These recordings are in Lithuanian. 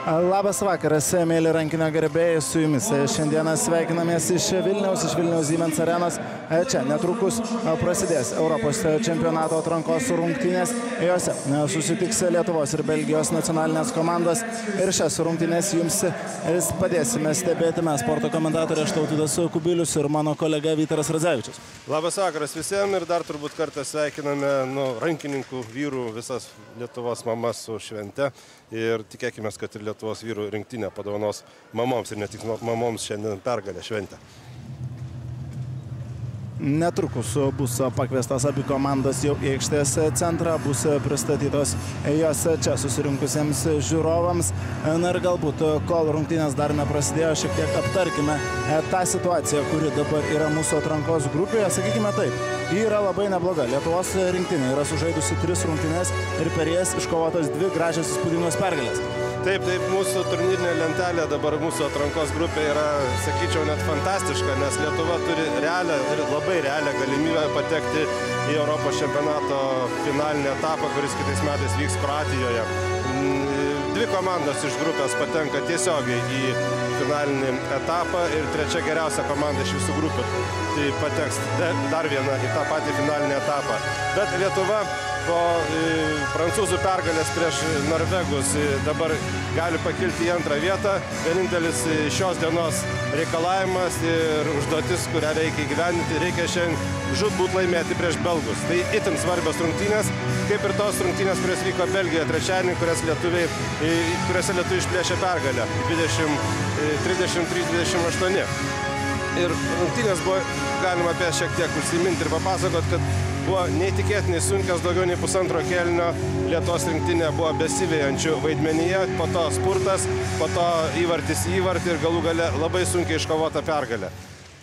Labas vakaras, mėly rankinio gerbėjai, su jumis. Šiandieną sveikinamės iš Vilniaus Siemens arenos. Čia netrukus prasidės Europos čempionato atrankos rungtynės. Jose susitiks Lietuvos ir Belgijos nacionalinės komandos. Ir šias rungtynės jums padėsime stebėti mes, sporto komentatorė Tautvydas Kubilius ir mano kolega Vytaras Radzevičius. Labas vakaras visiems ir dar turbūt kartą sveikiname rankininkų vyrų visas Lietuvos mamas su švente. Ir tikėkime, kad ir Lietuvos vyrų rinktinė padovanos mamoms ir ne tik mamoms šiandien pergalę šventę. Netrukus bus pakviestos abi komandos jau į aikštės centrą, bus pristatytos jos čia susirinkusiems žiūrovams. Na ir galbūt, kol rungtynės dar neprasidėjo, šiek tiek aptarkime tą situaciją, kuri dabar yra mūsų atrankos grupėje. Sakykime taip, ji yra labai nebloga. Lietuvos rinktinė yra sužaidusi 3 rungtynės ir per jas iškovotos 2 gražios įspūdingos pergalės. Taip, mūsų turnyrinė lentelė dabar mūsų atrankos grupė yra, sakyčiau, net fantastiška, nes Lietuva turi realią ir labai realią galimybę patekti į Europos čempionato finalinį etapą, kuris kitais metais vyks Kroatijoje. 2 komandos iš grupės patenka tiesiogiai į finalinį etapą ir 3 geriausia komanda iš visų grupių tai pateks dar viena į tą patį finalinį etapą. Bet Lietuva po prancūzų pergalės prieš norvegus dabar gali pakilti į 2. vietą. Vienintelis šios dienos reikalavimas ir užduotis, kurią reikia įgyvendinti, reikia šiandien žūtbūt laimėti prieš belgus. Tai itin svarbios rungtynės, kaip ir tos rungtynės, kurios vyko Belgijoje trečiadienį, kuriuose lietuviai išplėšė pergalę 33-28. Ir rungtynės buvo galima apie šiek tiek užsiminti ir papasakot, kad buvo neįtikėtinai sunkios, daugiau nei pusantro kėlinio Lietuvos rinktinė buvo besivejančių vaidmenyje, po to spurtas, po to įvartis į įvartį ir galų gale labai sunkiai iškovota pergalė.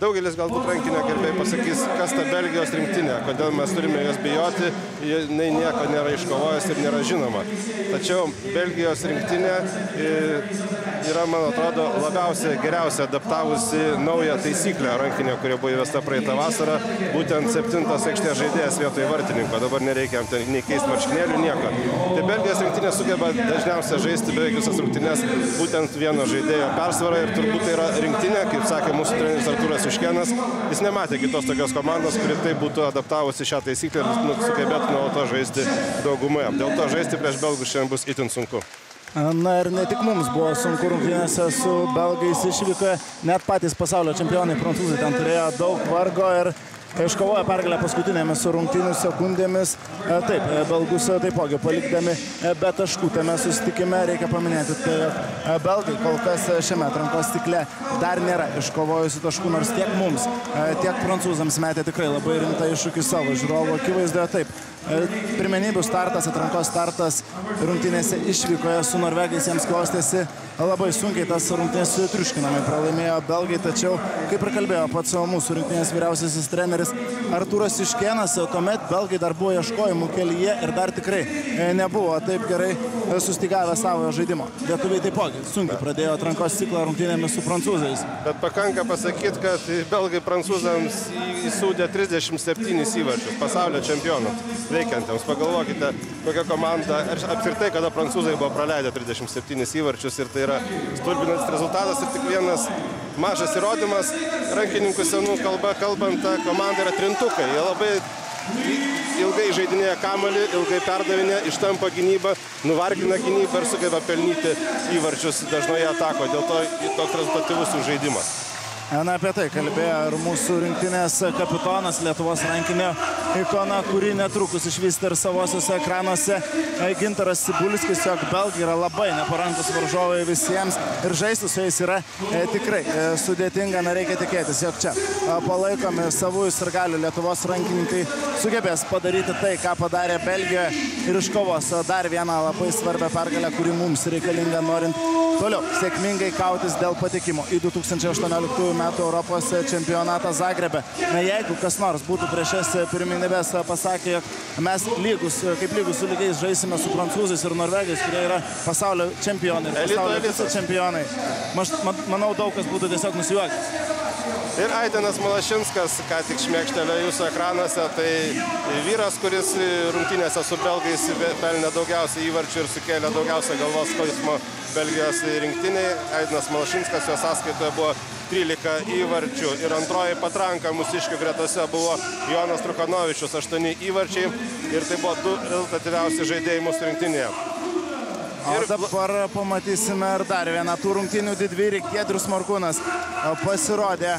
Daugelis galbūt rankinio gerbėjai pasakys, kas ta Belgijos rinktinė, kodėl mes turime jos bijoti, jinai nieko nėra iškovojęs ir nėra žinoma. Tačiau Belgijos rinktinė yra, man atrodo, labiausiai geriausiai adaptavusi naują taisyklę rankinio, kurie buvo įvesta praeitą vasarą, būtent 7 aikštės žaidėjas vietoj vartininko. Dabar nereikia nei keisti marškinėlių, nieko. Tai Belgijos rinktinė sugeba dažniausiai žaisti beveik visas rungtynes būtent vieno žaidėjo persvarą ir turbūt tai yra rinktinė, kaip sakė mūsų treneris Artūras Juškėnas. Jis nematė kitos tokios komandos, kuri taip būtų adaptavusi šią taisyklę ir sugebėtų nuo to žaisti daugumoje. Dėl to žaisti prieš belgus šiandien bus itin sunku. Na ir ne tik mums buvo sunku rungtynėse su belgais išvykoje, net patys pasaulio čempionai prancūzai ten turėjo daug vargo ir iškovojo pergalę paskutinėmis rungtynių sekundėmis. Taip, belgus taipogi palikdami be taškų tame susitikime. Reikia paminėti, tai belgai kol kas šiame atrankos cikle dar nėra iškovojusi taškų, nors tiek mums, tiek prancūzams metė tikrai labai rimtą iššūkį savo žiūrovų akivaizdoje. Taip, pirmenybių startas, atrankos startas rungtynėse išvykoje su norvegais jiems klostėsi labai sunkiai, tas rungtynės triuškinamai pralaimėjo belgai, tačiau, kaip ir kalbėjo pats mūsų rinktinės vyriausiasis treneris Artūras Juškėnas, tuomet belgai dar buvo ieškojimų kelyje ir dar tikrai nebuvo taip gerai sustygavę savo žaidimo. Lietuviai taipogi sunkiai pradėjo atrankos ciklą rungtynėmis su prancūzais. Bet pakanka pasakyti, kad belgai prancūzams įsūdė 37 įvarčius pasaulio čempionų veikiantiems. Pagalvokite, kokia komanda, apskritai, kada prancūzai buvo praleidę 37 įvarčius ir tai yra stulbinantis rezultatas ir tik vienas mažas įrodymas. Rankininkų senų kalba kalbant, ta komanda yra trintukai. Jie labai ilgai žaidinėja kamuolį, ilgai perdavinė, ištampo gynybą, nuvargina gynybą ir sugeba pelnyti įvarčius dažnoje atakoje. Dėl to toks rezultatyvus žaidimas. Na, apie tai kalbėjo ir mūsų rinktinės kapitonas, Lietuvos rankinio ikona, kuri netrukus išvysti ir savosiuose ekranuose. Gintaras Cibulskis, jog belgai yra labai neparankus varžovai visiems ir žaisti su jais yra tikrai sudėtinga. Na, reikia tikėtis, jog čia palaikomi savųjų sirgalių Lietuvos rankininkai sugebės padaryti tai, ką padarė Belgijoje ir iškovos dar vieną labai svarbią pergalę, kuri mums reikalinga norint toliau sėkmingai kautis dėl patekimo į 2018 metų Europos čempionatą Zagrebe. Na, jeigu kas nors būtų prieš šias pirmenybes pasakė, jog mes kaip lygus su lygiais žaisime su prancūzais ir norvegais, kurie yra pasaulio čempionai, pasaulio vice čempionai, manau, daug kas būtų tiesiog nusijuokęs. Ir Aidenas Malašinskas, ką tik šmėkštelėjo jūsų ekranuose, tai vyras, kuris rungtynėse su belgais pelnė daugiausiai įvarčių ir sukėlė daugiausia galvos skausmo Belgijos rinktiniai. Aidenas Malašinskas, jo sąskaitoje buvo 13 įvarčių ir antroji patranka mūsiškių gretose buvo Jonas Trukanovičius, 8 įvarčiai ir tai buvo 2 rezultatyviausi žaidėjai mūsų rinktinėje. O dabar pamatysime ir dar vieną tų rungtynių didvyrį. Giedrius Morkūnas pasirodė.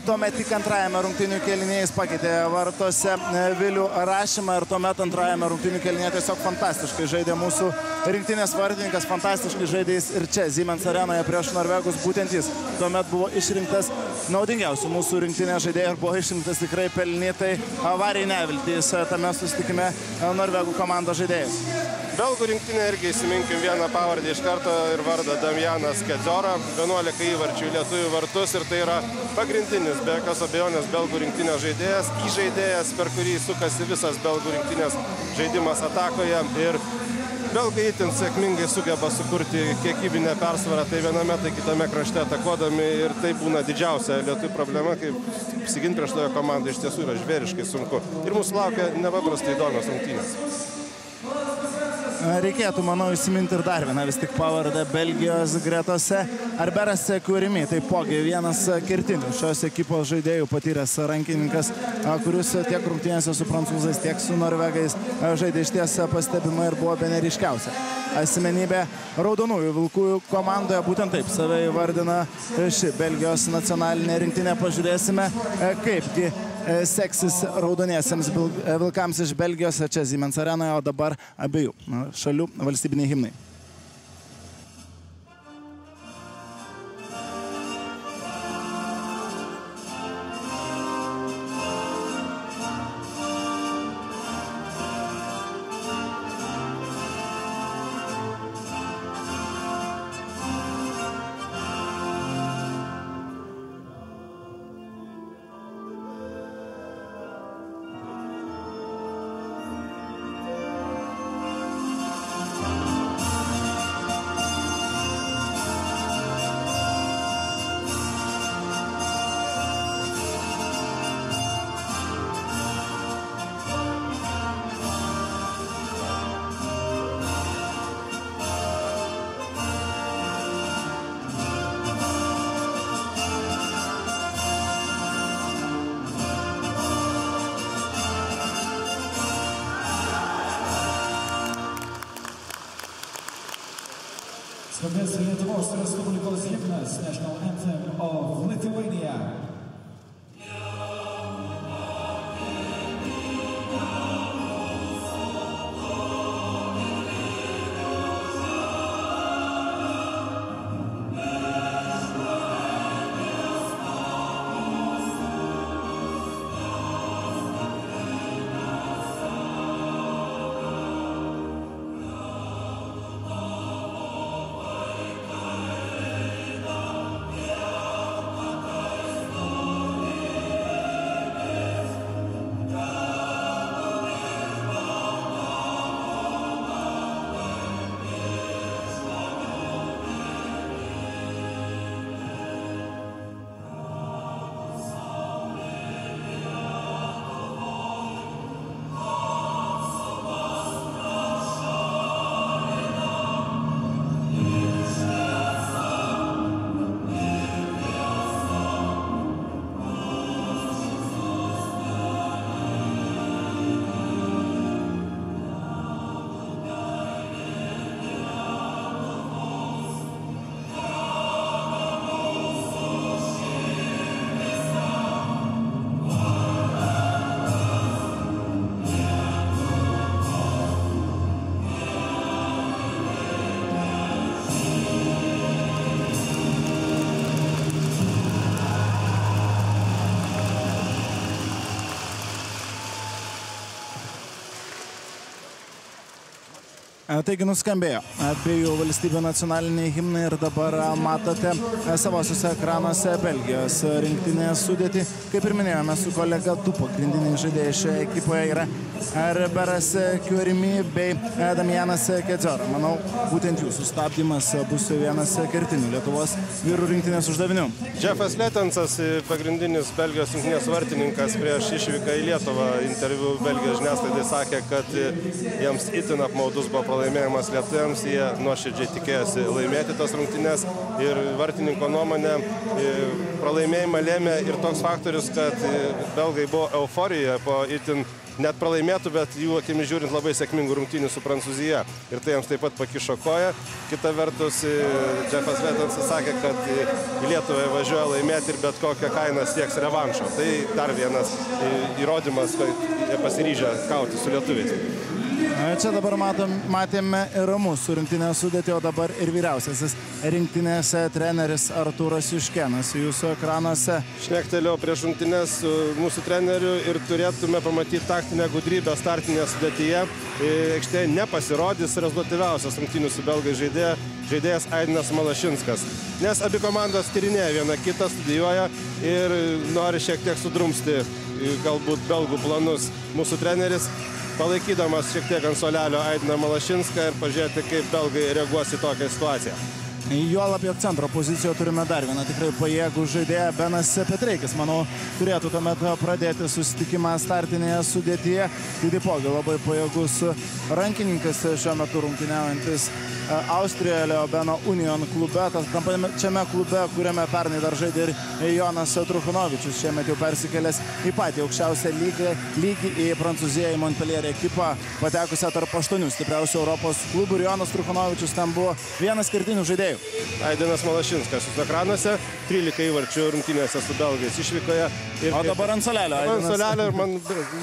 Tuomet tik antrajame rungtynių kėlinyje jis pakeitė vartose Vilių Rašymą ir tuomet antrajame rungtynių kėlinyje tiesiog fantastiškai žaidė mūsų rinktinės vartininkas, fantastiškai žaidė jis ir čia Siemens arenoje prieš norvegus. Būtent jis tuomet buvo išrinktas naudingiausių mūsų rinktinės žaidėjų ir buvo išrinktas tikrai pelnytai. Avariai neviltys tame susitikime norvegų komandos žaidėjus. Belgų rinktinė irgi įsiminkim vieną pavardę iš karto ir vardą Damjanas Kedziora, 11 įvarčių į lietuvių vartus ir tai yra pagrindinis, be jokios abejonės, belgų rinktinės žaidėjas, įžaidėjas, per kurį sukasi visas belgų rinktinės žaidimas atakoje ir belgai itin sėkmingai sugeba sukurti kiekybinę persvarą, tai viename, tai kitame krašte atakuodami ir tai būna didžiausia lietuvių problema, kaip apsiginti prieš toje komandą iš tiesų yra žvėriškai sunku ir mūsų laukia nepaprastai įdomios rungtynės. Reikėtų, manau, įsiminti ir dar vieną vis tik pavardę Belgijos gretose. Arberas Kurimi, taipogi vienas kertinių šios ekipos žaidėjų patyręs rankininkas, kuris tiek rungtynėse su prancūzais, tiek su norvegais žaidė išties pastebima ir buvo bene ryškiausia asmenybė raudonųjų vilkų komandoje. Būtent taip save įvardina ši Belgijos nacionalinė rinktinė. Pažiūrėsime, kaipgi seksis raudoniesiems vilkams iš Belgijos čia Siemens arenoje, o dabar abiejų šalių valstybiniai himnai. Skambės Lietuvos Respublikos himnas, National Anthem of Lithuania. Taigi nuskambėjo abiejų valstybių nacionaliniai himnai ir dabar matote savosiuose ekranuose Belgijos rinktinės sudėtį. Kaip ir minėjome su kolega, du pagrindiniai žaidėjai šioje ekipoje yra Roberas Kiurimi bei Damianas Kedzora. Manau, būtent jų sustabdymas bus vienas kertinių Lietuvos vyrų rinktinės uždavinių. Jeffas Letensas, pagrindinis Belgijos rinktinės vartininkas, prieš išvyką į Lietuvą interviu Belgijos žiniasklaidai sakė, kad jiems itin apmaudus buvo pralaimėjimas lietuviams, jie nuoširdžiai tikėjosi laimėti tas rungtynes ir vartininko nuomonė pralaimėjimą lėmė ir toks faktorius, kad belgai buvo euforijoje po itin net pralaimėtų, bet jų akimis žiūrint labai sėkmingų rungtynių su Prancūzija. Ir tai jiems taip pat pakišo koją. Kita vertus, Jeffas Letensas sakė, kad į Lietuvą važiuoja laimėti ir bet kokią kainą sieks revanšo. Tai dar vienas įrodymas, kad jie pasiryžę kauti su lietuviais. Čia dabar matėme ir mūsų rinktinės sudėtį, o dabar ir vyriausiasis rinktinės treneris Artūras Juškėnas jūsų ekranuose. Šnektelėjau prieš rungtynes su mūsų treneriu ir turėtume pamatyti taktinę gudrybę startinėje sudėtyje. Aikštėje nepasirodys rezultatyviausias rungtynių su belgai žaidėjas Aidinas Malašinskas. Nes abi komandos tyrinėja vieną kitą, studijuoja ir nori šiek tiek sudrumsti galbūt belgų planus. Mūsų treneris palaikydamas šiek tiek ant suolelio Aidiną Malašinską ir pažiūrėti, kaip belgai reaguos į tokią situaciją. Juolab, jog centro pozicijoje turime dar vieną tikrai pajėgų žaidėją, Benas Petreikis. Manau, turėtų tuomet pradėti susitikimą startinėje sudėtyje. Tai taipogi labai pajėgus rankininkas šiuo metu rungtyniaujantis Austrijoje Leobeno Union klube. Tas pačiame klube, kuriame pernai dar žaidė ir Jonas Truchanovičius, šiemet jau persikėlęs į patį aukščiausią lygį į Prancūziją, į Montpellier ekipą, patekusią tarp 8 stipriausių Europos klubų. Ir Jonas Truchanovičius ten buvo vienas kertinių žaidėjų. Aidinas Malašinskas su ekranuose, 13 įvarčių rungtynėse su belgais išvykoje. O dabar ant suolelio. Ant suolelio ir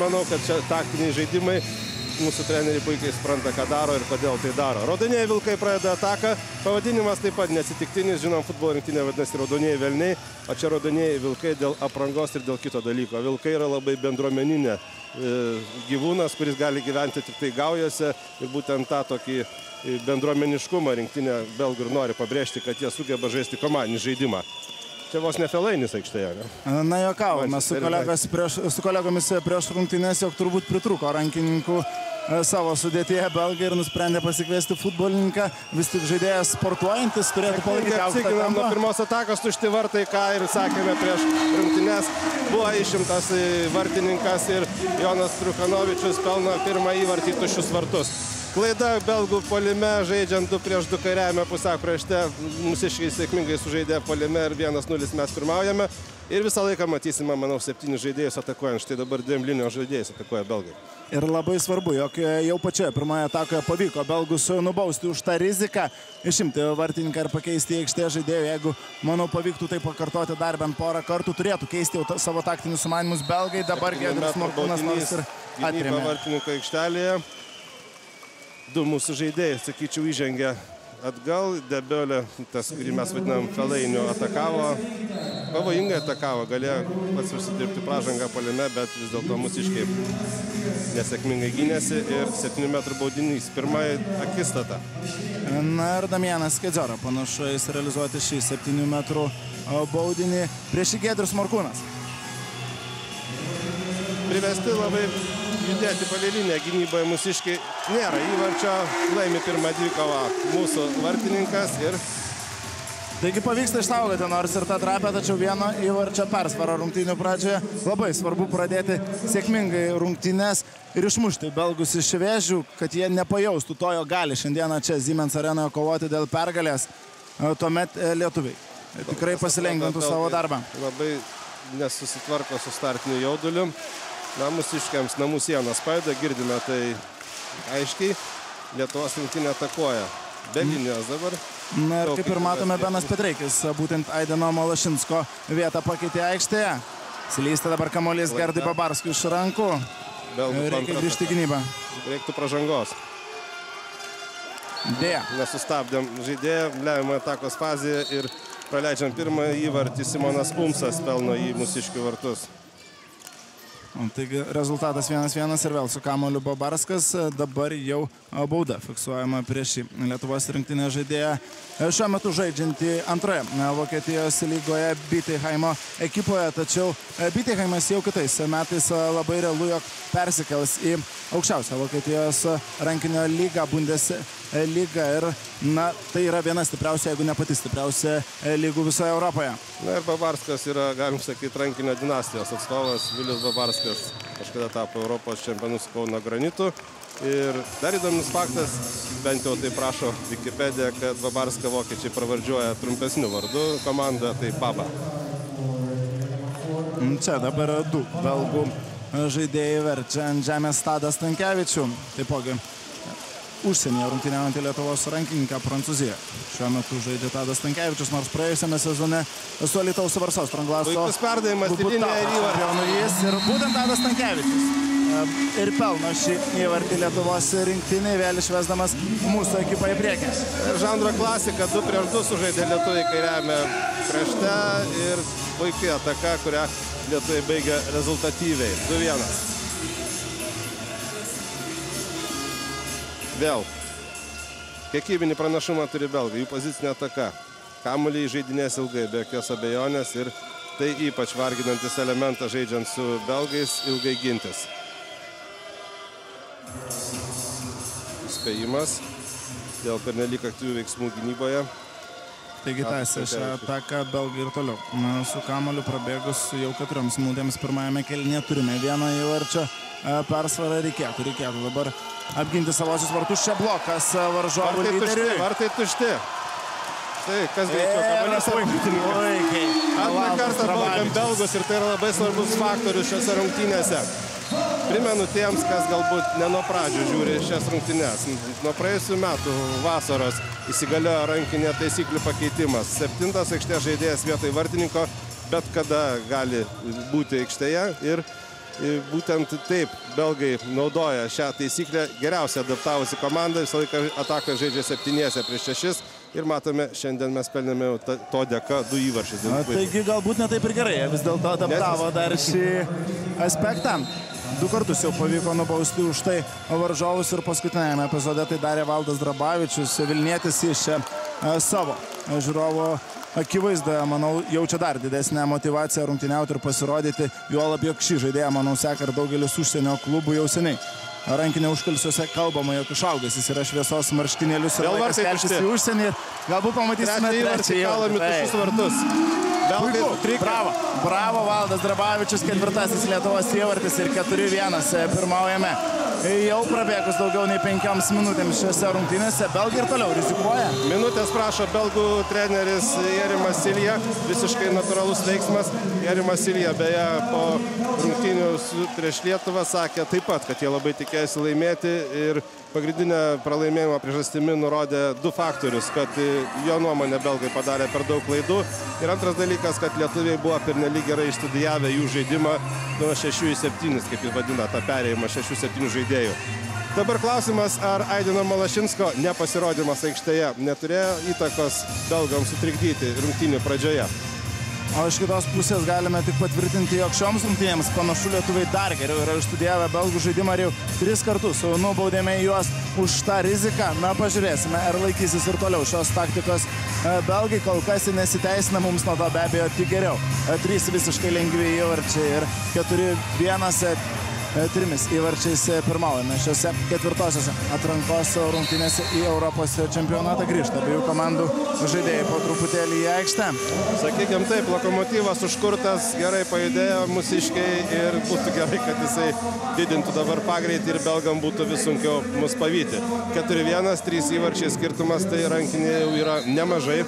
manau, kad čia taktiniai žaidimai. Mūsų treneriai puikiai supranta, ką daro ir kodėl tai daro. Raudonieji vilkai pradeda ataką. Pavadinimas taip pat neatsitiktinis. Žinom, futbolo rinktinė vadinasi Raudonieji velniai, o čia Raudonieji vilkai dėl aprangos ir dėl kito dalyko. Vilkai yra labai bendruomeninė gyvūnas, kuris gali gyventi tik tai gaujose ir būtent tą tokį bendruomeniškumą rinktinė belgų ir nori pabrėžti, kad jie sugeba žaisti komandinį žaidimą. Čia vos ne Felainis aikštėje, ne? Na, juokavome su kolegomis prieš rungtynes, jog turbūt pritruko rankininkų savo sudėtyje belgai ir nusprendė pasikviesti futbolininką. Vis tik žaidėjas sportuojantis turėtų palaikyti aukštą tempą. Nuo pirmos atakos tušti vartai, ką ir sakėme prieš rungtynes. Buvo išimtas vartininkas ir Jonas Truchanovičius pelno pirmą įvartį į tuščius vartus. Klaida belgų puolime, žaidžiant 2-2 kairiajame pusiakrašte. Mūsiškiai sėkmingai sužaidė puolime ir 1-0 mes pirmaujame. Ir visą laiką matysime, manau, 7 žaidėjus atakuojant. Štai dabar 2 linijos žaidėjus atakuoja belgai. Ir labai svarbu, jog jau pačioje pirmoje atakoje pavyko belgus nubausti už tą riziką, išimti vartininką ir pakeisti aikštės žaidėjų. Jeigu, manau, pavyktų tai pakartoti dar bent porą kartų, turėtų keisti jau savo taktinius sumanymus belgai. Dabar Giedrius Morkūnas nors ir atrėmė. Vartininko aikštelėje. 2 mūsų žaidėjai, sakyčiau, įžengė atgal. Debiolė, tas, kurį mes vadinam Felainiu, atakavo. Pavojingai atakavo, galėjo pats užsidirbti pražangą puolime, bet vis dėlto mūsiškiai nesėkmingai gynėsi ir 7 metrų baudinys. Pirmąjį akistatą. Na ir Damianas Kedzora panašu realizuoti šį 7 metrų baudinį prieš Giedrius Morkūnas. Privesti labai judėti palei liniją gynyboje mūsiškiai nėra įvarčio, laimi pirmą dvikovą mūsų vartininkas ir... Taigi pavyksta išsaugoti nors ir tą trapę, tačiau vieno įvarčio persvarą rungtynių pradžioje. Labai svarbu pradėti sėkmingai rungtynes ir išmušti belgus iš vėžių, kad jie nepajaustų to, jo gali šiandieną čia Siemens arenoje kovoti dėl pergalės, tuomet lietuviai tikrai pasilengvintų savo darbą. Labai nesusitvarko su startiniu jauduliu. Na, mūsiškiams namų sienos paėda, girdime tai aiškiai. Lietuvos rinktinė atakuoja. Be linijos dabar. Na ir kaip ir matome, Benas Petreikis būtent Aidino Malašinsko vietą pakeitė aikštėje. Silysta dabar kamuolys Gerdui Babarskui iš rankų. Reikia grįžti į gynybą. Reiktų pražangos. Dėja. Nesustabdėm žaidėją, lemiamą atakos fazėje ir praleidžiam pirmą įvartį. Simonas Umsas pelno į mūsiškių vartus. Taigi rezultatas 1-1 ir vėl su kamuoliu Babarskas. Dabar jau bauda fiksuojama prieš šį Lietuvos rinktinės žaidėją. Šiuo metu žaidžiantį antroje Vokietijos lygoje Bietigheimo ekipoje. Tačiau Bietigheimas jau kitais metais labai realu, jog persikels į aukščiausią Vokietijos rankinio lygą, Bundesliga. Ir tai yra viena stipriausia, jeigu ne pati stipriausia lygų visoje Europoje. Na ir Babarskas yra, galim sakyti, rankinio dinastijos atstovas. Vilius Babarskas kažkada tapo Europos čempionus Kauno Granitu. Ir dar įdomus faktas, bent jau tai prašo Wikipedia, kad Babarską vokiečiai pravardžiuoja trumpesniu vardu, komanda tai Baba. Čia dabar du belgų žaidėjai verčia ant žemės Tadą Stankevičių, taipogi užsienyje rungtyniaujantį Lietuvos rankininką Prancūziją. Šiuo metu žaidžia Tadas Stankevičius, nors praėjusiame sezone su Alytaus Varsos Tranglaso puikus perdavimas į liniją ir įvartį. Ir būtent Tadas Stankevičius ir pelno šį įvartį Lietuvos rinktinį, vėl išvesdamas mūsų ekipą į priekį. Žanro klasika 2-2 sužaidė lietuviai kairiame krašte ir puikiai ataka, kurią lietuviai baigia rezultatyviai. 2-1. Vėl. Kiekybinį pranašumą turi belgai, jų pozicinė ataka. Kamuolį žaidinės ilgai, be jokios abejonės, ir tai ypač varginantis elementas žaidžiant su belgais ilgai gintis. Spėjimas dėl pernelyg aktyvių veiksmų gynyboje. Taigi tęsia šią ataką belgai ir toliau. Su kamuoliu prabėgus jau 4 minutėms pirmajame kėlinyje turime vieną įvarčio persvarą. Reikėtų dabar apginti savosius vartus. Čia blokas varžovų lyderiui. Vartai tušti. Tai kas greičiau, kamuolys puikiai. Antrą kartą balkam belgus ir tai yra labai svarbus faktorius šiose rungtynėse. Primenu tiems, kas galbūt ne nuo pradžių žiūri šias rungtynes. Nuo praėjusių metų vasaros įsigaliojo rankinė taisyklių pakeitimas. 7 aikštės žaidėjas vietoj vartininko bet kada gali būti aikštėje ir būtent taip belgai naudoja šią taisyklę. Geriausiai adaptavusi komanda, visą laiką ataką žaidžia 7 prieš 6 ir matome, šiandien mes pelnėme to dėka 2 įvarčius. Taigi galbūt ne taip ir gerai, vis dėlto adaptavo dar šį aspektą. 2 kartus jau pavyko nubausti už tai varžovus ir paskutinėme epizode tai darė Valdas Drabavičius. Vilnietis iš savo žiūrovo akivaizdoje, manau, jaučia dar didesnę motyvaciją rungtyniauti ir pasirodyti. Juolab, jog šį žaidėją, manau, seka ir daugelis užsienio klubų jau seniai. Rankinio užkulisiuose kalbama, jog išaugęs jis yra šviesos marškinėlius ir laikas keltis į užsienį. Galbūt pamatysime trečią įvartį. Bravo Valdas Drabavičius, 4 Lietuvos įvartis ir 4-1 pirmaujame. Jau prabėgus daugiau nei 5 minutėms šiose rungtynėse. Belgai ir toliau rizikuoja. Minutės prašo belgų treneris Jerimas Silija. Visiškai natūralus veiksmas. Jerimas Silija beje po rungtynių prieš Lietuvą sakė taip pat, kad jie labai tikėjosi laimėti ir pagrindinę pralaimėjimo priežastimi nurodė 2 faktorius, kad jo nuomonė belgai padarė per daug klaidų ir antras dalykas, kad lietuviai buvo pernelyg gerai išstudijavę jų žaidimą nuo 6-7, kaip jis vadina tą perėjimą 6-7 žaidėjų. Dabar klausimas, ar Aidino Malašinsko nepasirodymas aikštėje neturėjo įtakos belgams sutrikdyti rungtynių pradžioje. O iš kitos pusės galime tik patvirtinti, jog šioms rungtynėms panašu lietuviai dar geriau yra išstudijavę belgų žaidimą ir jau 3 kartus nubaudėme juos už tą riziką. Na, pažiūrėsime, ar laikysis ir toliau šios taktikos belgai. Kol kas nesiteisina, mums nuo to be abejo tik geriau. 3 visiškai lengvi įvarčiai ir 4-1 3 įvarčiais pirmaujame šiose 4-osiose atrankos rungtynėse į Europos čempionatą. Grįžta abiejų komandų žaidėjai po truputėlį į aikštę. Sakykime taip, Lokomotyvas užkurtas, gerai pajudėjo mūsiškiai ir būtų gerai, kad jisai didintų dabar pagreitį ir belgam būtų vis sunkiau mus pavyti. 4-1, 3 įvarčiai skirtumas, tai rankinė jau yra nemažai.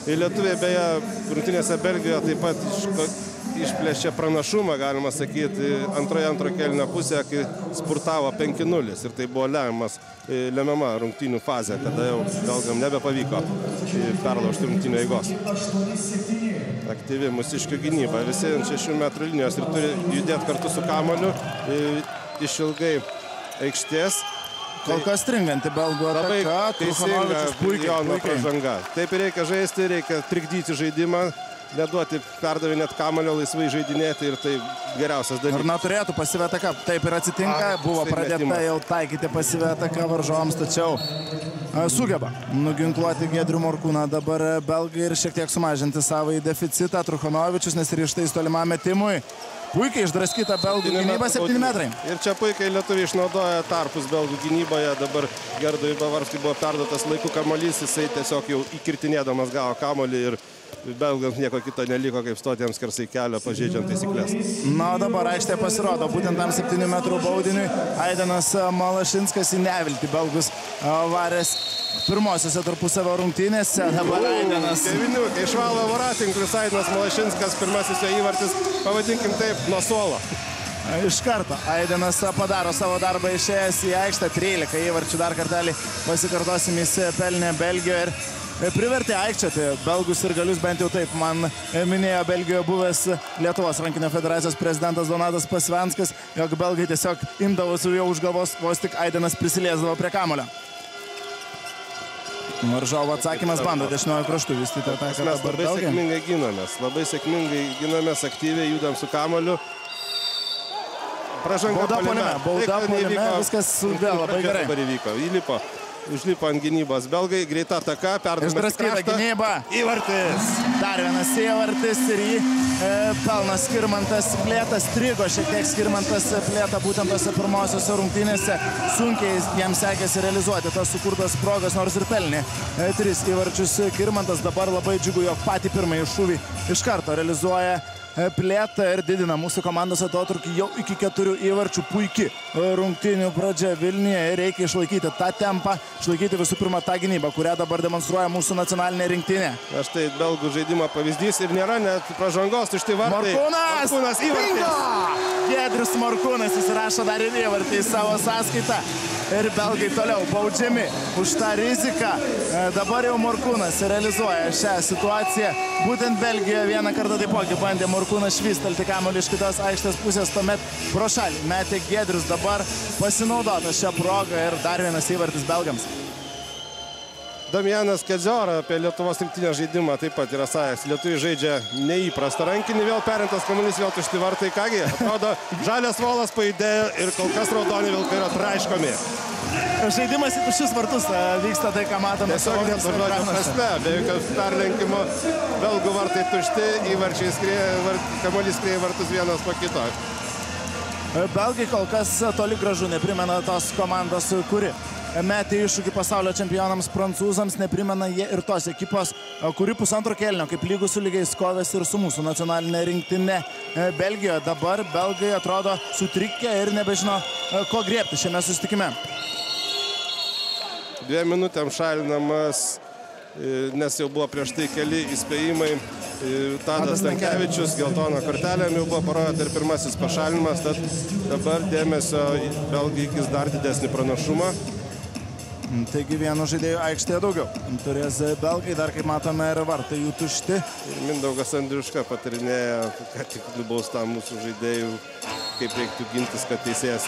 Lietuviai beje rungtynėse Belgijoje taip pat išplėšė pranašumą, galima sakyti, antro kėlinio pusėje, kai spurtavo 5-0 ir tai buvo lemiama rungtynių fazė, kada jau belgam nebepavyko perlaužti rungtynių eigos. Aktyvi mūsiškių gynyba, visi ant 6 metrų linijos ir turi judėti kartu su kamuoliu išilgai aikštės. Kol kas stringanti belgų ataka, teisinga Jono pražanga. Taip reikia žaisti, reikia trikdyti žaidimą neduoti perdavinėti kamuolio, laisvai žaidinėti ir tai geriausias dalykas. Ir neturėtų pasyvę ataką, taip ir atsitinka, buvo pradėta jau taikyti pasyvę ataką varžovams, tačiau sugeba nuginkluoti Giedrių Morkūną dabar belgai ir šiek tiek sumažinti savo deficitą. Truchanovičius nesiryžtais tolimam metimui. Puikiai išdraskyta belgų gynyba, 7 metrai. Ir čia puikiai lietuviai išnaudoja tarpus belgų gynyboje. Dabar Gerdui Bavarskui buvo perduotas laiku kamuolys, jisai tiesiog jau įkirtinėdamas gavo kamuolį ir belgams nieko kito neliko, kaip stotiems skersai kelio, pažeidžiant taisyklės. Na, o dabar aikštėje pasirodo būtent tam 7 metrų baudiniui Aidenas Malašinskas į neviltį belgus varės pirmosiose tarpusavio rungtynėse. Dabar Aidenas. Kai išvalo voratinklius Aidenas Malašinskas, pirmasis jo įvartis, pavadinkim taip, nuo suolo. Iš karto Aidenas padaro savo darbą išėjęs į aikštę, 13 įvarčių dar kartelį pasikartosim, jis pelnė Belgijoje ir privertė aikščioti belgus ir galius, bent jau taip man minėjo Belgijoje buvęs Lietuvos rankinio federacijos prezidentas Donatas Pasvenskas, jog belgai tiesiog imdavosi jau už galvos, vos tik Aidenas prisiliesdavo prie kamuolio. Varžovo atsakymas bando dešiniojo kraštų vystyti ataką. Mes labai sėkmingai ginamės, aktyviai judam su kamuoliu. Pražanga polime, viskas vėl labai gerai. Įlipo, užlipo ant gynybos belgai, greita ataka, perdavimas į kraštą. Gynyba. Įvartis. Dar vienas įvartis ir jį pelno Skirmantas Plėtas. Strigo šiek tiek Skirmantas Plėta būtent tose pirmosiose rungtynėse. Sunkiai jam sekėsi realizuoti tas sukurtas progas, nors ir pelnė 3 įvarčius Skirmantas. Dabar labai džiugu, jog patį pirmąjį šūvį iš karto realizuoja Plėta ir didina mūsų komandos atotrūkį jau iki 4 įvarčių. Puiki rungtynių pradžia Vilniuje ir reikia išlaikyti tą tempą, išlaikyti visų pirma tą gynybą, kurią dabar demonstruoja mūsų nacionalinė rinktinė. Aš tai belgų žaidimo pavyzdys ir nėra net pražangos, tušti vartai. Morkūnas įvartis. Giedrius Morkūnas įsirašo dar ir įvartį į savo sąskaitą. Ir belgai toliau baudžiami už tą riziką. Dabar jau Morkūnas realizuoja šią situaciją. Būtent Belgijoje vieną kartą taipogi bandė Morkūnas švystelti kamuolį iš kitos aikštės pusės, tuomet pro šalį metė Giedrius. Dabar pasinaudota šią progą ir dar vienas įvartis belgams. Damianas Kedziora apie Lietuvos rinktinės žaidimą taip pat yra sakęs. Lietuviai žaidžia neįprastą rankinį, vėl perimtas kamuolys, vėl tušti vartai. Kągi, atrodo, žalias volas pajudėjo ir kol kas raudoni vilkai yra traiškomi. Žaidimas į tuščius vartus vyksta tai, ką matome. Tiesiog nepažodžio prasme, be jokios perlenkimo. Belgų vartai tušti, įvarčiai skrieja, kamuolys skrieja vartus vienas po kito. Belgai kol kas toli gražu neprimena tos komandos, kuri metė iššūkį pasaulio čempionams prancūzams, neprimena jie ir tos ekipos, kuri pusantro kėlinio kaip lygų su lygiais kovėsi ir su mūsų nacionalinė rinktinė Belgijoje. Dabar belgai atrodo sutrikę ir nebežino, ko griebti šiame susitikime. 2 minutėm šalinamas, nes jau buvo prieš tai keli įspėjimai. Tadas Stankevičius geltoną kortelę jau buvo parodė ir pirmasis pašalinimas, tad dabar dėmesio belgai įgis dar didesnį pranašumą. Taigi vieno žaidėjų aikštėje daugiau. Turės belgai, dar kaip matome, ir vartai jų tušti. Ir Mindaugas Andriuška patarinėja, ką tik nubaustam mūsų žaidėjų, kaip reiktų gintis, kad teisėjas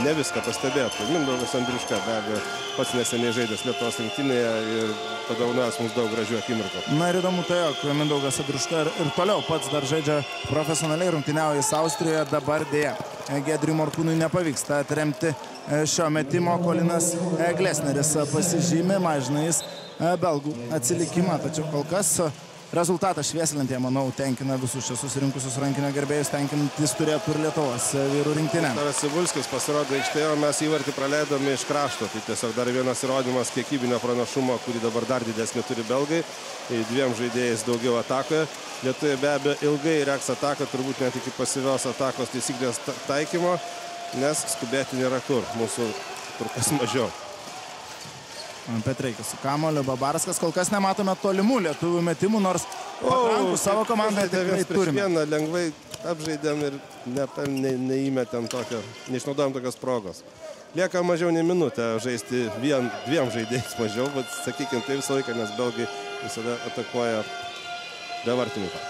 ne viską pastebėtų. Mindaugas Andriuška be abejo pats neseniai žaidęs Lietuvos rinktinėje ir padaunojas mums daug gražių akimirkų. Na ir įdomu tai, jog Mindaugas Andriuška ir toliau pats dar žaidžia profesionaliai, rungtyniauja Austrijoje, dabar dėja Giedriui Morkūnui nepavyksta atremti šio metimo. Kolinas Glesneris pasižymė, mažina jis belgų atsilikimą, tačiau kol kas rezultatas švieslentėje, manau, tenkina visus čia susirinkusius rankinio gerbėjus, tenkintis turėtų ir Lietuvos vyrų rinktinę. Taras Cibulskis pasirodė aikštėje, o mes įvartį praleidome iš krašto. Tai tiesiog dar vienas įrodymas kiekybinio pranašumo, kurį dabar dar didesnį turi belgai. 2 žaidėjais daugiau atakoje. Lietuviai be abejo ilgai reks ataką, turbūt net iki pasyvios atakos taisyklės taikymo, nes skubėti nėra kur. Mūsų kur kas mažiau. Petreikis su kamuoliu, Babarskas, kol kas nematome tolimų lietuvių metimų, nors patrankų savo komandai tikrai turime. Vieną lengvai apžaidėm ir neįmetėm tokio, neišnaudojom tokios progos. Lieka mažiau nei minutę žaisti 2 žaidėjais mažiau, bet sakykime tai visą laiką, nes belgai visada atakuoja be vartininko.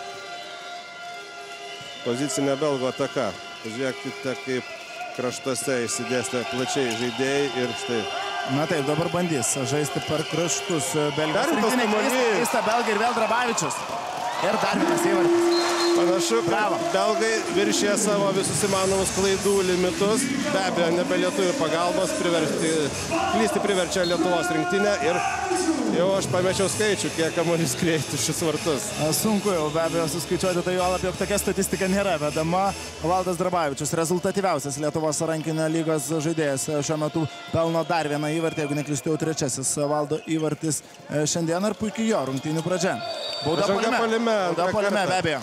Pozicinė belgų ataka. Pažiūrėkite, kaip kraštuose išsidėstė plačiai žaidėjai ir štai. Na taip, dabar bandys žaisti per kraštus Belgijos rinktinė. Keista belgai ir vėl Drabavičius. Ir dar vienas įvartis. Panašu, kad belgai viršė savo visus įmanomus klaidų limitus. Be abejo, ne be lietuvių pagalbos klysti priverčia Lietuvos rinktinę ir jau aš pamečiau skaičių, kiek kamuolys kreiptų šis vartus. Sunku jau be abejo suskaičiuoti, tai juolab, jog tokia statistika nėra vedama. Valdas Drabavičius, rezultatyviausias Lietuvos rankinio lygos žaidėjas, šiuo metu pelno dar vieną įvartį, jeigu neklystu, jau trečiasis Valdo įvartis šiandien ir puikiai jo rungtynių pradžia. Bauda puolime, be abejo.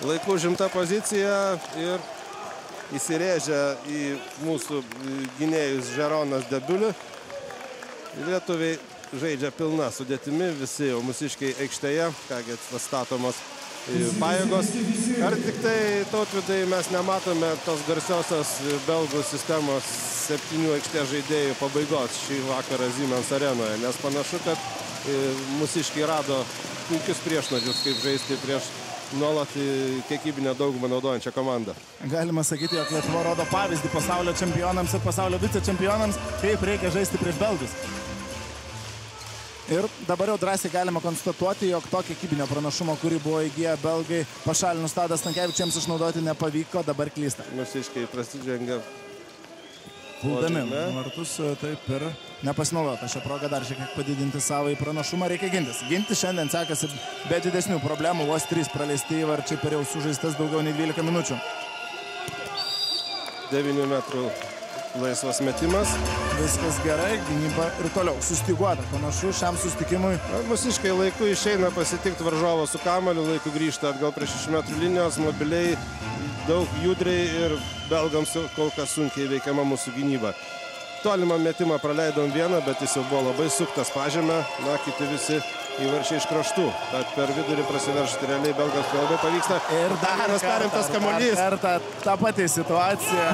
Laiku žimta pozicija ir įsirėžia į mūsų gynėjus Žeronas Debiulių. Lietuviai žaidžia pilna sudėtimi, visi jau mūsiškiai aikštėje, kągi atstatomos pajėgos. Ar tik tai, Tautvydai, mes nematome tos garsiosios belgų sistemos 7 aikštės žaidėjų pabaigos šį vakarą Siemens arenoje, nes panašu, kad mūsiškiai rado puikius priešnuodžius, kaip žaisti prieš nuolat kiekybinę daugumą naudojančią komandą. Galima sakyti, jog Lietuva rodo pavyzdį pasaulio čempionams ir pasaulio vicečempionams, kaip reikia žaisti prieš belgus. Ir dabar jau drąsiai galima konstatuoti, jog to kiekybinio pranašumo, kurį buvo įgiję belgai, pašalinus Tadą Stankevičiams išnaudoti nepavyko, dabar klysta. Mūsiškiai prasižengia puldami vartus, taip ir nepasinaudota šią progą dar šiek tiek padidinti savo į pranašumą, reikia gintis. Ginti šiandien sekasi be didesnių problemų, vos 3 praleisti įvarčiai per jau sužaistas daugiau nei 12 minučių. 9 metrų laisvas metimas. Viskas gerai, gynyba ir toliau sustyguota. Panašu šiam sustikimui. Mūsiškai laiku išeina pasitikti varžovą su kamuoliu, laiku grįžta atgal prie 6 metrų linijos, mobiliai, daug judriai ir belgams kol kas sunkiai veikiama mūsų gynyba. Tolimą metimą praleidom vieną, bet jis jau buvo labai suktas pažemę, na, kiti visi įvarčiai iš kraštų. Tad per vidurį prasiveržti realiai belgams labai pavyksta. Ir dar perimtas kamuolys. Kartą ta pati situacija.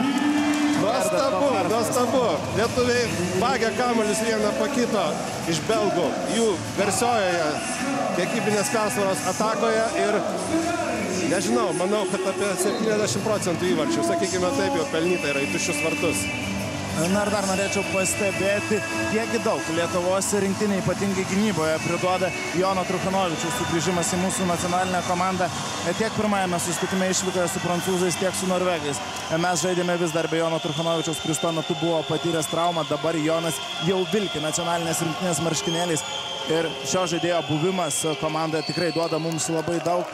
Nuostabu. Lietuviai vagia kamuolius vieną po kito iš belgų. Jų garsiojoje kiekybinės persvaros atakoje ir nežinau, manau, kad apie 70% įvarčių, sakykime taip, jau pelnyta yra į tuščius vartus. Na ir dar norėčiau pastebėti, kiekgi daug Lietuvos rinktinė, ypatingai gynyboje, priduoda Jono Truchanovičiaus sugrįžimas į mūsų nacionalinę komandą. Tiek pirmajame susitikime išvykoje su prancūzais, tiek su norvegais. Mes žaidėme vis dar be Jono Truchanovičiaus, kuris tuo metu buvo patyręs traumą. Dabar Jonas jau vilki nacionalinės rinktinės marškinėliais. Ir šio žaidėjo buvimas komandoje tikrai duoda mums labai daug.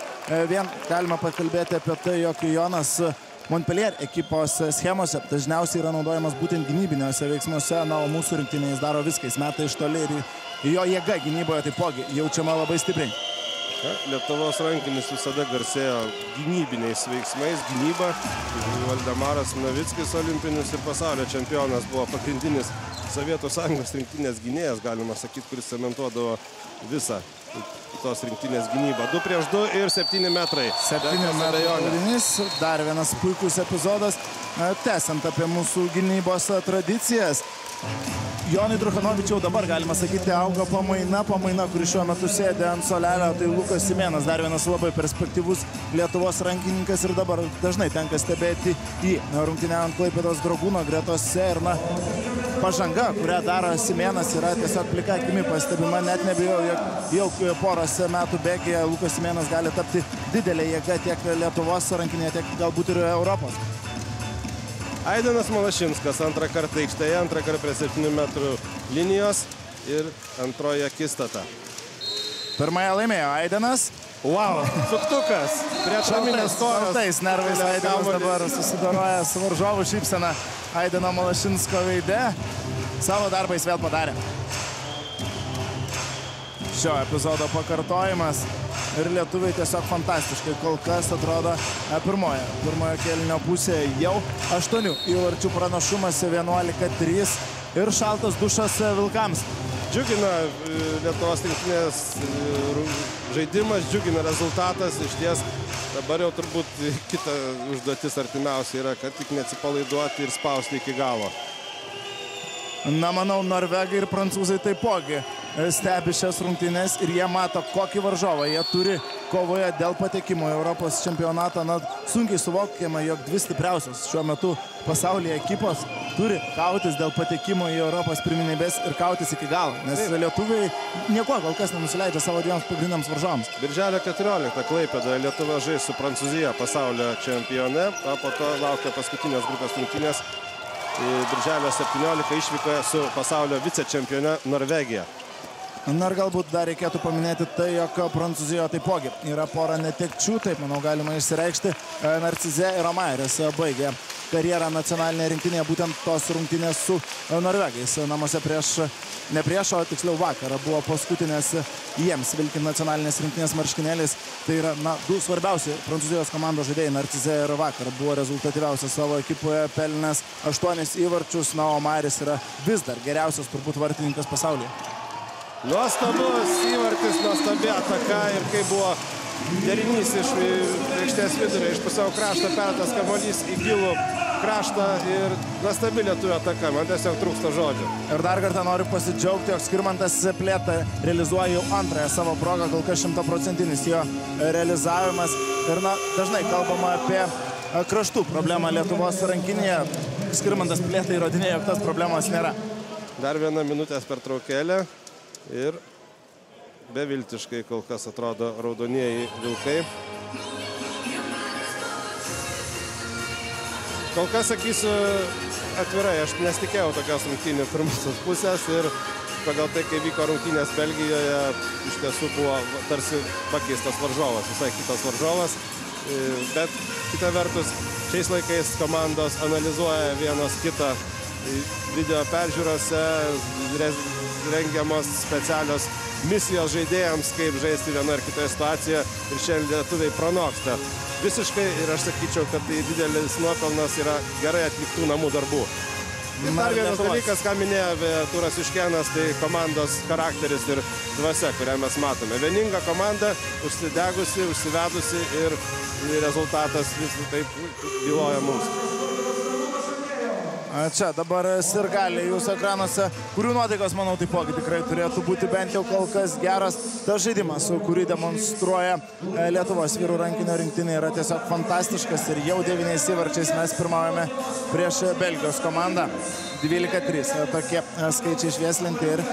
Vien galima pakalbėti apie tai, jog Jonas Montpellier ekipos schemose dažniausiai yra naudojamas būtent gynybiniuose veiksmuose, na, o mūsų rinktinė jis daro viską, jis meta iš toli ir jo jėga gynyboje taipogi jaučiama labai stipriai. Lietuvos rankinis visada garsėjo gynybiniais veiksmais, gynyba. Valdemaras Novickis, olimpinis ir pasaulio čempionas, buvo pagrindinis Sovietų Sąjungos rinktinės gynėjas, galima sakyti, kuris cementuodavo visą tos rinktinės gynybą. 2 prieš 2 ir 7 metrai. 7 metrų. Dar vienas puikus epizodas, tęsiant apie mūsų gynybos tradicijas. Jonui Truchanovičiau dabar, galima sakyti, auga pamaina, kuri šiuo metu sėdė ant suolelio, tai Lukas Simėnas, dar vienas labai perspektyvus Lietuvos rankininkas ir dabar dažnai tenka stebėti į rungtyniaujant Klaipėdos Dragūno gretose ir, na, pažanga, kurią daro Simėnas, yra tiesiog plika akimi pastebima, net nebijau, jog jau poros metų bėgyje Lukas Simėnas gali tapti didelė jėga tiek Lietuvos rankinėje, tiek galbūt ir Europos. Aidenas Malašinskas antrą kartą aikštėje, antrą kartą prie 7 metrų linijos ir antroji akistata. Pirmąją laimėjo Aidenas. Wow, suktukas prie atraminės koros. Šaltais nervais Aidenas dabar susidoroja su varžovų šypsena Aideno Malašinsko veide. Savo darbą jis vėl padarė. Šio epizodo pakartojimas. Ir lietuviai tiesiog fantastiškai kol kas atrodo pirmojo kėlinio pusėje jau 8 įvarčių pranašumas 11-3 ir šaltas dušas vilkams. Džiugina Lietuvos rinktinės žaidimas, džiugina rezultatas. Iš ties dabar jau turbūt kita užduotis artimiausia yra, kad tik neatsipalaiduoti ir spausti iki galo. Na, manau, norvegai ir prancūzai taipogi stebi šias rungtynes ir jie mato, kokį varžovą jie turi kovoje dėl patekimo į Europos čempionatą. Na, sunkiai suvokiama, jog 2 stipriausios šiuo metu pasaulyje ekipos turi kautis dėl patekimo į Europos pirmenybes ir kautis iki galo, nes lietuviai nieko kol kas nenusileidžia savo dviems pagrindiniams varžovams. Birželio 14 Klaipėdoje Lietuva žais su Prancūzija pasaulio čempione, o po to laukia paskutinės grupės rungtynės. Birželio 17 išvykoje su pasaulio vicečempione Norvegija. Na ir galbūt dar reikėtų paminėti tai, jog Prancūzijoje taipogi yra pora netekčių, taip manau galima išsireikšti. Narcize ir Omairis baigė karjerą nacionalinėje rinktinėje, būtent tos rungtynės su norvegais. Namuose ne prieš, o tiksliau vakar buvo paskutinės jiems vilkint nacionalinės rinktinės marškinėlis. Tai yra du svarbiausi Prancūzijos komandos žaidėjai. Narcize ir vakar buvo rezultatyviausias savo ekipoje, pelnęs 8 įvarčius. Na, Omairis yra vis dar geriausias turbūt vartininkas pasaulyje. Nuostabus įvartis, nuostabi ataka ir kai buvo derinys iš aikštės vidurio, iš pusiau krašto pertas kamuolys į gilų kraštą ir nuostabi lietuvio ataka, man tiesiog trūksta žodžių. Ir dar kartą noriu pasidžiaugti, jog Skirmantas Plėta realizuoja jau antrąją savo progą, kol kas 100% jo realizavimas. Ir dažnai kalbama apie kraštų problemą Lietuvos rankinėje. Skirmantas Plėta įrodinėja, jog tas problemos nėra. Dar 1 minutės pertraukėlė. Ir beviltiškai kol kas atrodo raudonieji vilkai. Kol kas sakysiu atvirai, aš nesitikėjau tokios rungtynių pirmosios pusės ir pagal tai, kai vyko rungtynės Belgijoje, iš tiesų buvo tarsi pakeistas varžovas, visai kitas varžovas. Bet kita vertus, šiais laikais komandos analizuoja vienas kitą video peržiūrose, rengiamos specialios misijos žaidėjams, kaip žaisti vienoje ar kitoje situacijoje ir šiandien lietuviai pranoksta. Visiškai ir aš sakyčiau, kad tai didelis nuopelnas yra gerai atliktų namų darbų. Ir dar vienas dalykas, ką minėjo Turas Juškėnas, tai komandos charakteris ir dvasia, kurią mes matome. Vieninga komanda, užsidegusi, užsivedusi ir rezultatas vis taip byloja mums. Čia dabar sirgaliai jūsų ekranuose, kurių nuotaikos, manau, taipogi tikrai turėtų būti bent jau kol kas geras. Tas žaidimas, kurį demonstruoja Lietuvos vyrų rankinio rinktinė, yra tiesiog fantastiškas ir jau 9 įvarčiais mes pirmaujame prieš Belgijos komandą. 12-3 tokie skaičiai švieslinti ir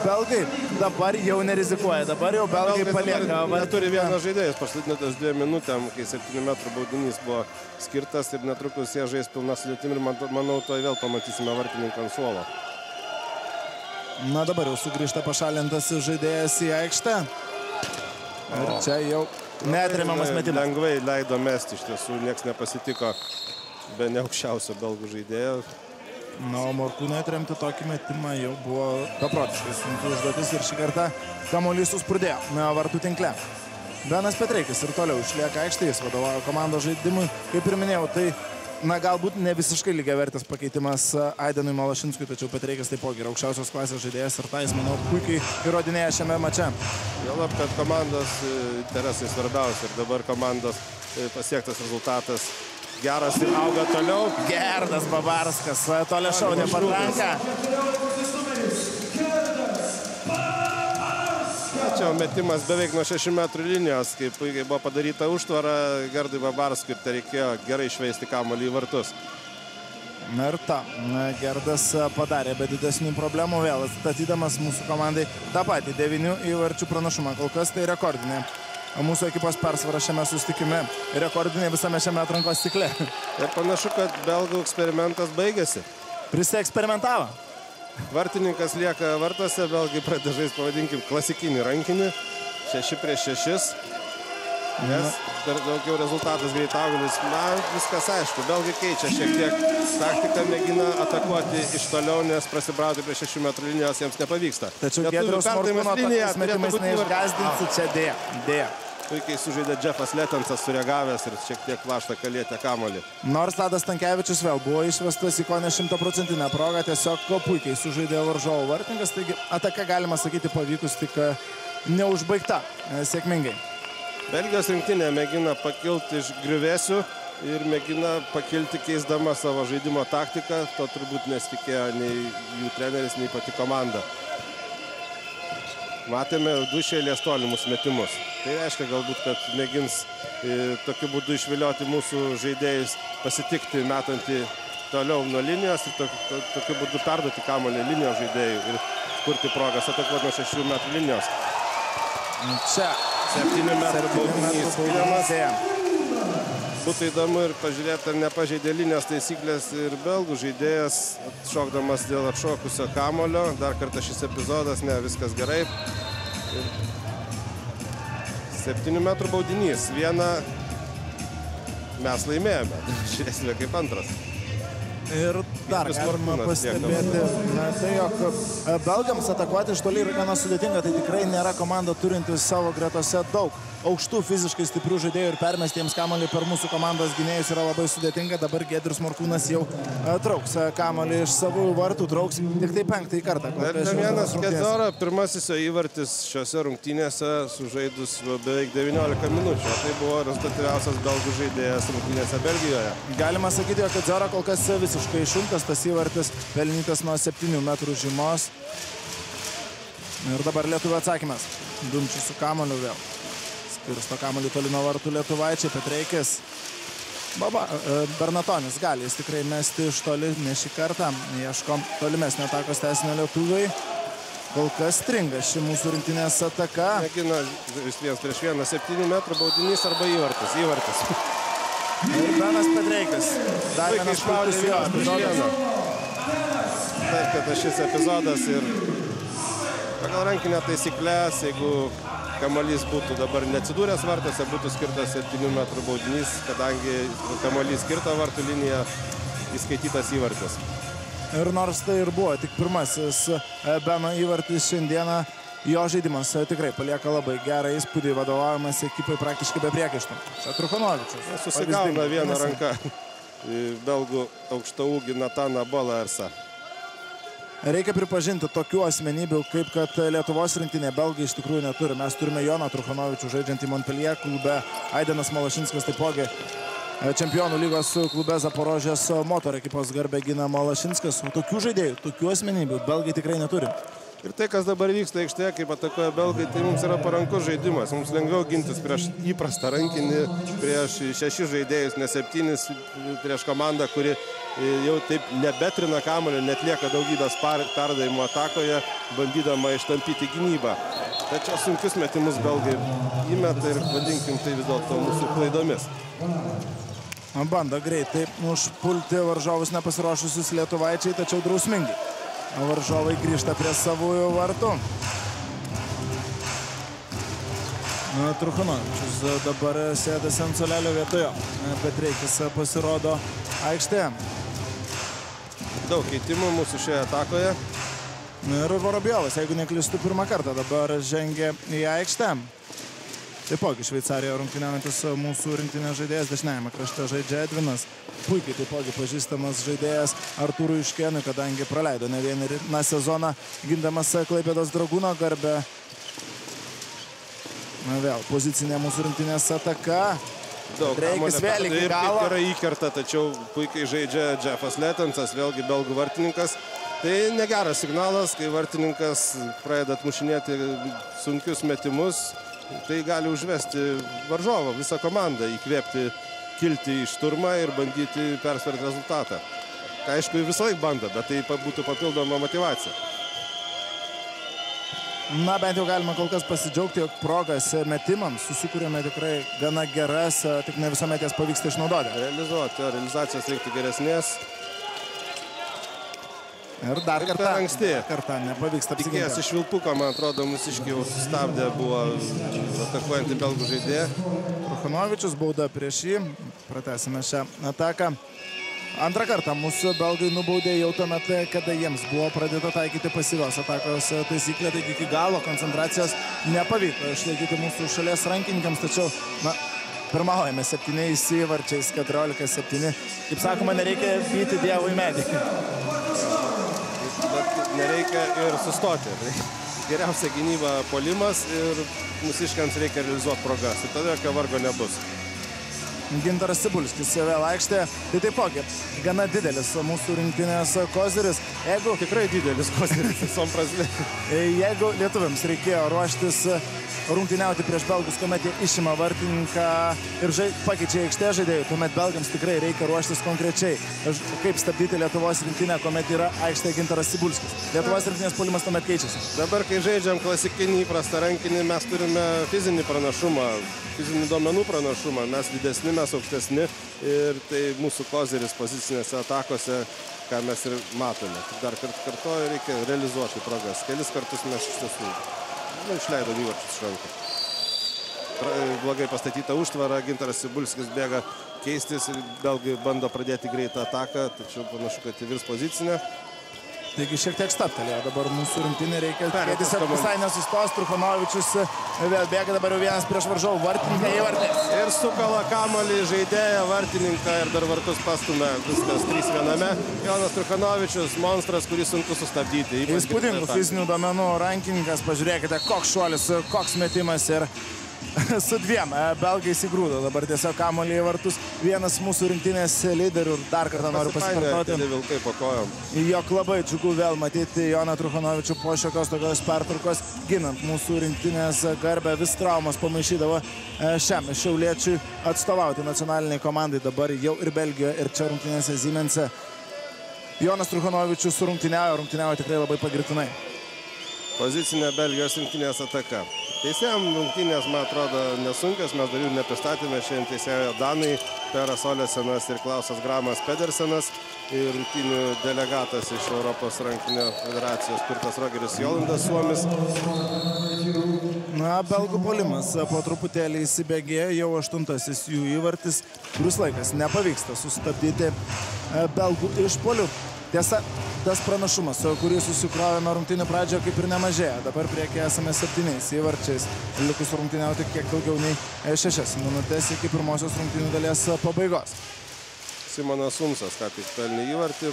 belgai dabar jau nerizikuoja, dabar jau belgai palieka. Neturi vienas žaidėjas, paskutinėtas 2 minutėm, kai 7 metrų baudinys buvo skirtas ir netrukus jie žais pilna sudėtim ir manau, to vėl pamatysime vartininką ant suolo. Na dabar jau sugrįžta pašalintas žaidėjas į aikštę. Ir čia jau neatremiamas metimas. Lengvai leido mesti, iš tiesų nieks nepasitiko be neaukščiausio belgų žaidėjo. Na, o Morkūnai atremti tokį metimą jau buvo beprotiškai sunki užduotis ir šį kartą kamuolys suspurdėjo vartų tinkle. Benas Petreikis ir toliau išlieka aikštėje, jis vadovauja komandos žaidimui. Kaip ir minėjau, tai galbūt ne visiškai lygiavertis pakeitimas Aidenui Malašinskui, tačiau Petreikis taipogi yra aukščiausios klasės žaidėjas ir tai jis, manau, puikiai įrodinėja šiame mače. Juolab, kad komandos interesai svarbiausia ir dabar komandos pasiektas rezultatas geras ir auga toliau. Gerdas Babarskas, toli šaudė patranką. Čia metimas beveik nuo 6 metrų linijos, kaip puikiai buvo padaryta užtvara Gerdui Babarskui ir tai reikėjo gerai išveisti kamuolį į vartus. Na ir Gerdas padarė be didesnių problemų, vėl atstatydamas mūsų komandai tą patį 9 įvarčių pranašumą. Kol kas tai rekordinė mūsų ekipos persvara šiame susitikime, rekordinė visame šiame atrankos cikle. Ir panašu, kad belgų eksperimentas baigėsi. Prisieksperimentavo. Vartininkas lieka vartuose, belgai pradeda žaisti, pavadinkim, klasikinį rankinį, 6-6, nes dar daugiau rezultatas greitaugalis. Na, viskas aišku, belgai keičia šiek tiek taktiką, mėgina atakuoti iš toliau, nes prasibrauti prie 6 metrų linijos jiems nepavyksta. Tačiau Giedriaus Morkūno tokiais metimais neišgazdinsi, čia dėja. Puikiai sužaidė Jeffas Letensas, sureagavęs ir šiek tiek vaštą kalietę kamuolį. Nors Tadas Stankevičius vėl buvo išvestas į kone 100% progą, tiesiog puikiai sužaidė varžovų vartininkas, taigi ataka, galima sakyti, pavykus, tik neužbaigta sėkmingai. Belgijos rinktinė mėgina pakilti iš griuvėsių ir mėgina pakilti keisdama savo žaidimo taktiką. To turbūt nesitikėjo nei jų treneris, nei pati komanda. Matėme 2 iš eilės tolimus metimus. Tai reiškia galbūt, kad mėgins tokiu būdu išvilioti mūsų žaidėjus, pasitikti metantį toliau nuo linijos ir tokiu būdu perduoti kamuolį linijos žaidėjų ir kurti progas atakuoti nuo 6 metrų linijos. Čia 7 metrų baudinys skiriamas. Būtų įdomu ir pažiūrėti, ar nepažeidė linijos taisyklės ir belgų žaidėjas, šokdamas dėl atšokusio kamuolio. Dar kartą šis epizodas, ne, viskas gerai. 7 metrų baudinys. Vieną mes laimėjome. Žiūrėsime kaip antras. Ir dar galima pastebėti, tai jog belgams atakuoti iš toli yra gana sudėtinga, tai tikrai nėra komanda turinti savo gretose daug aukštų fiziškai stiprių žaidėjų ir permesti jiems kamuolį per mūsų komandos gynėjus yra labai sudėtinga. Dabar Giedrius Morkūnas jau trauks kamuolį iš savųjų vartų, trauks tik tai 5. kartą. Damianas Kedzora, pirmasis jo įvartis šiose rungtynėse sužaidus beveik 19 minučių. Tai buvo rezultatyviausias belgų žaidėjas rungtynėse Belgijoje. Galima sakyti, jog Kedzora kol kas visiškai išjungtas, tas įvartis pelnytas nuo 7 metrų žymos. Ir dabar lietuvių atsakymas. Dumčius su kamuoliu vėl. Skirsto kamuolį toli nuo vartų lietuvaičiai, Petreikis. Bernatonis gali jis tikrai mesti iš toli, ne šį kartą. Ieško tolimesnio atakos tęsinio lietuviai. Kol kas stringa ši mūsų rinktinės ataka. Mėgina 1-1, 7 metrų baudinys arba įvartis. Įvartis. Ir Benas Petreikis. Dar vienas puikus jo epizodas. Taip, kad šis epizodas ir pagal rankinę taisyklės, jeigu kamuolys būtų dabar neatsidūręs vartuose, būtų skirtas 7 metrų baudinys, kadangi kamuolys skirto vartų liniją, įskaitytas įvartis. Ir nors tai ir buvo tik pirmasis Beno įvartis šiandieną, jo žaidimas tikrai palieka labai gerą įspūdį, vadovaujamas ekipai praktiškai be priekaištų. Čia Truchanovičius. Susigauna vieną ranką belgų aukštaūgį Nataną Bolaersą. Reikia pripažinti tokių asmenybių, kaip kad Lietuvos rinktinė belgai iš tikrųjų neturi. Mes turime Joną Truchanovičių žaidžiantį Montpellier klube, Aidenas Malašinskas taipogi Čempionų lygos klube Zaporožės Motor ekipos garbę gina Malašinskas. Tokių žaidėjų, tokių asmenybių belgai tikrai neturi. Ir tai, kas dabar vyksta aikštėje, kaip atakuoja belgai, tai mums yra parankus žaidimas. Mums lengviau gintis prieš įprastą rankinį, prieš 6 žaidėjus, ne 7, prieš komandą, kuri jau taip nebetrina kamuolį, netlieka daugybės perdavimų atakoje, bandydama ištampyti gynybą. Tačiau sunkius metimus belgai įmeta ir vadinkim tai vis dėlto mūsų klaidomis. Bando greitai užpulti varžovus nepasiruošusius lietuvaičiai, tačiau drausmingai. Varžovai grįžta prie savųjų vartų. Truchanovičius dabar sėdasi ant suolelio vietoje. Petreikis pasirodo aikštėje. Daug keitimų mūsų šioje atakoje. Ir Vorobjovas, jeigu neklystu, pirmą kartą dabar žengia į aikštę. Taipogi Šveicarijoje rungtyniaujantis mūsų rinktinės žaidėjas, dešiniajame krašte žaidžia Edvinas. Puikiai taipogi pažįstamas žaidėjas Artūrui Iškėnui, kadangi praleido ne vieną sezoną gindamas Klaipėdos Dragūno garbę. Vėl pozicinė mūsų rinktinės ataka. Reikis vėl iki galo. Gerai įkerta, tačiau puikiai žaidžia Jeffas Letensas, vėlgi belgų vartininkas. Tai negeras signalas, kai vartininkas pradeda atmušinėti sunkius metimus. Tai gali užvesti varžovą, visą komandą, įkvėpti, kilti į šturmą ir bandyti persverti rezultatą. Aišku, visą laiką bando, bet tai būtų papildoma motyvacija. Na, bent jau galima kol kas pasidžiaugti, jog progas metimams susikūrėme tikrai gana geras, tik ne visuomet jas pavyksta išnaudoti. Realizacijos reiktų geresnės. Ir dar kartą nepavyksta apsiginti. Tikėjęs iš Vilpuko, man atrodo, mūsiškiai jau sustabdė, buvo atakuojantį belgų žaidėją. Truchanovičius bauda prieš jį. Pratęsime šią ataką. Antrą kartą mūsų belgai nubaudė jau tuomet, kada jiems buvo pradėta taikyti pasyvios atakos taisyklę, taigi iki galo koncentracijos nepavyko išlaikyti mūsų šalies rankininkams, tačiau, na, pirmaujame 7 įvarčiais, 14-7. Kaip sakoma, nereikia vyti dievui medį. Bet nereikia ir sustoti. Geriausia gynyba puolimas ir mūsiškiams reikia realizuoti progas. Ir tada jokio vargo nebus. Gintaras Cibulskis vėl aikštėje. Tai taipogi gana didelis mūsų rinktinės koziris. Jeigu Tikrai didelis koziris visom prasme. Jeigu lietuviams reikėjo ruoštis rungtyniauti prieš belgus, kuomet jie išima vartininką ir pakeičia aikštės žaidėjų, tuomet belgams tikrai reikia ruoštis konkrečiai. Kaip stabdyti Lietuvos rinktinę, kuomet yra aikštėje Gintaras Cibulskis. Lietuvos rinktinės puolimas tuomet keičiasi. Dabar, kai žaidžiam klasikinį įprastą rankinį, mes turime fizinį pranašumą, fizinių duomenų pranašumą. Mes didesni, mes aukštesni ir tai mūsų koziris pozicinėse atakose, ką mes ir matome. Dar kartuoju, reikia realizuoti progas. Kelis kartus mes iš tiesų išleido įvarčius iš rankų. Blogai pastatyta užtvara, Gintaras Cibulskis bėga keistis, belgai bando pradėti greitą ataką, tačiau panašu, kad įvirs pozicinę. Taigi šiek tiek staptelėjo. Dabar mūsų rinktinė reikia tikėtis, kad visai nesustos. Truchanovičius vėl bėga, dabar jau vienas prieš varžovų vartininką įvartis. Ir sukala kamuolį žaidėją, vartininką ir dar vartus pastumia. Viskas 3-1. Jonas Truchanovičius, monstras, kurį sunku sustabdyti. Įspūdingų fizinių duomenų rankininkas. Pažiūrėkite, koks šuolis, koks metimas ir su dviem belgais įgrūdo. Dabar tiesiog kamuolį į vartus. Vienas mūsų rinktinės lyderių. Dar kartą noriu pasikartoti, vilkai po kojom. Jog labai džiugu vėl matyti Joną Truchanovičių po šiokios tokios pertraukos, ginant mūsų rinktinės garbę. Vis traumos pamaišydavo šiam šiauliečiui atstovauti nacionaliniai komandai. Dabar jau ir Belgijoje, ir čia rungtynėse Siemense. Jonas Truchanovičius rungtyniauja tikrai labai pagirtinai. Pozicinė Belgijos rinktinės ataka. Teisėjam rungtynės, man atrodo, nesunkios, mes dar jų nepristatėme. Šiandien teisėjo Danai, Peras Olesenas ir Klausas Gramas Pedersenas. Ir rungtynių delegatas iš Europos rankinio federacijos Kurtas Rogeris Jolandas Suomis. Na, belgų puolimas po truputėlį įsibėgėjo, jau 8-asis jų įvartis. Kuris laikas nepavyksta sustabdyti belgų išpuolių. Tiesa, tas pranašumas, kurį susikrovė nuo rungtynių pradžioje, kaip ir nemažėja. Dabar priekį esame 7 įvarčiais. Likus rungtyniauti kiek daugiau nei 6 minutės iki pirmosios rungtynių dalies pabaigos. Simonas Sumsas ką tik pelnė įvartį.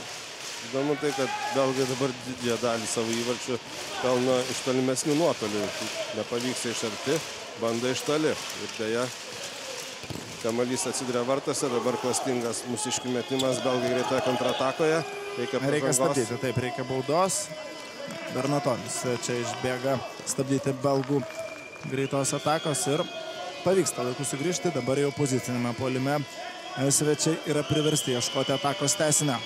Įdomu tai, kad belgai dabar didžiąją dalį savo įvarčių pelno iš tolimesnių nuotolių. Nepavyksta iš arti, bando iš toli. Ir beje, kamuolys atsiduria vartuose, dabar klastingas mūsiškių metimas, belgai greitoje kontratakoje. Reikia stabdyti, taip, reikia baudos. Bernatonis čia išbėga stabdyti belgų greitos atakos ir pavyksta laiku sugrįžti. Dabar jau pozicinėme puolime svečiai yra priversti ieškoti atakos tęsinio.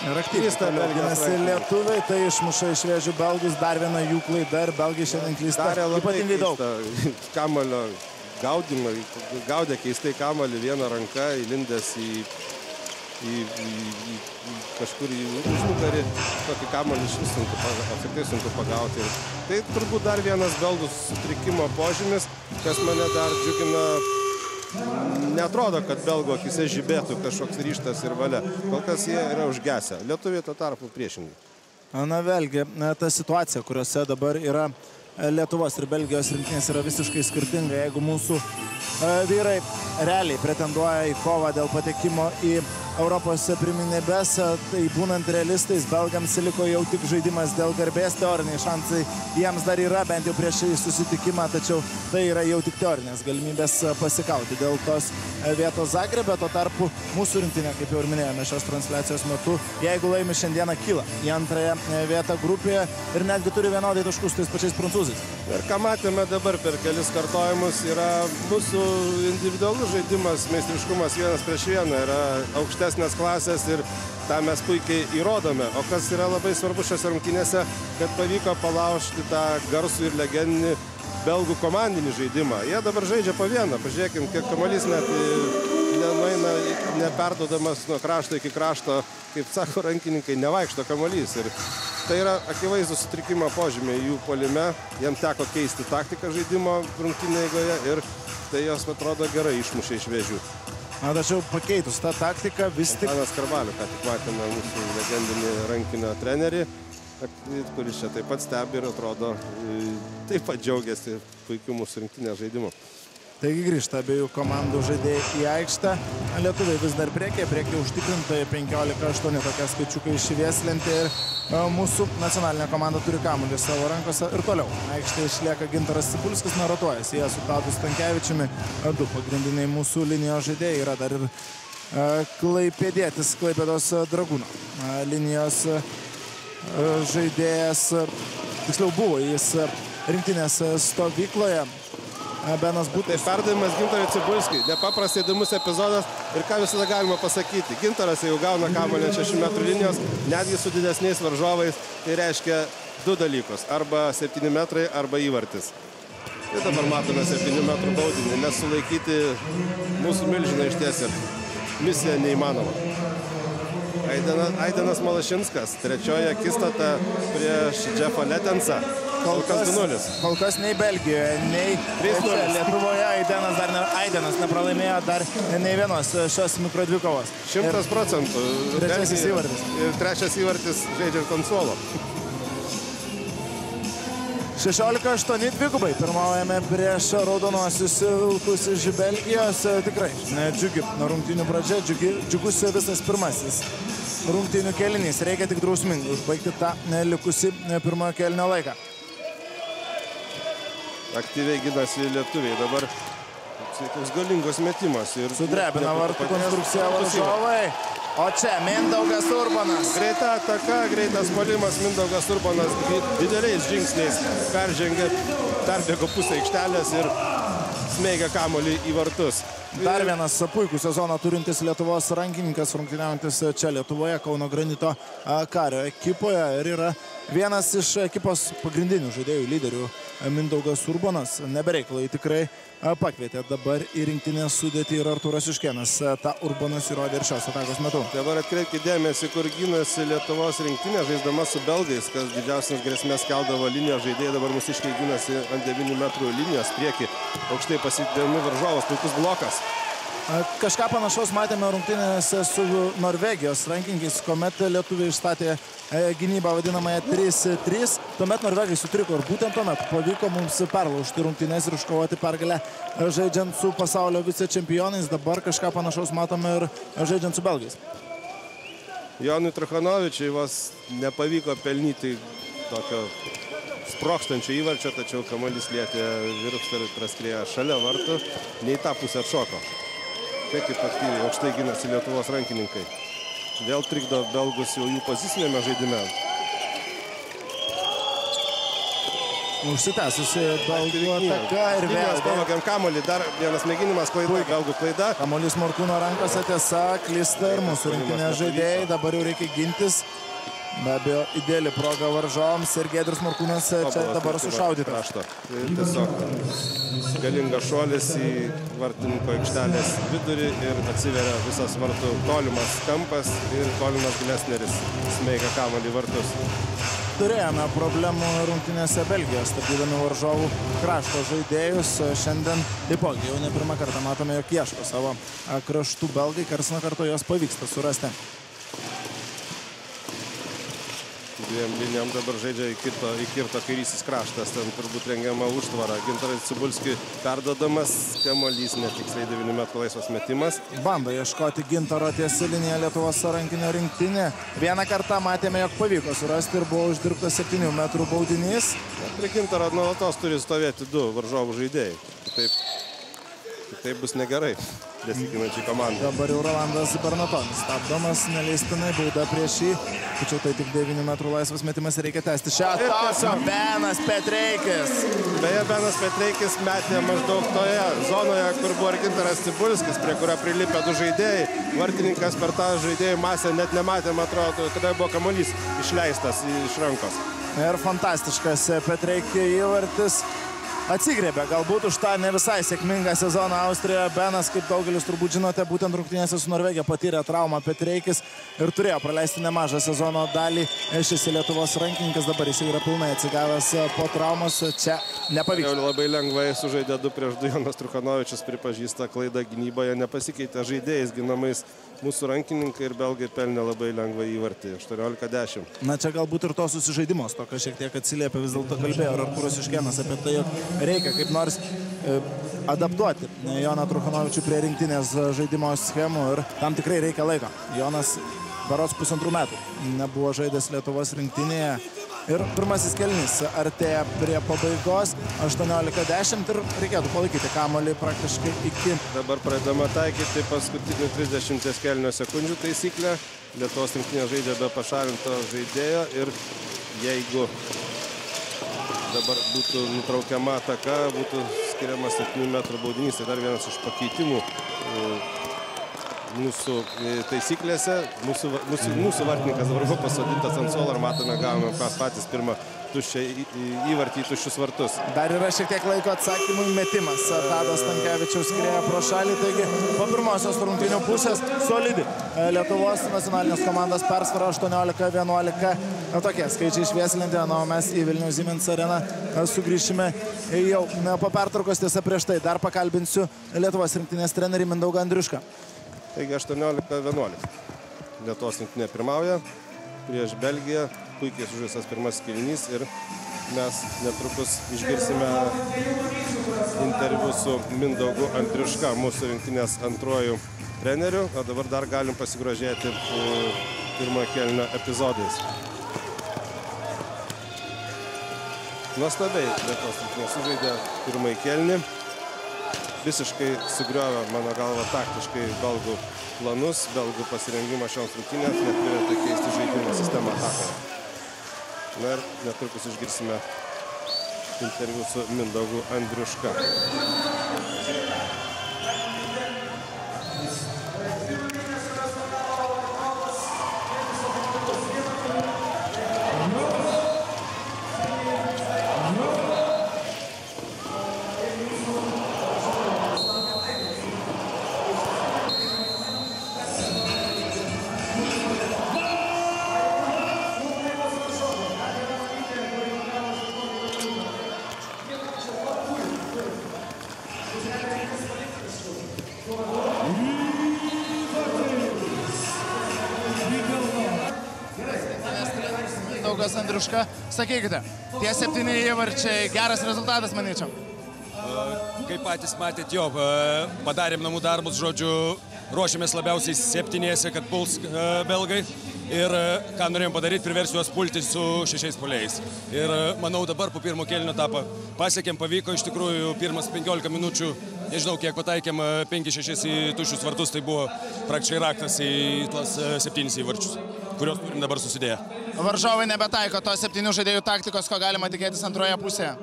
Ir aktyviai toliau ginasi lietuviai, tai išmuša iš vėžių belgus, dar viena jų klaida ir belgai šiandien klysta ypatingai daug. Kamuolio gaudimą, gaudė keistai kamuolį vieną ranką, įlindęs į kažkur į užnugarį. Tokį kamuolį iš vis sunku pagauti. Tai turbūt dar vienas belgų sutrikimo požymis, kas mane dar džiugina. Neatrodo, kad belgų akise žibėtų kažkoks ryžtas ir valia. Kol kas jie yra užgesę. Lietuviai tuo tarpu priešingai. Na vėlgi, ta situacija, kuriuose dabar yra Lietuvos ir Belgijos rinktinės, yra visiškai skirtinga. Jeigu mūsų vyrai realiai pretenduoja į kovą dėl patekimo į Europos pirmenybes, tai būnant realistais, belgams liko jau tik žaidimas dėl garbės. Teoriniai šansai jiems dar yra, bent jau prieš susitikimą, tačiau tai yra jau tik teorinės galimybės pasikauti dėl tos vietos Zagrebe. Tuo tarpu mūsų rinktinė, kaip jau ir minėjome šios transliacijos metu, jeigu laimi šiandieną, kyla į antrąją vietą grupėje ir netgi turi vienodai taškus tais pačiais prancūzais. Ir ką matėme dabar per kelis kartojimus, yra mūsų individualus žaidimas, meistriškumas 1-1, yra aukštesnės klasės ir tą mes puikiai įrodome. O kas yra labai svarbu šiose rungtynėse, kad pavyko palaužti tą garsų ir legendinį belgų komandinį žaidimą. Jie dabar žaidžia po vieną. Pažiūrėkim, kiek kamuolys net nenueina, neperduodamas nuo krašto iki krašto, kaip sako rankininkai, nevaikšto kamuolys. Ir tai yra akivaizdus sutrikimo požymiai jų puolime. Jiem teko keisti taktiką žaidimo rungtynėje eigoje ir tai jos, atrodo, gerai išmušė iš vėžių. Na, tačiau pakeitus tą taktiką vis tik... Anas Karbalių, ką tik matėme mūsų legendinį rankinio trenerį, kuris čia taip pat stebi ir atrodo taip pat džiaugiasi puikiu mūsų rinktinės žaidimu. Taigi grįžta abiejų komandų žaidėjai į aikštę. Lietuviai vis dar priekyje užtikrintai 15-8 tokie skaičiukai švieslentė ir mūsų nacionalinė komanda turi kamuolį savo rankose ir toliau. Aikštėje išlieka Gintaras Cibulskis, rotuojasi jie su Tadu Stankevičiumi. Du pagrindiniai mūsų linijos žaidėjai yra dar ir klaipėdietis Klaipėdos Dragūno linijos žaidėjas, tiksliau buvo jis rinktinės stovykloje. Benas Butas. Tai perdavimas Gintarui Cibulskiui. Nepaprastai įdomus epizodas ir ką visada galima pasakyti. Gintaras jau gauna kamuolį ant 6 metrų linijos, netgi su didesniais varžovais. Tai reiškia du dalykus. Arba 7 metrai, arba įvartis. Ir dabar matome 7 metrų baudinį. Nesulaikyti mūsų milžiną išties misija neįmanoma. Aidenas Malašinskas. Trečioji akistata prieš Jeffą Letensą. Kol kas nei Belgijoje, nei Lietuvoje Aidenas nepralaimėjo dar nei vienos šios mikrodvikovos. 100%. Trečiasis įvartis. Ir trečias įvartis žaidžiant ant suolo. 16-8 dvigubai pirmaujame prieš raudonuosius vilkus iš Belgijos. Tikrai džiugi rungtynių pradžia, džiugus visas pirmasis rungtynių kėlinys. Reikia tik drausmingai užbaigti tą likusį pirmojo kėlinio laiką. Aktyviai ginasi lietuviai. Dabar toks galingos metimas. Sudrebina vartų konstrukciją varžovai. O čia Mindaugas Urbonas. Greita ataka, greitas puolimas. Mindaugas Urbonas dideliais žingsniais perbėgo pusę aikštelės ir smeigia kamuolį į vartus. Dar vienas puikų sezoną turintis Lietuvos rankininkas, rungtyniaujantis čia Lietuvoje, Kauno Granito Kario ekipoje. Ir yra vienas iš ekipos pagrindinių žaidėjų lyderių Mindaugas Urbonas. Nebereikalai tikrai pakvietė dabar į rinktinės sudėtį ir Artūras Juškėnas. Ta Urbonas įrodė ir šios atakos metu. Dabar atkreipkite dėmesį, kur gynasi Lietuvos rinktinė, žaisdama su belgais, kas didžiausias grėsmės keldavo linijos žaidėjai. Dabar mūsiškai gynasi ant 9 metrų linijos prieki. Aukštai pasidėmi varžovas, puikus blokas. Kažką panašaus matėme rungtynėse su Norvegijos rankininkais, kuomet lietuviai išstatė gynybą vadinamąją 3-3. Tuomet norvegai sutriko ir būtent tuomet pavyko mums perlaužti rungtynės ir iškovoti pergalę žaidžiant su pasaulio vicečempionais. Dabar kažką panašaus matome ir žaidžiant su belgais. Jonui Truchanovičiui vos nepavyko pelnyti tokio sprokštančio įvarčio, tačiau kamuolys lietė virpsta ir praskrieja šalia vartų. Ne į tą pusę atšoko. Kaip aktyviai aukštai ginasi Lietuvos rankininkai. Vėl trikdo belgus jau jų pozicinėme žaidime. Užsitęsusi belgų ataka ir vėl. Pavagiam kamuolį, dar vienas mėginimas, klaida, belgų klaida. Kamuolys Morkūno rankose, tiesa, klysta ir mūsų rinktinės žaidėjai. Dabar jau reikia gintis. Be abejo, ideali proga varžovams ir Giedrius Morkūnas čia dabar sušaudytas. Tiesiog galingas šuolis į vartininko aikštelės vidurį ir atsiveria visas vartų tolimas kampas ir tolimas Glesneris smeigia kamuolį vartus. Turėjome problemų rungtynėse Belgijos, stabdydami varžovų krašto žaidėjus. Šiandien taipogi jau ne pirmą kartą matome, jog ieško savo kraštų belgai. Karts nuo karto jos pavyksta surasti. Dviem linijom dabar žaidžia įkirto kairysis kraštas, ten turbūt rengiama užtvara. Gintarui Cibulskiui perdodamas, kamuolys netiksliai 9 metrų laisvas metimas. Bando ieškoti Gintaro tiesi linija Lietuvos rankinio rinktinė. Vieną kartą matėme, jog pavyko surasti ir buvo uždirbtas 7 metrų baudinys. Prie Gintaro nuolatos turi stovėti du varžovų žaidėjai. Kitaip bus negerai besiginančiai komandai. Dabar jau Rolandas Bernatonis stabdomas, neleistinai bauda prieš jį. Tačiau tai tik 9 metrų laisvas metimas ir reikia tęsti šią ataką. Benas Petreikis. Beje, Benas Petreikis metė maždaug toje zonoje, kur buvo Gintaras Cibulskis, prie kurio prilipė du žaidėjai. Vartininkas per tą žaidėjų masę net nematė, man atrodo, kada buvo kamuolys išleistas iš rankos. Ir fantastiškas Petreikio įvartis. Atsigrėbė galbūt už tą ne visai sėkmingą sezoną Austrijoje. Benas, kaip daugelis turbūt žinote, būtent rungtynėse su Norvegija patyrė traumą Petreikis ir turėjo praleisti nemažą sezono dalį. Šis Lietuvos rankininkas dabar jis yra pilnai atsigavęs po traumos. Čia nepavyko. Labai lengvai sužaidė 2-2. Jonas Truchanovičius pripažįsta klaidą gynyboje. Nepasikeitė žaidėjais ginamais. Mūsų rankininkai ir belgai pelnė labai lengvą įvartį. 18-10. Na čia galbūt ir to susižaidimos, to, kas šiek tiek atsiliepia, vis dėlto kalbėjo Artūras Juškėnas apie tai, jog reikia kaip nors adaptuoti Joną Truchanovičių prie rinktinės žaidimo schemų ir tam tikrai reikia laiko. Jonas berods 1,5 metų nebuvo žaidęs Lietuvos rinktinėje. Ir pirmasis kėlinys artėja prie pabaigos, 18-10 ir reikėtų palaikyti kamuolį praktiškai iki. Dabar pradedama taikyti paskutinių 30 kėlinio sekundžių taisyklę. Lietuvos rinktinė žaidžia be pašalinto žaidėjo ir jeigu dabar būtų nutraukiama ataka, būtų skiriamas 7 metrų baudinys. Tai dar vienas iš pakeitimų mūsų taisyklėse. Mūsų vartininkas dabar buvo pasodintas ant suolo ir matome, gavome patys pirmą tuščią įvartį į tuščius vartus. Dar yra šiek tiek laiko atsakymui metimas. Tadas Stankevičiaus skrieja pro šalį, taigi po pirmosios rungtynių pusės solidi Lietuvos nacionalinės komandos persvara 18-11. Tokie skaičiai švieslinti, o mes į Vilniaus Siemens areną sugrįšime jau po pertraukos. Tiesa, prieš tai dar pakalbinsiu Lietuvos rinktinės trenerį Mindaugą Andriušką. Taigi 18-11. Lietuvos rinktinė pirmauja prieš Belgiją. Puikiai sužaistas pirmasis kėlinys ir mes netrukus išgirsime interviu su Mindaugu Andriuška, mūsų rinktinės antruoju treneriu. O dabar dar galim pasigrožėti pirmojo kėlinio epizodais. Nuostabiai Lietuvos rinktinė sužaidė pirmąjį kėlinį. Visiškai sugriovė, mano galva, taktiškai belgų planus, belgų pasirengimą šioms rungtynėms, net privertė keisti žaidimo sistemą atakoje. Na ir netrukus išgirsime interviu su Mindaugu Andriuška. Mindaugas Andriuška, sakykite, tie 7 įvarčiai geras rezultatas, manyčiau. Kaip patys matėt, jo, padarėm namų darbus, žodžiu, ruošiamės labiausiai 7, kad puls belgai. Ir ką norėjom padaryti, priversiu juos pulti su 6 puolėjais. Ir manau, dabar po pirmo kėlinio etapą pasiekėm, pavyko, iš tikrųjų, pirmas 15 minučių, nežinau, kiek pataikėm, 5-6 į tuščius vartus, tai buvo praktiškai raktas į tuos 7 įvarčius, kuriuos turim dabar susidėję. Varžovai nebetaiko to 7 žaidėjų taktikos, ko galima tikėtis antroje pusėje.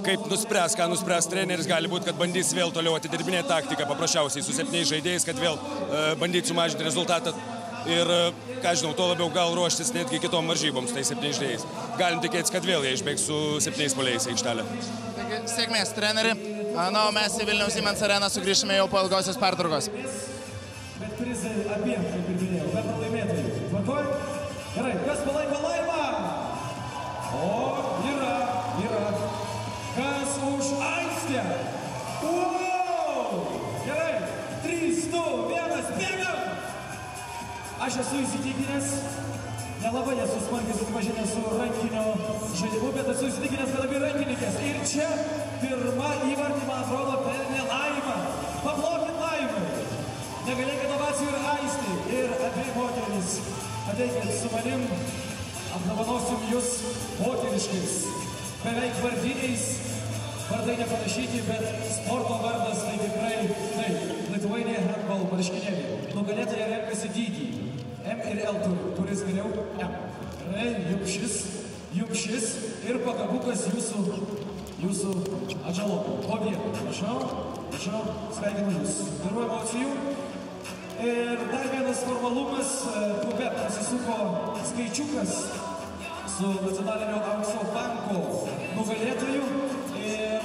Kaip nuspręs, ką nuspręs treneris, gali būti, kad bandys vėl toliau atidirbinėti taktiką, paprasčiausiai su 7 žaidėjais, kad vėl bandyti sumažinti rezultatą. Ir, ką žinau, to labiau gal ruoštis netgi kitom varžyboms, tai 7 žaidėjais. Galim tikėtis, kad vėl jie išbėgs su 7 puolėjais į aikštelę. Taigi, sėkmės, treneri. Na, o mes į Vilniaus Siemens areną sugrįšime jau po ilgosios pertraukos. Bet prizai abiem, kaip ir minėjau, be pralaimėtojų. Tvarkoj? Gerai, kas palaiko laimą? O, yra. Kas už Aistę? Gerai, 3, 2, 1, bėgam! Aš esu įsitikinęs, nelabai esu smarkiai susipažinęs su rankinio žaidimu, bet esu įsitikinęs, kad abi rankininkės. Ir čia pirma įvartį, man atrodo, pelnė Laima. Pablokit Laimai. Negalėkit ovacijų ir Aistį. Ir abi moteris, ateikit su manim, apdovanosim jūs moteriškais, beveik vardiniais. Vardai nepanašyti, bet sporto vardas tai tikrai taip. Lithuania handball marškinėliai. Nugalėtoja renkasi dydį. M ir L turi. Kuris geriau? M. Gerai, jums šis ir pakabukas jūsų atžalopų. Po vieną. Prašau, sveikinu jūs. Gerų emocijų. Ir dar vienas formalumas. Klube pasisuko skaičiukas su nacionalinio aukso banko nugalėtoju. Ir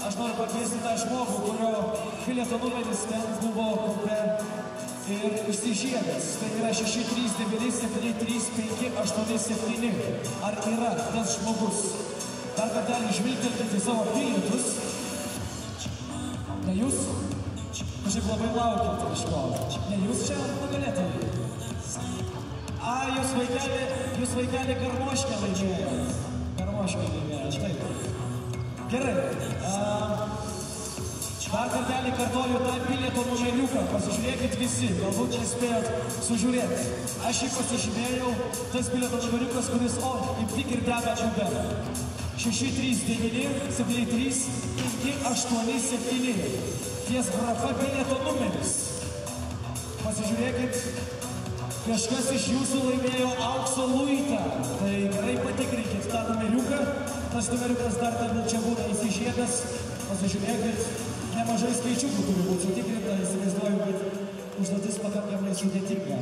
aš noriu pakviesti tą žmogų, kurio bilieto numeris ten buvo klube ir išsižiedęs. Tai yra 639735887. Ar yra tas žmogus? Dar kartelį žvilgtelkite savo bilietus. Ne jūs? Kažkaip labai laukite iš ko. Ne jūs čia nugalėtojai? Jūs vaikelį Garmoškę laimėjo. Garmoškę laimėjo, štai. Gerai. Dar kartelį kartoju tą bilieto numeriuką. Pasižiūrėkit visi, galbūt nespėjot sužiūrėti. Aš jį pasižymėjau, tas bilieto numeriukas, kuris, kaip tik ir deda čiubelą. 639 73 587. Ties grafa bilieto numeris. Pasižiūrėkit, kažkas iš jūsų laimėjo aukso luitą. Tai gerai patikrinkit tą numeriuką. Tas numeriukas dar čia būna įsižiebęs. Pasižiūrėkit. Nemažai skaičiukų turi būti sutikrinta, įsivaizduoju, kad užduotis pakankamai sudėtinga.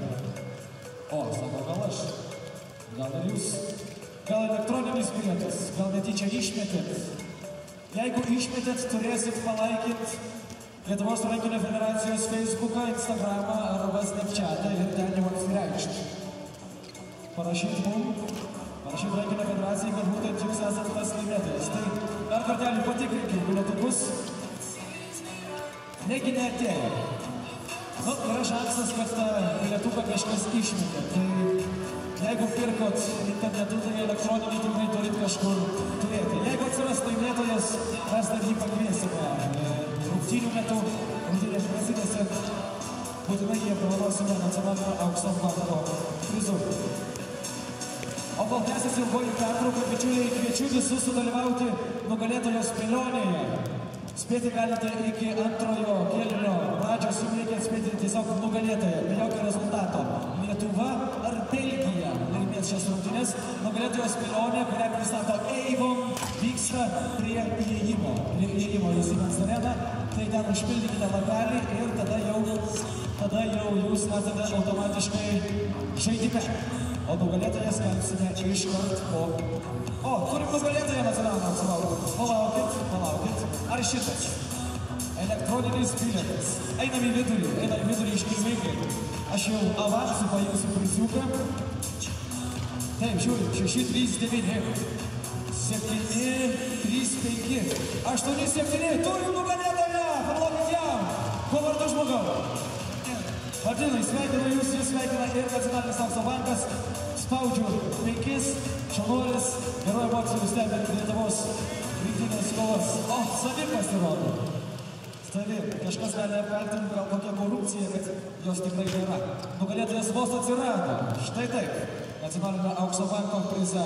Sako, gal aš, gal ir jūs, gal elektroninis bilietas, gal netyčia išmetėt. Jeigu išmetėt, turėsit palaikyt Lietuvos rankinio federacijos Facebooką, Instagramą arba Snapchatą ir ten jau apsireikšti. Parašyt rankinio federacijai, kad būtent jūs esat tas laimėtojas. Tai dar kartelį patikrinkit bilietukus. Negi neatėjo. Yra šansas, kad tą bilietuką kažkas išmetė. Tai jeigu pirkot internetu, tai elektroninį tikrai turit kažkur turėti. Jeigu atsiras laimėtojas, mes dar jį pakviesime. Rungtynių metu, rungtynės prasidėse, būtinai jį apdovanosime nacionalinio aukso banko prizu. O kol tęsiasi ilgoji pertrauka, bičiuliai, kviečiu visus sudalyvauti nugalėtojo spėlionėje. Spėti galite iki antrojo kėlinio pradžios, jums reikia atspėti tiesiog nugalėtoją, be jokio rezultato. Lietuva ar Belgija laimės šias rungtynes. Nugalėtojo spėlionė, kurią pristato Avon, vyksta prie įėjimo į Siemens areną. Tai ten užpildykite lapelį ir tada jau jūs esate automatiškai žaidime. O nugalėtojas skelbsime iškart po... turim nugalėtoją nacionalinio aukso. Palaukit. Ar šitas? Elektroninis bilietas. Einam į vidurį iškilmingai. Aš jau avansų paimsiu prisiuką. Taip, žiūrim, 6, 3, 9, 7, 3, 5, 8, 7, turim nugalėtoją! Palaukit jam! Kuo vardu žmogau? Martynai, sveikinu jūs sveikina ir nacionalinis aukso bankas. Spaudžiu 5, šaunuolis, gerų emocijų stebint Lietuvos rinktinės kovas. Savim pasirodo. Savim. Kažkas gali apkaltinti gal kokią korupciją, kad jos tikrai nėra. Nugalėtojas vos atsirado. Štai taip. Nacionalinio aukso banko prizą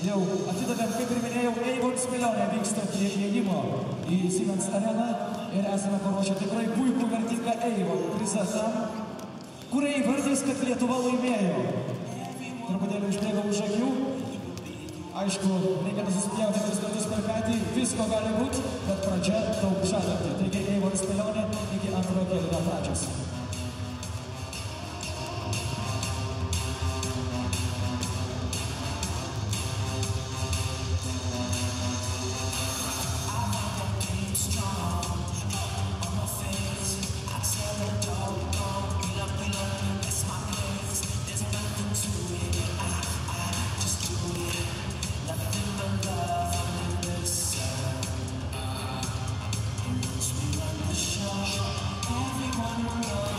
jau atidavėm, kaip ir minėjau, Avon spėlionė vyksta prie įėjimo į Siemens areną ir esame paruošę tikrai puikų vertingą Avon prizą tam, kurie įvardys, kad Lietuva laimėjo. Truputėlį užbėgau už akių. Aišku, reikia nusispjauti 3 kartus per petį, visko gali būti, bet pradžia daug žadanti. Taigi Avon spėlionė iki antrojo kėlinio pradžios. Everyone will know.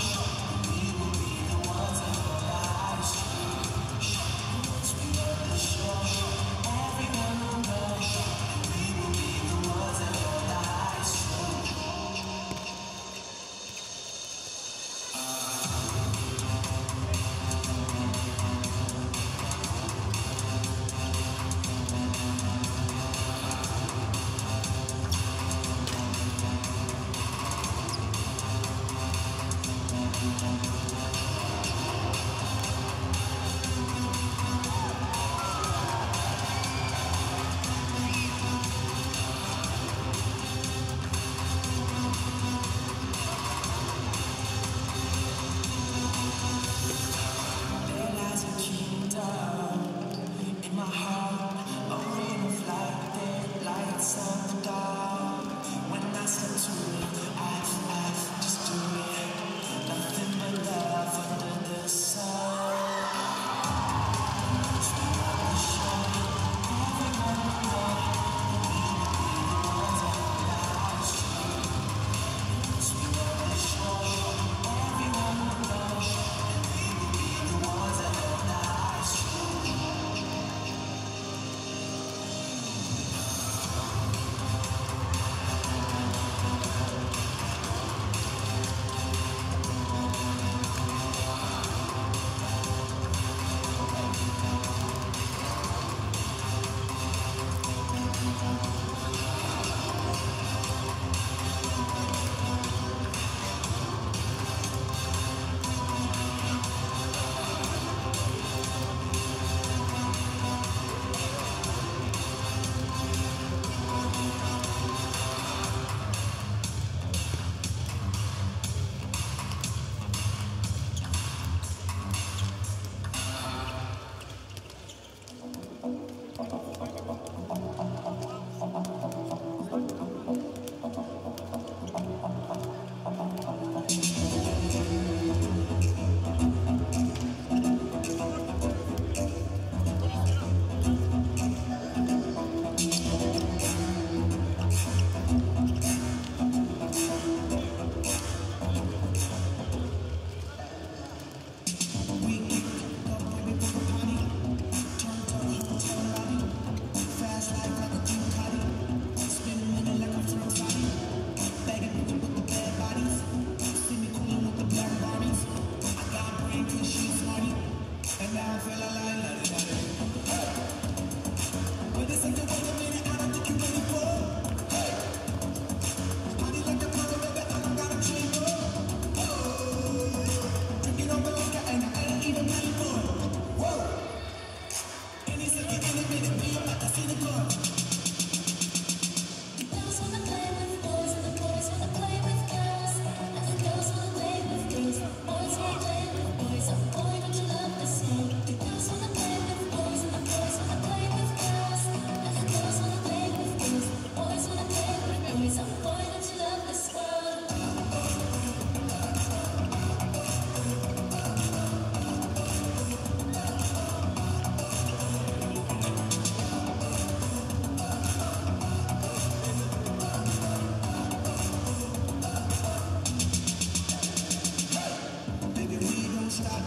Bičiuliai,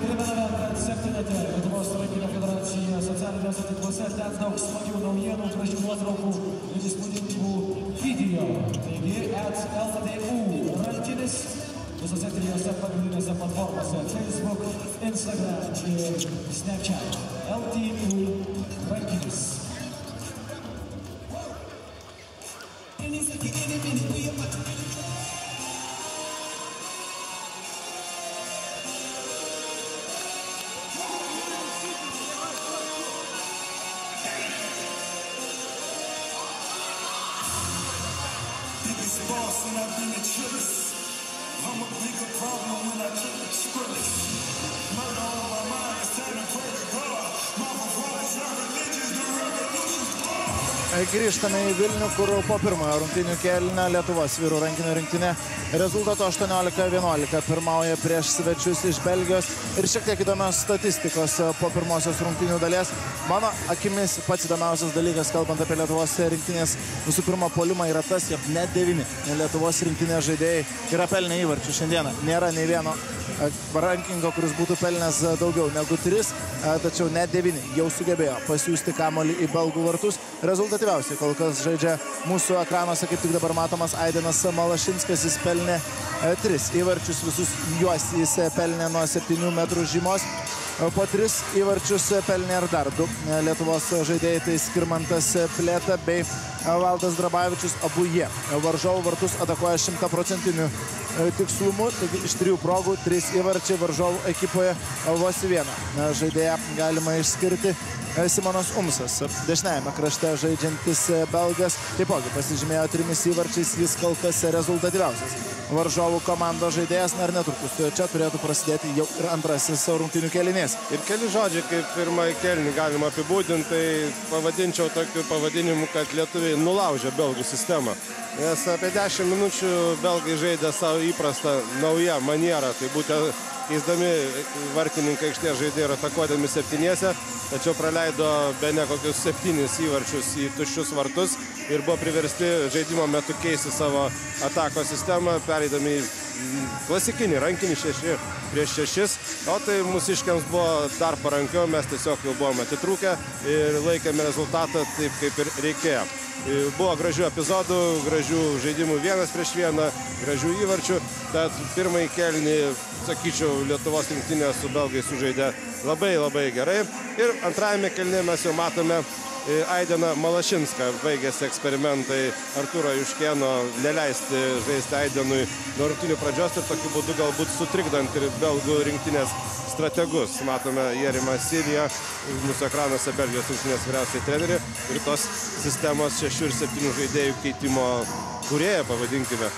primename, kad sektumėte Lietuvos rankinio federaciją socialiniuose tinkluose, ten daug smagių naujienų, gražių nuotraukų ir įspūdingų video. Taigi, @LTU rankinis visose trijose pagrindinėse platformose - Facebook, Instagram ir Snapchat. LTU rankinis. And I've been the trillest. I'm a bigger problem when I kill the trillest. Murder on my mind, it's time to pray to God. My performance, our religions, the revolution's born. Grįžtame į Vilnių, kur po pirmojo rungtynių kėlinio Lietuvos vyrų rankinio rinktinė rezultato 18-11 pirmauja prieš svečius iš Belgijos. Ir šiek tiek įdomios statistikos po pirmosios rungtynių dalies. Mano akimis pats įdomiausias dalykas, kalbant apie Lietuvos rinktinės visų pirma puolimą, yra tas, jog net 9 Lietuvos rinktinės žaidėjai yra pelnę įvarčių šiandieną. Nėra nei vieno rankingo, kuris būtų pelnęs daugiau negu 3, tačiau net 9 jau sugebėjo pasiųsti kamuolį į belgų vartus. Rezultatyviausiai kol kas žaidžia mūsų ekranuose, kaip tik dabar matomas, Aidenas Malašinskas. Jis pelnė 3 įvarčius, visus juos jis pelnė nuo 7 metrų žymos. Po 3 įvarčius pelnė ir dar 2 Lietuvos žaidėjai, tai Skirmantas Plėta bei Valdas Drabavičius. Abu jie varžovų vartus atakuoja 100% tikslumu, taigi iš 3 progų 3 įvarčiai varžovų ekipoje, vos vieną žaidėją galima išskirti. Simonas Umsas, dešiniajame krašte žaidžiantis belgas, taipogi pasižymėjo 3 įvarčiais, jis kol kas rezultatyviausias varžovų komandos žaidėjas. Ir netrukus čia turėtų prasidėti jau ir antrasis rungtynių kėlinys. Ir keli žodžiai, kaip pirmąjį kėlinį galima apibūdinti, tai pavadinčiau tokiu pavadinimu, kad lietuviai nulaužė belgų sistemą. Nes apie 10 minučių belgai žaidė savo įprastą naują manierą, tai būtent keisdami vartininkai aikštės žaidėjai ir atakuodami 7, tačiau praleido bene kokius 7 įvarčius į tuščius vartus ir buvo priversti žaidimo metu keisti savo atakos sistemą, pereidami į klasikinį rankinį 6-6, o tai mūsiškiams buvo dar parankiau, mes tiesiog jau buvome atitrūkę ir laikėme rezultatą taip, kaip ir reikėjo. Buvo gražių epizodų, gražių žaidimų 1-1, gražių įvarčių, tad pirmąjį kėlinį, sakyčiau, Lietuvos rinktinė su belgais sužaidė labai gerai. Ir antrajame kėlinyje mes jau matome Aideną Malašinską. Baigėsi eksperimentai Artūro Juškėno neleisti žaisti Aidenui nuo rungtynių pradžios ir tokiu būdu galbūt sutrikdant ir belgų rinktinės strategus. Matome Jerimą Siliją, mūsų ekranuose Belgijos rinktinės vyriausiai trenerių ir tos sistemos 6 ir 7 žaidėjų keitimo kūrėją, pavadinkime.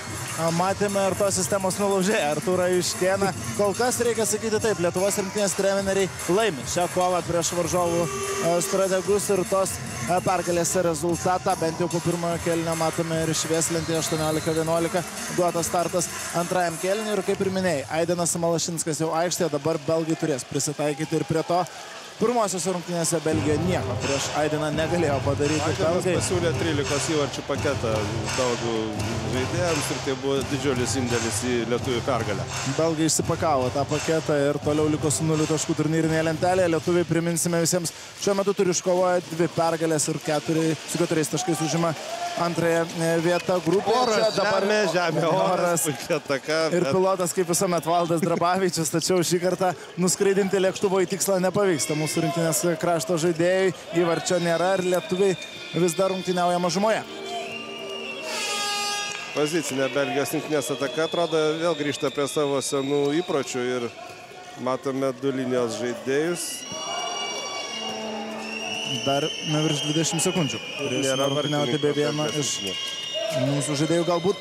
Matėme ir tos sistemos nulaužėją Artūrą Juškėną. Kol kas reikia sakyti taip, Lietuvos rinktinės treneriai laimi šią kovą prieš varžovų strategus ir tos pergalės rezultatą, bent jau po pirmojo kėlinio matome ir švieslentį 18-11 duotas startas antrajam kėliniui ir kaip ir minėjai, Aidenas Malašinskas jau aikštėje, dabar belgai turės prisitaikyti ir prie to. Pirmosiose rungtynėse Belgija nieko prieš Aideną negalėjo padaryti. Aidenas pasiūlė 13 įvarčių paketą belgų žaidėjams ir tai buvo didžiulis indėlis į lietuvių pergalę. Belgai išsipakavo tą paketą ir toliau liko su 0 taškų turnyrinėje lentelėje. Lietuviai, priminsime visiems, šiuo metu turi iškovoję 2 pergalės ir 4 taškais užima antrąją vietą grupėje. Oras, žemė, oras. Ir pilotas, kaip visuomet, Valdas Drabavičius, tačiau šį kartą nuskraidinti lėktuvo į tikslą nepavyksta. Mūsų rinktinės krašto žaidėjai, įvarčio nėra ir lietuviai vis dar rungtyniauja mažumoje. Pozicinė Belgijos rinktinės ataka atrodo vėl grįžta prie savo senų įpročių ir matome 2 linijos žaidėjus. Dar virš 20 sekundžių. Nėra rungtyniauti be vieno iš mūsų žaidėjų. Galbūt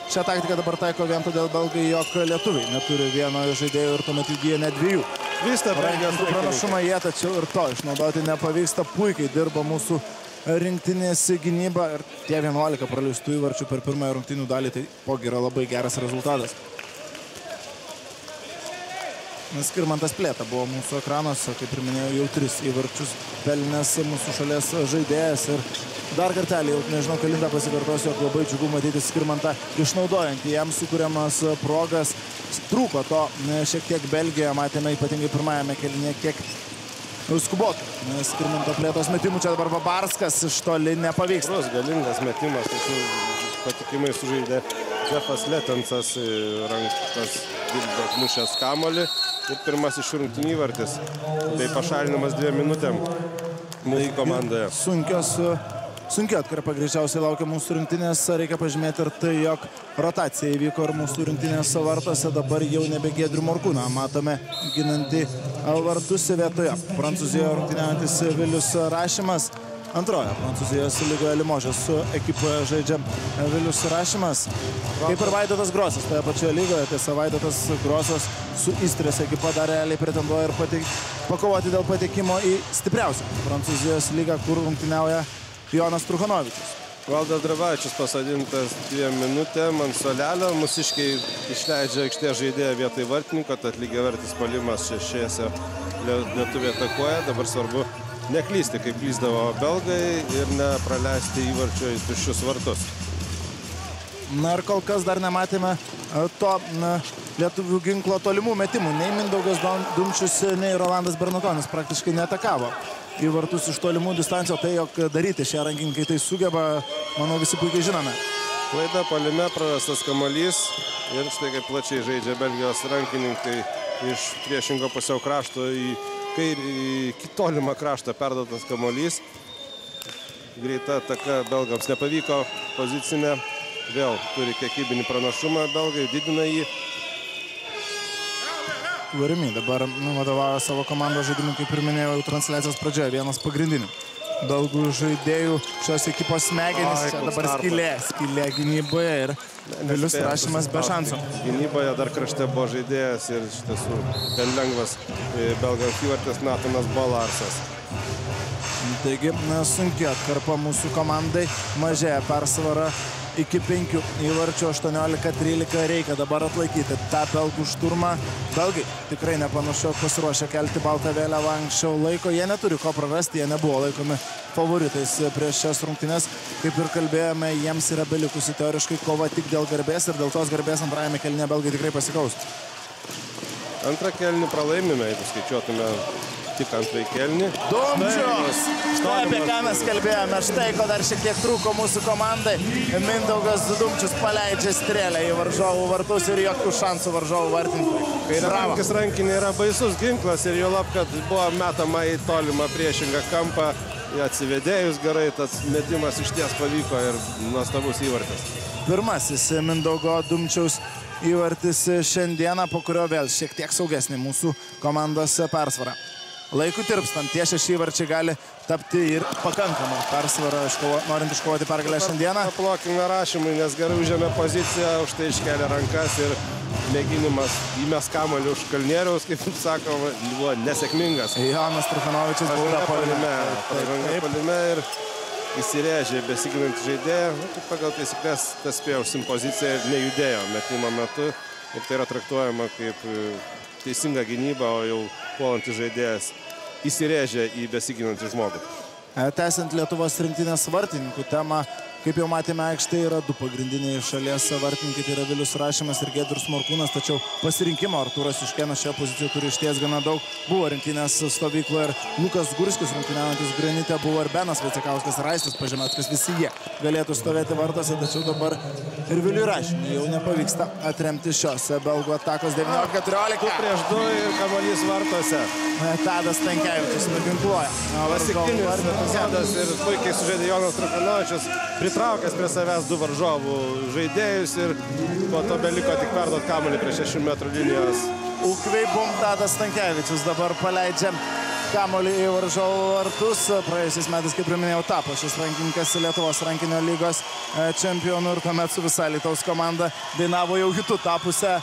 šią taktiką dabar taiko vien todėl belgai, jog lietuviai neturi vieno žaidėjų ir tuomet įgyja net 2. Vysta Belgijos pranašumą jie, tačiau ir to išnaudoti nepavyksta. Puikiai dirba mūsų rinktinės gynyba ir tie 11 praleistų įvarčių per pirmąją rungtynių dalį, tai pogi yra labai geras rezultatas. Skirmantas Plėta buvo mūsų ekranuose, kaip ir minėjau, jau 3 įvarčius pelnęs mūsų šalies žaidėjas ir dar kartelį, jau nežinau, kalintą pasikartosiu, jog labai džiugu matyti Skirmantą išnaudojant jam sukūriamas progas. Trūko to šiek tiek Belgijoje, matėme ypatingai pirmajame kėlinyje, kiek skubotų. Skirmanto plėtos metimų, čia dabar Babarskas iš toli nepavyks. Galingas metimas, tačiau patikimai sužaidė Jeffas Letensas, rankas Dildo atmušęs kamolį ir pirmasis šių rungtynių įvartis. Tai pašalinamas 2 minutėm mūsų komandoje. Sunki atkarpa greičiausiai laukia mūsų rinktinės. Reikia pažymėti ir tai, jog rotacija įvyko ir mūsų rinktinės vartuose. Dabar jau nebe Giedrių Morkūną matome ginantį vartus vietoje. Prancūzijoje rungtyniaujantis Vilius Rašimas. Antroje Prancūzijos lygoje Limožės su ekipoje žaidžia Vilius Rašimas. Kaip ir Vaidotas Grosas toje pačioje lygoje. Tiesa, Vaidotas Grosas su Istrės ekipa dar realiai pretenduoja ir pakovoti dėl patekimo į stipriausią Prancūzijos lygą, kur rungtyniauja Jonas Truchanovičius. Valdas Drabačius pasadintas 2 minutėm ant suolelio. Mūsiškiai išleidžia aikštės žaidėją vietoj vartininko, tad lygiavertis puolimas šešiese lietuviai atakuoja. Dabar svarbu neklysti, kaip klysdavo belgai, ir nepraleisti įvarčio į tuščius vartus. Na ir kol kas dar nematėme to lietuvių ginklo tolimų metimų. Nei Mindaugas Dumčius, nei Rolandas Bernatonis praktiškai neatakavo į vartus iš tolimų distancijų. Tai, jog daryti šie rankininkai tai sugeba, manau, visi puikiai žinome. Klaida puolime, prarastas kamuolys ir štai kaip plačiai žaidžia Belgijos rankininkai iš priešingo pusiau krašto į tolimą kraštą perduotas kamuolys. Greita ataka belgams nepavyko, pozicinė vėl turi kiekybinį pranašumą, belgai didina jį. Varimi dabar vadovauja savo komandos žaidimui, kaip ir minėjau transliacijos pradžioje, vienas pagrindinių belgų žaidėjų šios ekipos smegenys. Čia dabar skylė gynyboje ir Vilius Rašimas be šansų. Gynyboje dar krašte buvo žaidėjas ir iš tiesų gan lengvas belgams įvartis Natanas Balarsas. Taigi sunki atkarpa mūsų komandai, mažėja persvara iki 5 įvarčių, 18-13 reikia dabar atlaikyti tą belgų šturmą. Belgai tikrai nepanašu, pasiruošę kelti baltą vėliavą anksčiau laiko. Jie neturi ko prarasti, jie nebuvo laikomi favoritais prieš šias rungtynes. Kaip ir kalbėjome, jiems yra belikusi teoriškai kova tik dėl garbės ir dėl tos garbės antrajame kėlinyje belgai tikrai pasikaus. Antrą kėlinį pralaimime, jeigu skaičiuotume tik antrąjį kėlinį. Dumčius! Štai apie ką mes kalbėjome, štai ko dar šiek tiek trūko mūsų komandai. Mindaugas Dumčius paleidžia strėlę į varžovų vartus ir jokių šansų varžovų vartininkui. Rankis rankinė yra baisus ginklas ir juolab, kad buvo metama į tolimą priešingą kampą. Atsivedėjus gerai, tas metimas išties pavyko ir nuostabus įvartis. Pirmasis Mindaugo Dumčiaus įvartis šiandieną, po kurio vėl šiek tiek saugesnė mūsų komandos persvara. Laiku tirpstant, tie 6 įvarčiai gali tapti ir pakankamai persvara, norint iškovoti pergalę šiandieną. Aplokime Rašimui, nes gerai užėmė poziciją, už tai iškelia rankas ir mėginimas įmes kamuolį už Kalnieriaus, kaip sakoma, buvo nesėkmingas. Jonas Truchanovičius buvo puolime ir įsirėžė besiginantį žaidėją. Pagal taisyklės tas spėjo užsiimti poziciją ir nejudėjo metimo metu. Ir tai yra traktuojama kaip teisinga gynyba, o jau puolantis žaidėjas įsirėžė į besiginantį žmogų. Tęsiant Lietuvos rinktinės vartininkų temą, kaip jau matėme, aikštėje yra 2 pagrindiniai šalies vartininkai, tai yra Vilius Rašimas ir Giedrius Morkūnas, tačiau pasirinkimo Artūras Juškėnas šioje pozicijoje turi išties gana daug. Buvo rinktinės stovykloje ir Lukas Gurskis, rungtyniaujantis Granite, buvo ir Benas Vaicekauskas, Raistas Pažemeckas, visi jie galėtų stovėti vartuose, tačiau dabar ir Viliui Rašimui jau nepavyksta atremti šios belgų atakos 19-14. 2-2 ir kamuolys vartuose. Tadas Stankevičius nuginkluoja. Klasikinis epizodas ir puikiai sužaidė Jonas Truchanovičius, pritraukęs prie savęs 2 varžovų žaidėjus ir po to beliko tik perduoti kamuolį prie 6 metrų linijos. Ukveibum Tadas Stankevičius dabar paleidžia kamuolį į varžovų vartus. Praėjusiais metais, kaip ir minėjau, tapo šis rankininkas Lietuvos rankinio lygos čempionu ir tuomet su visa Lietuvos komanda dainavo jau hitų tapusią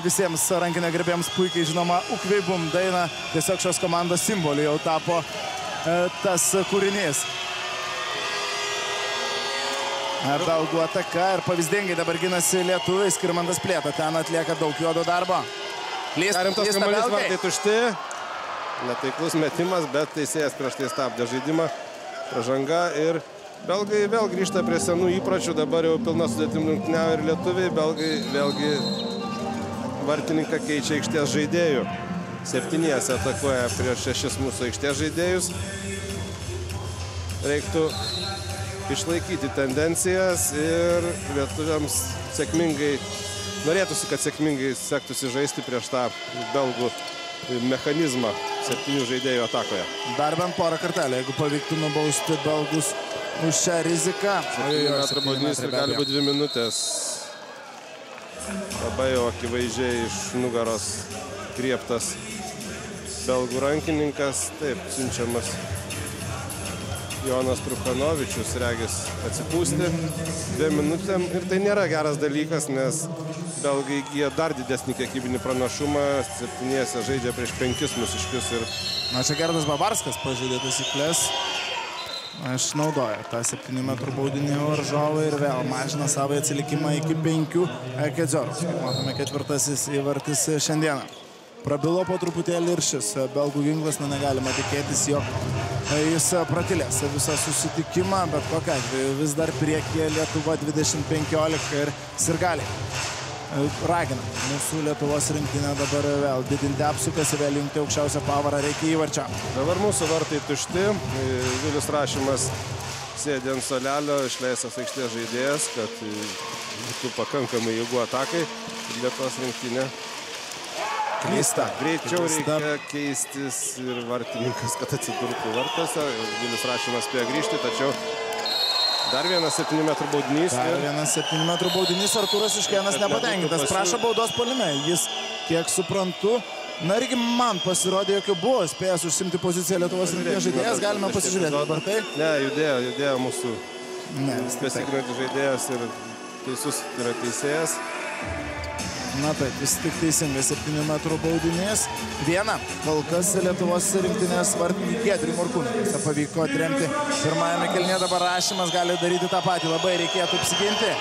visiems rankinio gerbėjams puikiai žinoma Ukveibum daina. Tiesiog šios komandos simboliu jau tapo tas kūrinys. Belgų ataka ir pavyzdingai dabar ginasi lietuviai. Skirmantas Plėta ten atlieka daug juodo darbo. Rimtas kamuolys, vartai tušti. Netaiklus metimas, bet teisėjas prieš tai stabdė žaidimą. Pražanga ir Belgai vėl grįžta prie senų įpročių, dabar jau pilna sudėtim rungtyniauja ir lietuviai. Belgai vėlgi vartininką keičia aikštės žaidėjų. 7 atakuoja prieš 6 mūsų aikštės žaidėjus. Reiktų išlaikyti tendencijas ir lietuviams sėkmingai, norėtųsi, kad sėkmingai sektųsi žaisti prieš tą belgų mechanizmą 7 žaidėjų atakoje. Dar bent porą kartelį, jeigu pavyktų nubausti belgus už šią riziką. 7 baudinys ir gali būti 2 minutės. Labai jau akivaizdžiai iš nugaros griebtas belgų rankininkas. Taip, siunčiamas Jonas Truchanovičius, regis, atsipūsti 2 minutėm. Ir tai nėra geras dalykas, nes belgai įgyja dar didesnį kiekybinį pranašumą. 7 žaidžia prieš 5 mūsiškius. Ir... Na, čia Gerdas Babarskas pažaidė taisyklės. Išnaudoja tą 7 metrų baudinį varžovą ir vėl mažina savo atsilikimą iki 5 Kedzioras. Kaip matome, 4. įvartis šiandieną. Prabilo po truputėlį ir šis belgų ginklas, negalima tikėtis, jog jis pratilės visą susitikimą, bet kokiu atveju vis dar priekyje Lietuva 20-15 ir sirgaliai. Ragina mūsų Lietuvos rinktinę dabar vėl didinti apsukas ir vėl jungti aukščiausią pavarą, reikia įvarčio. Dabar mūsų vartai tušti, Vilius Rašimas sėdė ant suolelio, išleistas aikštės žaidėjas, kad būtų pakankamai jėgų atakai. Lietuvos rinktinė klysta. Greičiau reikia keistis ir vartininkas, kad atsidurtų vartuose. Vilius Rašimas spėjo grįžti, tačiau dar vienas 7 metrų baudinys. Dar vienas 7 metrų baudinys. Artūras Iškėnas nepatenkintas. Prašo baudos puolime. Jis, kiek suprantu, na irgi man pasirodė, jog buvo spėjęs užsimti poziciją Lietuvos rinktinės žaidėjas. Galime pasižiūrėti dabar tai? Ne, judėjo mūsų besikrinantis žaidėjas ir teisus yra teisėjas. Na taip, vis tik teisingas 7 metrų baudinys. Vieną kol kas Lietuvos rinktinės vartininkui Giedriui Morkūnui pavyko atremti pirmajame kėlinyje. Dabar Rašimas gali daryti tą patį. Labai reikėtų apsiginti.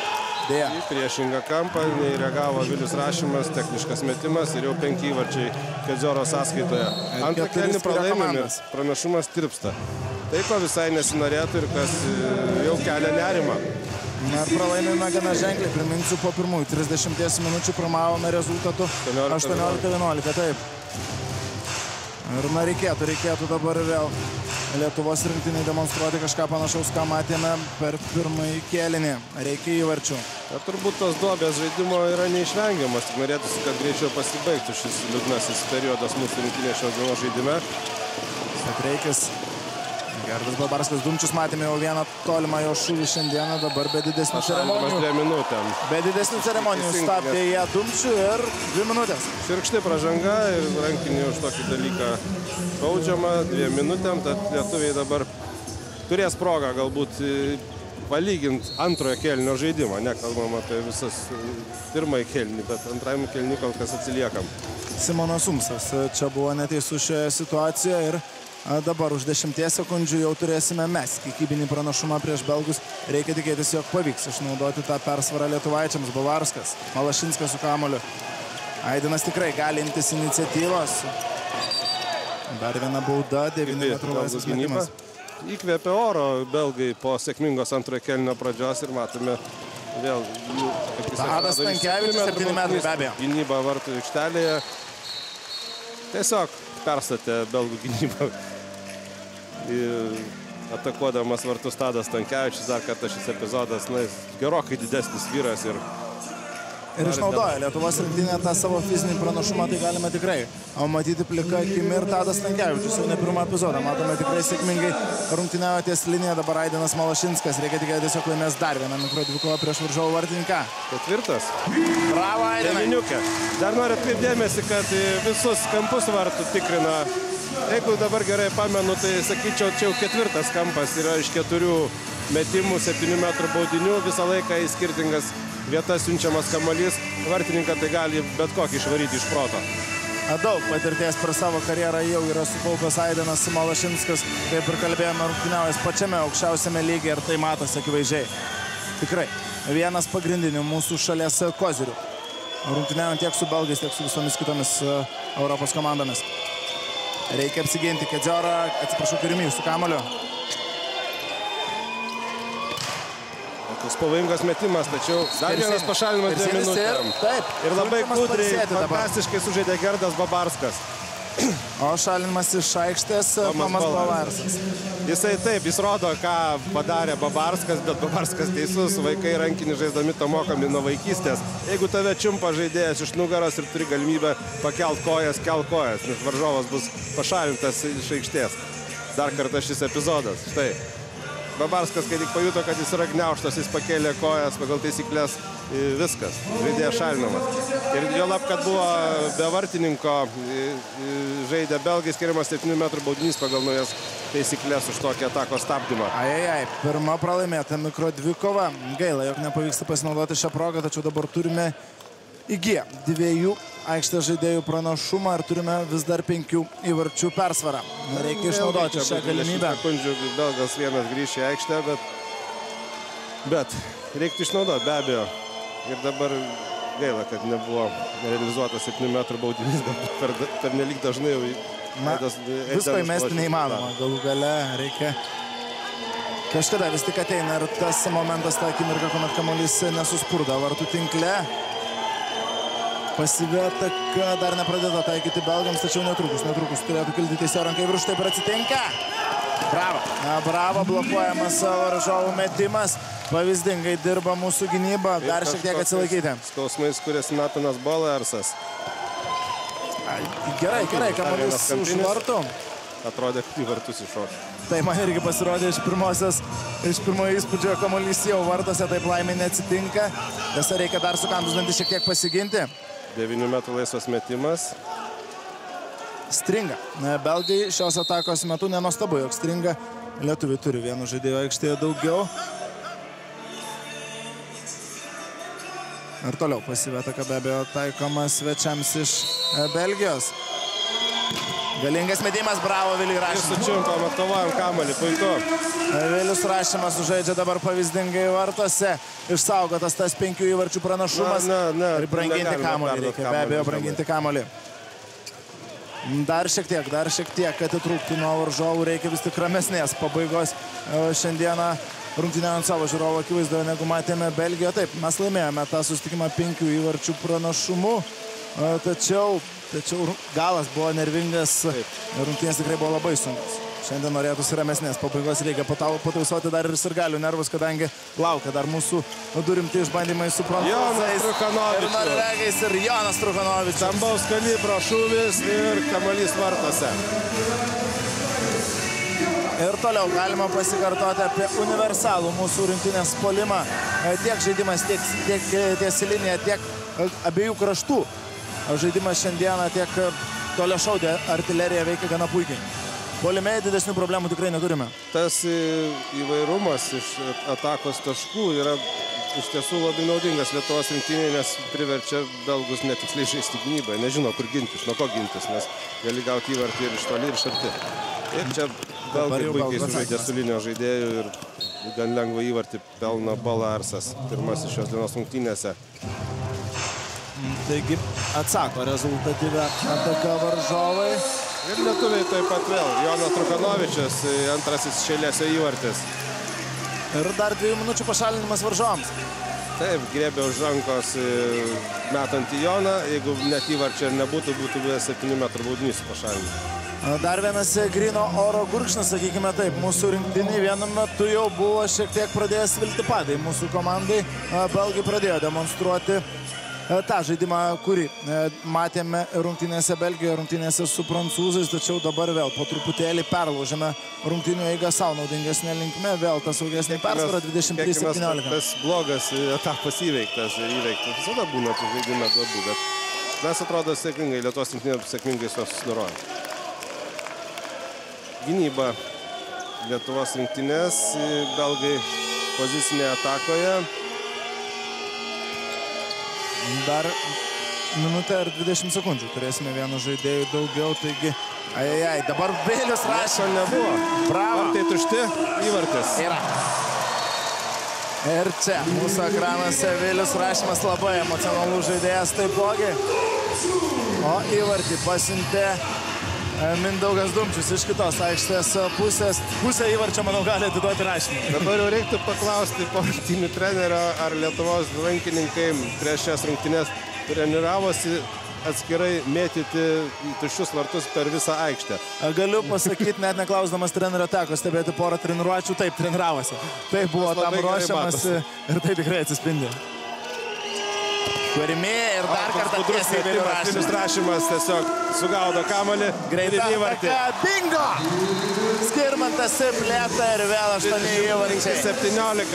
Deja. Į priešingą kampą neįreagavo Vilius Rašimas, techniškas metimas ir jau 5 įvarčiai Kedzioro sąskaitoje. Antrą kėlinį pralaimėme, pranašumas tirpsta. Tai ko visai nesinorėtų ir kas jau kelia nerimą. Na, pralaimėjome gana ženkliai, priminsiu, po pirmųjų 30 minučių pirmavome rezultatu 18-11, taip. Ir na, reikėtų dabar vėl Lietuvos rinktinei demonstruoti kažką panašaus, ką matėme per pirmąjį kėlinį. Reikia įvarčių. Ir turbūt tos duobės žaidimo yra neišvengiamas, tik norėtųsi, kad greičiau pasibaigtų šis liūdnasis periodas mūsų rinktinės šios dienos žaidime. Petreikis. Gerdas Babarskas, Dumčius, matėme jau vieną tolimą jo šūvį šiandieną, dabar be didesnių ceremonijų. Be didesnių ceremonijų stabdė ją Dumčių ir 2 minutės. Širkšti pražanga ir rankinį už tokį dalyką baudžiama 2 minutėm, tad lietuviai dabar turės progą galbūt palyginti antrojo kėlinio žaidimą. Nekalbam apie visas pirmąjį kėlinį, bet antrajame kėlinį kol kas atsiliekam. Simonas Umsas čia buvo neteisus šioje situacijoje ir dabar už 10 sekundžių jau turėsime mes kiekybinį pranašumą prieš belgus. Reikia tikėtis, jog pavyks išnaudoti tą persvarą lietuvaičiams. Bavarskas, Malašinskas su kamuoliu. Aidinas tikrai gali imtis iniciatyvos. Dar viena bauda, 9 metrų laisvas metimas. Įkvėpė oro belgai po sėkmingos antrojo kėlinio pradžios ir matome vėl Tadas Stankevičius, 7 metrai be abejo. Gynyba vartų aikštelėje. Tiesiog perstatė belgų gynybą. Atakuodamas vartus Tadas Stankevičius, dar kartą šis epizodas, na, gerokai didesnis vyras ir išnaudoja Lietuvos rinktinė tą savo fizinį pranašumą, tai galime tikrai matyti plika akimi ir Tadas Stankevičius jau ne pirmą epizodą. Matome tikrai sėkmingai rungtyniauja ties liniją, dabar Aidinas Malašinskas. Reikia tikėtis, jog laimės dar vieną mikrodvikovą prieš varžovų vartininką. 4. Bravo, Aidinai. Dar noriu atkreipdėmėsi, kad visus kampus vartų tikrina. Jeigu dabar gerai pamenu, tai sakyčiau, čia jau 4. kampas yra iš 4 metimų, 7 metrų baudinių. Visą laiką į skirtingas vietas siunčiamas kamuolys. Vartininką tai gali bet kokį išvaryti iš proto. Daug patirties per savo karjerą jau yra sukaupęs Aidinas Malašinskas, kaip ir kalbėjome, rungtyniaujas pačiame aukščiausiame lygyje ir tai matosi akivaizdžiai. Tikrai vienas pagrindinių mūsų šalies kozirių. Rungtyniaujant tiek su belgais, tiek su visomis kitomis Europos komandomis. Reikia apsiginti Kedziorą, atsiprašau, Kirimijų su kamuoliu. Toks pavojingas metimas, tačiau dar vienas pašalinimas 2 minutėm. Taip. Ir labai gudriai, fantastiškai sužaidė Gerdas Babarskas. O šalinimas iš aikštės Tomas Bavarsas. Jis rodo, ką padarė Babarskas, bet Babarskas teisus, vaikai rankinį žaisdami to mokomi nuo vaikystės. Jeigu tave čiumpa žaidėjas iš nugaros ir turi galimybę pakelt kojas, nes varžovas bus pašalintas iš aikštės. Dar kartą šis epizodas. Štai. Babarskas, kai tik pajuto, kad jis yra gniaužtas, jis pakėlė kojas pagal taisyklės, viskas, žaidėjas šalinamas. Ir jo lab, kad buvo be vartininko, žaidė belgai, skiriamas 7 metrų baudinys pagal naujas taisyklės už tokį atakos stabdymą. Pirma pralaimėta mikrodvikova. Gaila, jog nepavyksta pasinaudoti šią progą, tačiau dabar turime įgiję 2 aikštės žaidėjų pranašumą ir turime vis dar 5 įvarčių persvarą. Reikia išnaudoti šią galimybę. Sekundžių belgas vienas grįš į aikštę, bet reiktų išnaudoti, be abejo. Ir dabar gaila, kad nebuvo realizuotas 7 metrų baudinys, per nelik dažnai jau visko įmesti neįmanoma. Galų gale reikia kažkada vis tik ateina ir tas momentas, ta akimirka, kuomet kamuolys nesuspurda vartų tinkle. Pasyvi ataka dar nepradėta taikyti belgams, tačiau netrukus turėtų kilti teisėjo rankai virš, taip ir atsitinka. Bravo, blokuojamas varžovų metimas. Pavyzdingai dirba mūsų gynyba, dar šiek tiek atsilaikyti. Skausmais, kuris Natanas Bolarsas. Gerai, kamuolys už vartų. Atrodė, kad į vartus iššokė. Tai man irgi pasirodė iš pirmojo įspūdžio, kamuolys jau vartose, taip laimė neatsitinka. Tiesa, reikia dar sukandus dantį šiek tiek pasiginti. 9 metrų laisvas metimas. Stringa. Belgai šios atakos metu nenuostabu, jog stringa. Lietuviai turi vienu žaidėjo aikštėje daugiau. Ir toliau pasyvi ataka be abejo taikoma svečiams iš Belgijos. Galingas metimas, bravo Viliui Rašimas. Ir sučiumpam, atkovojam kamuolį, puiku. Vilius Rašimas sužaidžia dabar pavyzdingai vartose. Išsaugotas tas 5 įvarčių pranašumas. Ir branginti kamuolį reikia, be abejo, branginti kamuolį. Dar šiek tiek atitrūkti nuo varžovų, reikia vis tik ramesnės pabaigos šiandieną rungtyniaujant savo žiūrovų akivaizdoje, negu matėme Belgijoje. Taip, mes laimėjome tą susitikimą 5 įvarčių pranašumu, tačiau galas buvo nervingas, rungtynės tikrai buvo labai sunkus. Šiandien norėtųsi ramesnės pabaigos, reikia patausoti dar ir sirgalių nervus, kadangi laukia dar mūsų durimti išbandymai su prancūzais. Ir norvegais ir Jonas Truchanovičius. Stambaus kalibro šūvis ir kamuolys vartose. Ir toliau galima pasikartoti apie universalų mūsų rinktinės puolimą. Tiek žaidimas, tiek tiesi linija, tiek abiejų kraštų. Žaidimas šiandieną tiek toliašaudė artilerija veikia gana puikiai. Puolime didesnių problemų tikrai neturime. Tas įvairumas iš atakos taškų yra iš tiesų labai naudingas Lietuvos rinktinėje, nes priverčia belgus netiksliai žaisti gynybą. Nežino, kur gintis, nuo ko gintis, nes gali gauti įvartį ir iš toli, ir iš arti. Ir čia belgai puikiai sužaidė su linijos žaidėjų ir gan lengvą įvartį pelno Bolarsas, pirmasis šios dienos rungtynėse. Taigi atsako rezultatyvę ataką varžovai. Ir lietuviai taip pat vėl. Jonas Truchanovičius, antrasis šeilėse įvartis. Ir dar 2 minučių pašalinimas varžovams. Taip, griebė už rankos metant į Joną. Jeigu net įvarčio nebūtų, būtų buvęs 7 metrų baudinys pašalinimas. Dar vienas gryno oro gurkšnis, sakykime taip. Mūsų rinktinį vienu metu jau buvo šiek tiek pradėjęs vilti padai. Mūsų komandai belgai pradėjo demonstruoti tą žaidimą, kurį matėme rungtynėse Belgijoje, rungtynėse su prancūzais, tačiau dabar vėl po truputėlį perlaužėme rungtynių eigą savo naudingesnė linkme, vėl tas saugesnė persvara 23-17. Tas blogas etapas įveiktas. Visada būna tų žaidime duobų, bet mes atrodo sėkmingai, Lietuvos rinktinė sėkmingai susidoroja. Gynyba Lietuvos rinktinės, belgai pozicinėje atakoje. Dar minutę ir 20 sekundžių turėsime vienu žaidėjų daugiau, taigi dabar Vilius Rašimas nebuvo. Bravo. Tai tušti įvartis. Yra. Ir čia mūsų ekranuose Vilius Rašimas labai emocionalus žaidėjas taipogi. O įvartį pasiuntė Mindaugas Dumčius iš kitos aikštės pusės. Pusę įvarčio, manau, gali atiduoti Rašininkui. Dabar jau reiktų paklausti po rungtynių trenerio, ar Lietuvos rankininkai prieš šias rungtynes treniravosi atskirai mėtyti į tuščius vartus per visą aikštę. Galiu pasakyti, net neklausdamas trenerio, teko stebėti porą treniruočių, taip treniravosi. Tai buvo tam ruošiamasi ir tai tikrai atsispindi. Kvarimi ir dar kartą tiesiai vėliau Rašimas. Rašimas tiesiog sugaudo kamuolį. Greita ataka, bingo! Skirmantas plėta ir vėl 8 įvarčiai. 17.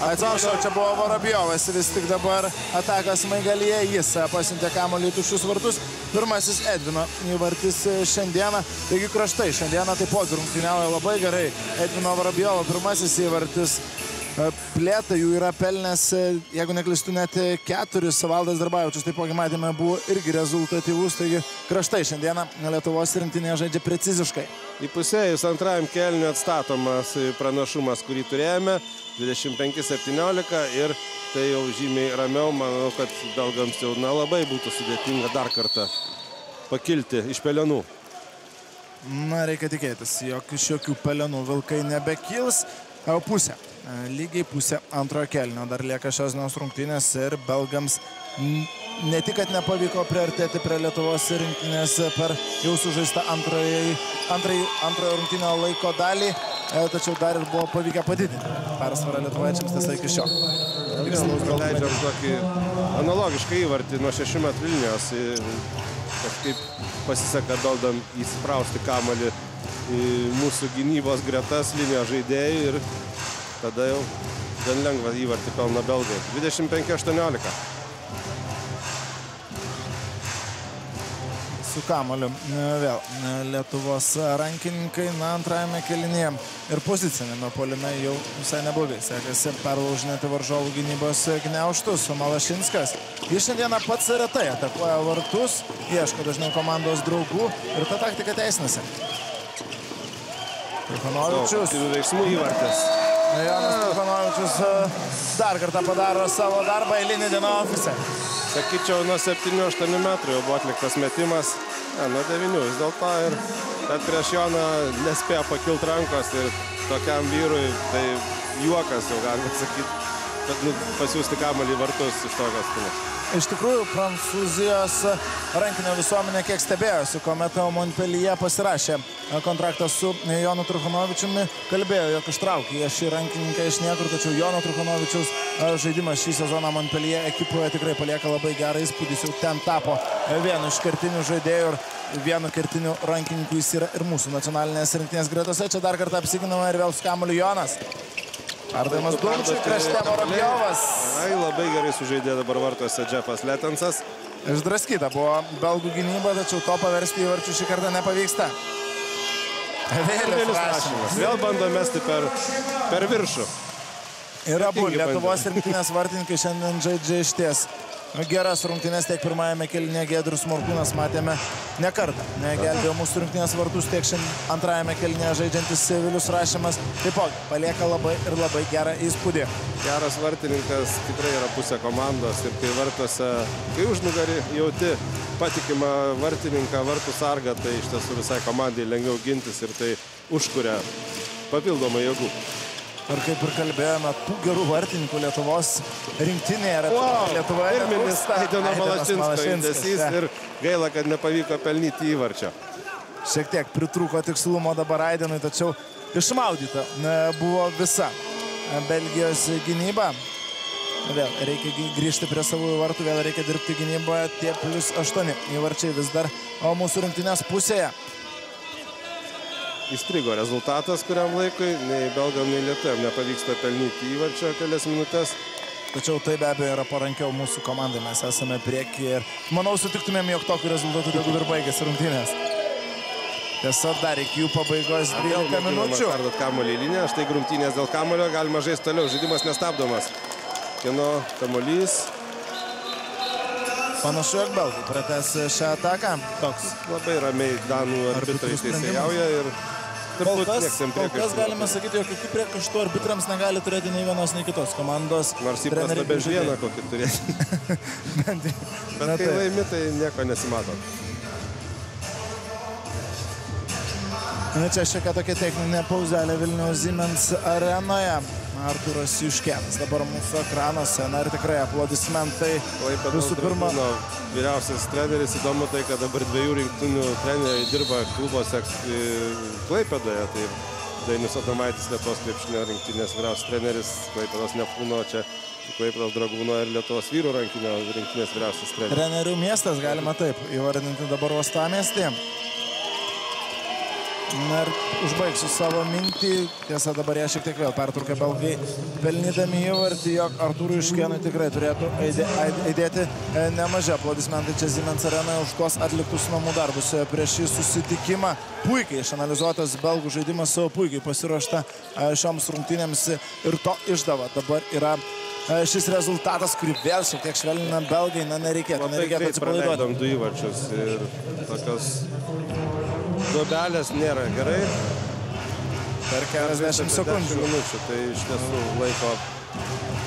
Atsiprašau, čia buvo Vorobjovas, vis tik dabar atakas Smaigalyje, jis pasiuntė kamuolį į tuščius vartus. Pirmasis Edvino įvartis šiandieną, taigi kraštai šiandieną taipogi rungtyniauja labai gerai. Edvino Vorobjovo pirmasis įvartis. Plėta jų yra pelnęs, jeigu neklystu, net 4. Valdas Darbavičius, taipogi matėme, buvo irgi rezultatyvus, taigi kraštai šiandieną Lietuvos rinktinėje žaidžia preciziškai. Įpusėjus antrajam kėliniui atstatomas pranašumas, kurį turėjome, 25-17 ir tai jau žymiai ramiau, manau, kad belgams jau labai būtų sudėtinga dar kartą pakilti iš pelenų. Na, reikia tikėtis, jog iš jokių pelenų vilkai nebekils. Pusė. Lygiai pusė antrojo kėlinio dar lieka šios dienos rungtynės ir belgams ne tik, kad nepavyko priartėti prie Lietuvos rinktinės per jau sužaistą antrojo rungtynio laiko dalį, tačiau dar ir buvo pavykę padidinti persvarą lietuvaičiams tiesa iki šio. Leidžiam tokį analogišką įvartį nuo 6 metrų linijos. Kažkaip pasiseka Doldam įsprausti kamuolį į mūsų gynybos gretas linijos žaidėjų ir tada jau gan lengvą įvartį pelno belgai. 25-18. Su kamuoliu vėl Lietuvos rankininkai antrajame kėlinyje ir pozicinėme puolime jau visai neblogai sekasi perlaužinėti varžovų gynybos gniaužtus. Malašinskas, jis šiandieną pats retai atakuoja vartus, ieško dažniau komandos draugų ir ta taktika teisinasi. Trikhanovičius. Veiksmų įvartis. Jonas Trikhanovičius dar kartą padaro savo darbą eilinį dieną ofise. Sakyčiau, nuo 7-8 metrų jau buvo atliktas metimas. Nuo 9 vis dėlto. Bet prieš Joną nespėjo pakilti rankos ir tokiam vyrui tai juokas jau galima sakyti, kad pasiūsti kamuolį į vartus iš tokios spūnos. Iš tikrųjų, Prancūzijos rankinio visuomenė kiek stebėjosi, kuomet Montpellier pasirašė kontraktą su Jonu Trikhanovičiumi, kalbėjo, jog ištraukė jie šį rankininką iš niekur, tačiau Jono Trikhanovičiaus žaidimas šį sezoną Montpellier ekipoje tikrai palieka labai gerą įspūdį, jau ten tapo vienu iš kertinių žaidėjų ir vienu kertiniu rankininku jis yra ir mūsų nacionalinės rinktinės gretose. Čia dar kartą apsiginama ir vėl su kamuoliu Jonas. Perdavimas Dumčiui, krašte Vorobjovas. Labai gerai sužaidė dabar vartuose Jeffas Letensas. Išdraskyta buvo belgų gynyba, tačiau to paversti įvarčių šį kartą nepavyksta. Vėlius Rašimas. Vėl bando mesti per viršų. Ir abu Lietuvos rinktinės vartininkai šiandien žaidžia išties geras rungtynės, tiek pirmajame kėlinyje Giedrius Morkūnas matėme ne kartą. Gelbėjo mūsų rinktinės vartus, tiek šiandien antrajame kėlinyje žaidžiantis Vilius Rašimas. Taipogi palieka labai gerą įspūdį. Geras vartininkas tikrai yra pusė komandos ir kai vartuose, kai užnugarį jauti patikimą vartininką, vartų sargą, tai iš tiesų visai komandai lengviau gintis ir tai užkuria papildomą jėgų. Ir kaip ir kalbėjome, tų gerų vartininkų Lietuvos rinktinėje yra Lietuvoje. Pirminis Aideno Malašinsko indesys ir gaila, kad nepavyko pelnyti įvarčio. Šiek tiek pritrūko tikslumo dabar Aidenui, tačiau išmaudyta buvo visa Belgijos gynyba. Vėl reikia grįžti prie savųjų vartų, vėl reikia dirbti gynyboje. Tie +8 įvarčiai vis dar mūsų rinktinės pusėje. Įstrigo rezultatas kuriam laikui, nei belgam, nei lietuviam nepavyksta pelnyti įvarčio kelias minutės. Tačiau tai be abejo yra parankiau mūsų komandai, mes esame priekyje ir manau sutiktumėm, jog tokiu rezultatu tegu ir baigėsi rungtynės. Tiesa, dar iki jų pabaigos 12 minučių. Perdot kamuolį į liniją, štai rungtynės dėl kamuolio, galima žaisti toliau, žaidimas nestabdomas. Kieno kamuolys? Panašu, jog belgai pratęs šią ataką. Toks. Labai ramiai danų arbitrai teisėjauja ir kol kas galime sakyti, jog jokių priekaištų arbitrams negali turėti nei vienos, nei kitos komandos. Nors įprasta bent vieną kokį turėti. Bet kai laimi, tai nieko nesimato. Čia šiokia tokia techninė pauzelė Vilniaus Siemens arenoje. Arturas Juškenas dabar mūsų ekranuose. Na ir tikrai aplodismentai. Visų pirma, vyriausias treneris, įdomu tai, kad dabar 2 rinktinių treneriai dirba klubuose Klaipėdoje. Tai Dainius Adomaitis, Lietuvos krepšinio rinktinės vyriausias treneris, Klaipėdos Neptūno, čia Klaipėdos Dragūno ir Lietuvos vyrų rankinio rinktinės vyriausias treneris. Trenerių miestas, galima taip įvardinti dabar uostamiestį. Na ir užbaigsiu savo mintį. Tiesa, dabar ją šiek tiek vėl pertraukia belgai, pelnydami įvartį, jog Artūrui Juškenui tikrai turėtų aidėti nemažai aplodismentai čia Siemens arenoje už tuos atliktus namų darbus prieš šį susitikimą. Puikiai išanalizuotas belgų žaidimas, puikiai pasiruošta šioms rungtynėms ir to išdava dabar yra šis rezultatas, kurį vėl šiek tiek švelnina belgai. Na, nereikėtų atsipalaiduoti. Praleidom 2 įvarčius ir tokios duobelės nėra gerai. Per 40 sekundžių. Minučių, tai iš tiesų laiko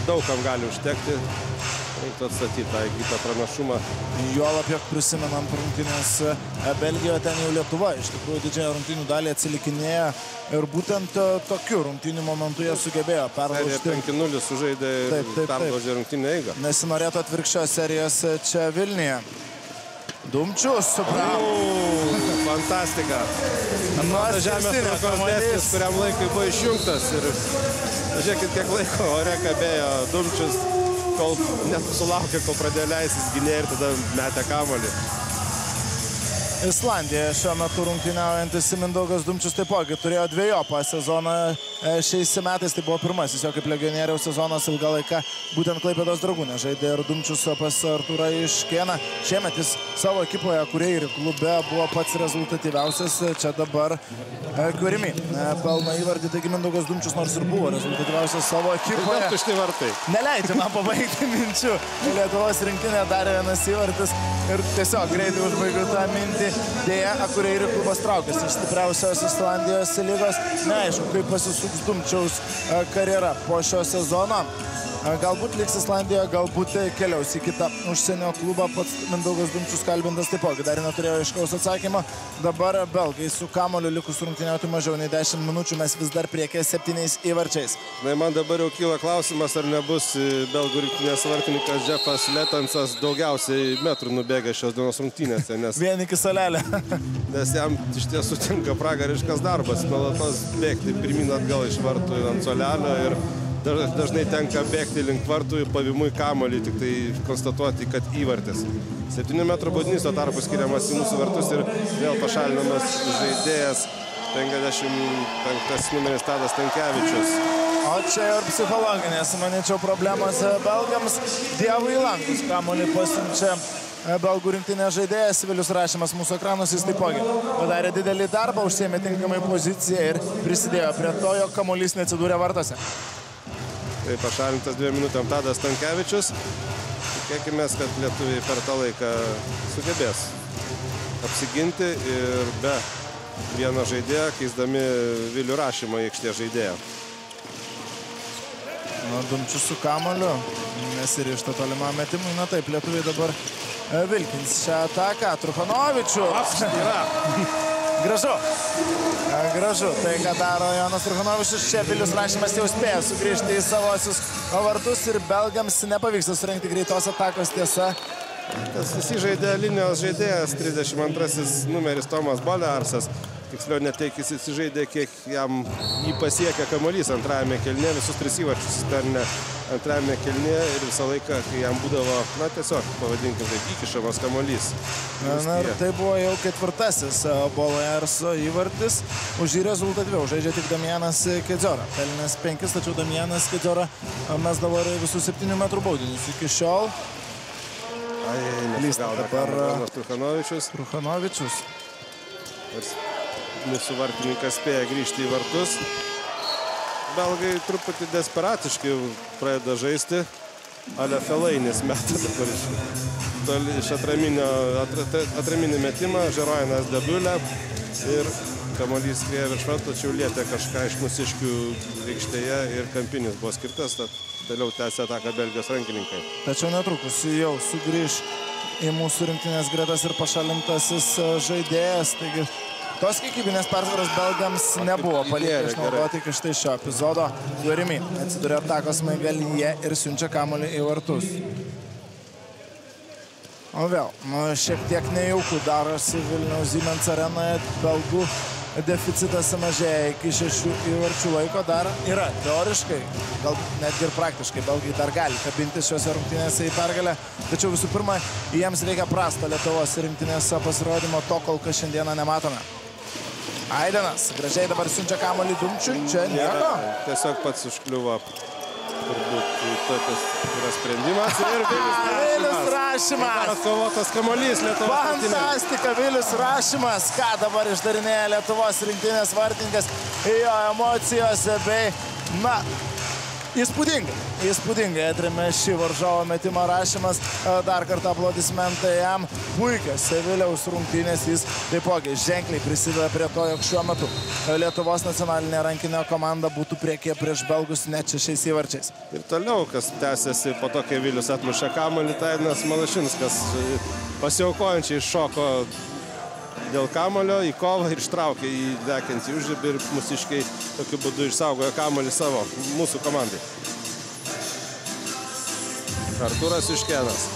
daugam gali užtekti. Reiktų atstatyti tą įgytą pranašumą. Juolab, jog prisimenant rungtynės Belgijoje, ten jau Lietuva iš tikrųjų didžiąją rungtynių dalį atsilikinėja ir būtent tokiu rungtynių momentu jie sugebėjo perlaužti. 5-0 sužaidė ir perlaužė rungtynę eigą. Nesinorėtų atvirkščios serijos čia Vilniuje. Dumčius, bravo! Fantastika. Žemės traukos dėsnis, kuriam laikui buvo išjungtas. Ir žiūrėkit, kiek laiko ore kabėjo Dumčius, kol nesulaukė, kol pradėjo leisis gynėjai ir tada metė kamuolį. Islandijoje šiuo metu rungtyniaujantis Mindaugas Dumčius taipogi turėjo dvejopą sezoną šiais metais. Tai buvo pirmasis jo kaip legionieriaus sezonas ilgą laiką būtent Klaipėdos Dragūne. Žaidė ir Dumčius pas Artūrą Juškeną. Šiemet jis savo ekipoje, kurie ir klube buvo pats rezultatyviausias. Čia dabar Kurimi pelno įvardį. Taigi Mindaugas Dumčius nors ir buvo rezultatyviausias savo ekipoje. Tušti vartai. Neleidžia man pabaigti minčių. Lietuvos rinktinė darė vienas įvartis ir tiesiog greitai užbaigiu tą mintį. Dėja, Akureyri klubas traukėsi iš stipriausios Islandijos lygos. Neaišku, kaip pasisuks Dumčiaus karjera po šio sezono. Galbūt liks Islandijoje, galbūt keliaus į kitą užsienio klubą. Pats Mindaugas Dumčius kalbintas taipogi dar neturėjo aiškaus atsakymo. Dabar belgai su kamuoliu likus rungtyniauti mažiau nei 10 minučių. Mes vis dar priekė 7 įvarčiais. Na, man dabar jau kyla klausimas, ar nebus belgų rinktinės vartininkas Jeffas Letansas daugiausiai metrų nubėgė šios dienos rungtynėse. Vien iki salelę. Nes jam iš tiesų tinka pragariškas darbas. Nuolatos bėgti pirmyn atgal iš vartų ant solelio ir dažnai tenka bėgti link vartų pavimui kamuolį, tik tai konstatuoti, kad įvartis. 7 metrų baudinys tuo tarpu skiriamas į mūsų vartus ir vėl pašalinamas žaidėjas 55 numeris Tadas Stankevičius. O čia ir psichologinės, manyčiau, problemos belgams. Dievui į langus kamuolį pasiunčia belgų rinktinė žaidėjas. Vilius Rašimas mūsų ekranus, jis taipogi padarė didelį darbą, užsiėmė tinkamai poziciją ir prisidėjo prie to, jog kamuolys neatsidūrė vartose. Tai pašalintas 2 minutėm Tadas Stankevičius. Tikėkime, kad lietuviai per tą laiką sugebės apsiginti ir be vieno žaidėjo, keisdami Vilių Rašymą į aikštės žaidėją. Dumčius su kamuoliu nesirišta tolimam metimui. Na taip, lietuviai dabar vilkins šią ataką. Truchanovičius. Gražu. Gražu. Tai, ką daro Jonas Truchanovičius, čia Vilius Rašimas jau spėjo sugrįžti į savosius vartus ir belgams nepavyksta surengti greitos atakos. Tiesa. Tas įsižaidė linijos žaidėjas, 32 numeris Tomas Bolearsas. Tiksliau neteikis įsižaidė, kiek jam jį pasiekė kamuolys antrajame kėlinyje. Visus 3 įvarčius įspernė antrajame kėlinyje ir visą laiką, kai jam būdavo, na tiesiog, pavadinkim taip, įkišamas kamuolys. Na ir tai buvo jau 4. Bolearso įvartis. Už jį rezultatyviau žaidžia tik Damianas Kedziora. Pelnęs 5, tačiau Damianas Kedziora mesdavo visus 7 metrų baudinius iki šiol. Nesigauda kamuolį Truchanovičius. Truchanovičius. Mūsų vartininkas spėja grįžti į vartus. Belgai truputį desperatiškai pradeda žaisti. Ale Felainis meta dabar iš atraminį metimą. Žerojinas Debulė ir kamuolys skrieja virš vartų, tačiau lietė kažką iš mūsiškių aikštėje ir kampinis buvo skirtas. Toliau tęsia ataką Belgijos rankininkai. Tačiau netrukus jau sugrįž į mūsų rinktinės gretas ir pašalintasis žaidėjas. Taigi Tos kiekybinės persvaros belgams nebuvo pavykę išnaudoti iki štai šio epizodo. Guerimi atsiduria atakos smaigalyje ir siunčia kamuolį į vartus. O vėl, šiek tiek nejaukų darosi Vilniaus Siemens arenoje. Belgų deficitas mažėja iki 6 įvarčių laiko. Dar yra teoriškai, gal netgi ir praktiškai, belgai dar gali kabinti šiuose rungtynėse į pergalę. Tačiau visų pirma, jiems reikia prasto Lietuvos rinktinėse pasirodymo, to kol kas šiandieną nematome. Aidenas gražiai dabar siunčia kamuolį Dumčiui, čia nieko. Tiesiog pats užkliuvo. Turbūt tokias yra sprendimas. Ir Vilius Rašimas. Atkovotas kamuolys Lietuvos rinktinės. Fantastika, Vilius Rašimas. Ką dabar išdarinėja Lietuvos rinktinės vartininkas jo emocijose bei, įspūdingai atrėmė šį varžovo metimą Rašimas. Dar kartą aplodismentai jam. Puikios Seviliaus rungtynės, jis taipogi ženkliai prisideda prie to, jog šiuo metu Lietuvos nacionalinė rankinio komanda būtų priekyje prieš belgus net 6 įvarčiais. Ir toliau, kas tęsiasi po to, kai Vilius atmušė kamuolį, Aidenas Malašinskas pasiaukojančiai šoko dėl kamuolio į kovą ir ištraukė į lekiantį užribį ir mūsiškiai tokiu būdu išsaugojo kamuolį savo, mūsų komandai. Artūras Juškėnas.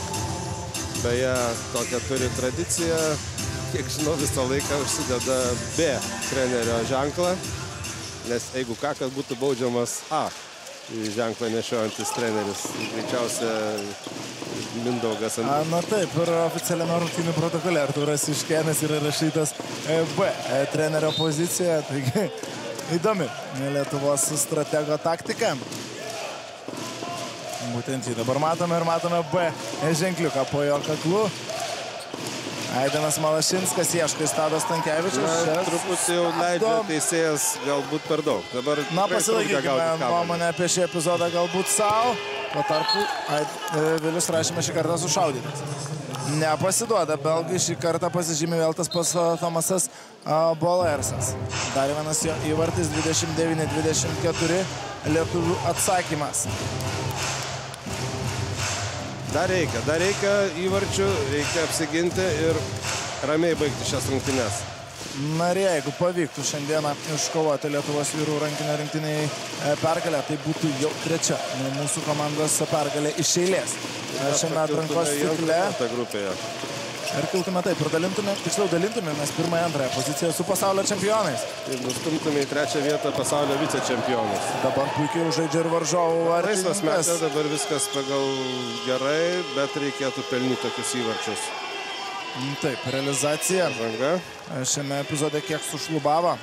Beje, tokią turi tradiciją, kiek žinau, visą laiką užsideda B trenerio ženklą, nes jeigu ką, kad būtų baudžiamas A ženklą nešiojantis treneris. Greičiausia Mindaugas. Na taip, ir oficialiame rungtynių protokole Artūras Juškėnas yra rašytas B trenerio pozicijoje, taigi įdomi Lietuvos stratego taktika. Būtent jį dabar matome ir matome B ženkliuką po jo kaklu. Aidenas Malašinskas ieško Tadas Stankevičius. Truputį jau leidžia teisėjas galbūt per daug. Dabar pasilaikykime nuomonę apie šį epizodą galbūt savo. Tuo tarpu Vilius Rašimas šį kartą sušaudytas. Nepasiduoda belgai, šį kartą pasižymė vėl tas pats Tomasas Bolersas. Dar vienas jo įvartis, 29-24 lietuvių atsakymas. Dar reikia įvarčių, reikia apsiginti ir ramiai baigti šias rungtynes. Na ir jeigu pavyktų šiandieną iškovoti Lietuvos vyrų rankinio rinktinėje pergalę, tai būtų jau trečia mūsų komandos pergalė iš eilės. Šiame atrankos cikle. Ir kiltume taip, ir dalintumėmės pirmąją, antrąją poziciją su pasaulio čempionais. Ir nustumtume į trečią vietą pasaulio vicečempionus. Dabar puikiai žaidžia ir varžovų vartininkas. Metė, dabar viskas pagal gerai, bet reikėtų pelnyti tokius įvarčius. Taip, realizacija. Žanga. Šiame epizode kiek sušlubavo.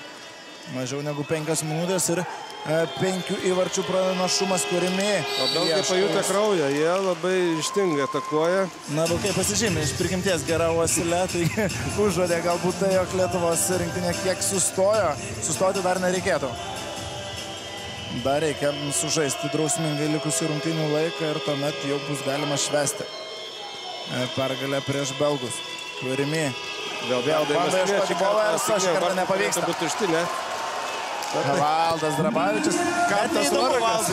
Mažiau negu 5 minutės ir 5 įvarčių pranašumas, kurimi... O belgai pajutę kraują, jie labai ryžtingai atakuoja. Na, belgai pasižymė iš prigimties gerą uosilę, tai užuodė galbūt tai, jog Lietuvos rinktinė kiek sustojo. Sustoti dar nereikėtų. Dar reikia sužaisti drausmingai likusį rungtynių laiką ir tuomet jau bus galima švęsti pergalę prieš belgus. Kurimi vėl bando ieškoti Bolerso, šį kartą nepavyksta. Valdas Drabavičius.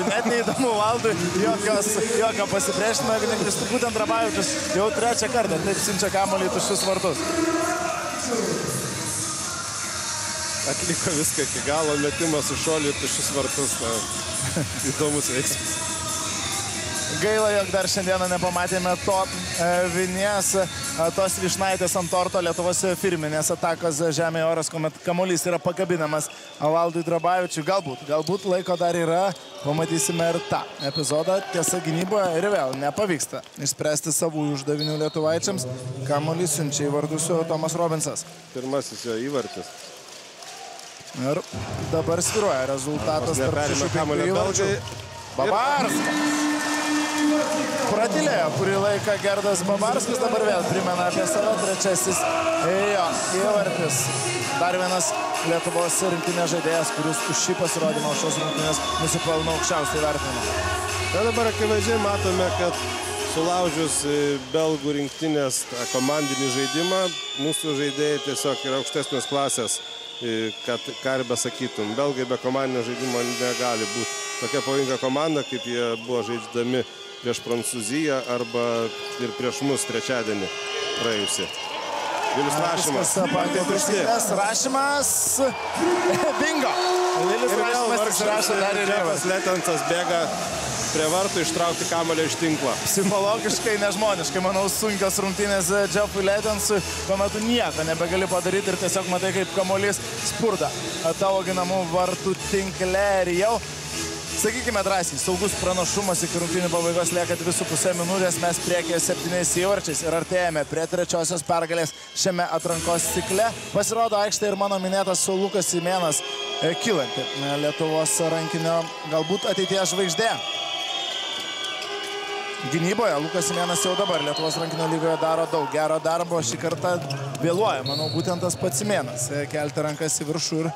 Net neįdomu Valdui, jokio pasipriešinimo, jeigu nekristų būtent Drabavičius jau trečią kartą taip siunčia kamuolį į tuščius vartus. Atliko viską iki galo, metimas su šuoliu į tuščius vartus. Įdomus veiksmas. Gaila, jog dar šiandieną nepamatėme to vinies, tos vyšnaitės ant torto Lietuvos firminės atakos žemėje oras, kuomet kamuolys yra pakabinamas Valdui Drabavičiui. Galbūt laiko dar yra, pamatysime ir tą epizodą. Tiesa, gynyboje ir vėl nepavyksta išspręsti savų uždavinių lietuvaičiams. Kamuolys siunčia į vartus Tomas Robinsas. Pirmasis jo įvartis. Ir dabar svyruoja rezultatas tarp 6 įvarčių. Babarskas. Pratylėjo kurį laiką Gerdas Babarskas, dabar vėl primena apie save, trečiasis jo įvartis. Dar vienas Lietuvos rinktinės žaidėjas, kuris už šį pasirodymą, už šios rungtynės nusipelno aukščiausiai vertinimą. Tai dabar akivaizdžiai matome, kad sulaužius belgų rinktinės komandinį žaidimą, mūsų žaidėjai tiesiog yra aukštesnės klasės, kad ką ir besakytum. Belgai be komandinio žaidimo negali būti tokia pavojinga komanda, kaip jie buvo žaidžiami prieš Prancūziją arba ir prieš mus trečiadienį praėjusį. Vilius Rašimas. Rašimas. Bingo. Vilius Rašimas įsirašo dar ir Džefas Letensas bėga prie vartų ištraukti kamuolio iš tinklo. Psichologiškai, nežmoniškai, manau, sunkios rungtynės Jeffui Letensui. Tuo metu nieko nebegali padaryti ir tiesiog matai, kaip kamuolys spurda tavo ginamų vartų tinkle. Ir jau, sakykime drąsiai, saugus pranašumas iki rungtynių pabaigos lieka 2,5 minutės. Mes priekyje 7 įvarčiais ir artėjame prie trečiosios pergalės šiame atrankos cikle. Pasirodo aikštė ir mano minėtas Lukas Simėnas, kylanti Lietuvos rankinio galbūt ateities žvaigždė. Gynyboje Lukas Simėnas jau dabar Lietuvos rankinio lygoje daro daug gero darbo. Šį kartą vėluoja, manau, būtent tas pats Simėnas kelti rankas į viršų ir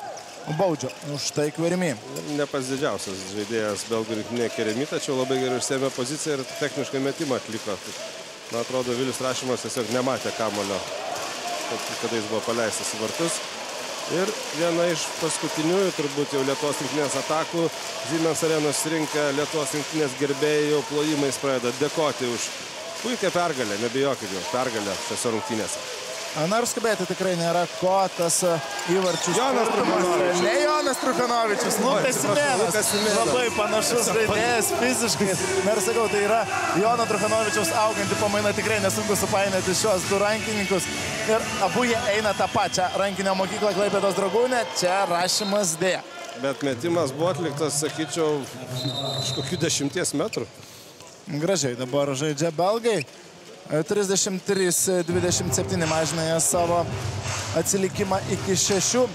baudžio už tai Kverimi. Ne pats didžiausias žaidėjas belgų rinktinėje Kverimi, tačiau labai gerai užsėmė poziciją ir techniškai metimą atliko. Man atrodo, Vilius Rašimas tiesiog nematė kamuolio, kada jis buvo paleistas į vartus. Ir viena iš paskutiniųjų, turbūt jau Lietuvos rinktinės atakų, Siemens arenos rinkę Lietuvos rinktinės gerbėjai jau plojimais pradeda dėkoti už puikią pergalę, nebijokit jau, pergalę šiose rungtynėse. Na ir skubėti tikrai nėra ko, tas įvarčius. Jonas Truchanovičius. Ne Jonas Truchanovičius, Lukas Simėnas. Labai panašus žaidėjas fiziškai. Na ir sakau, tai yra Jono Truchanovičiaus auganti pamaina, tikrai nesunku supainioti šios du rankininkus. Ir abu jie eina tą pačią rankinio mokyklą Klaipėdos Dragūnė, čia Rašimas dėja. Bet metimas buvo atliktas, sakyčiau, iš kokių 10 metrų. Gražiai dabar žaidžia belgai. 33-27 mažina jie savo atsilikimą iki 6.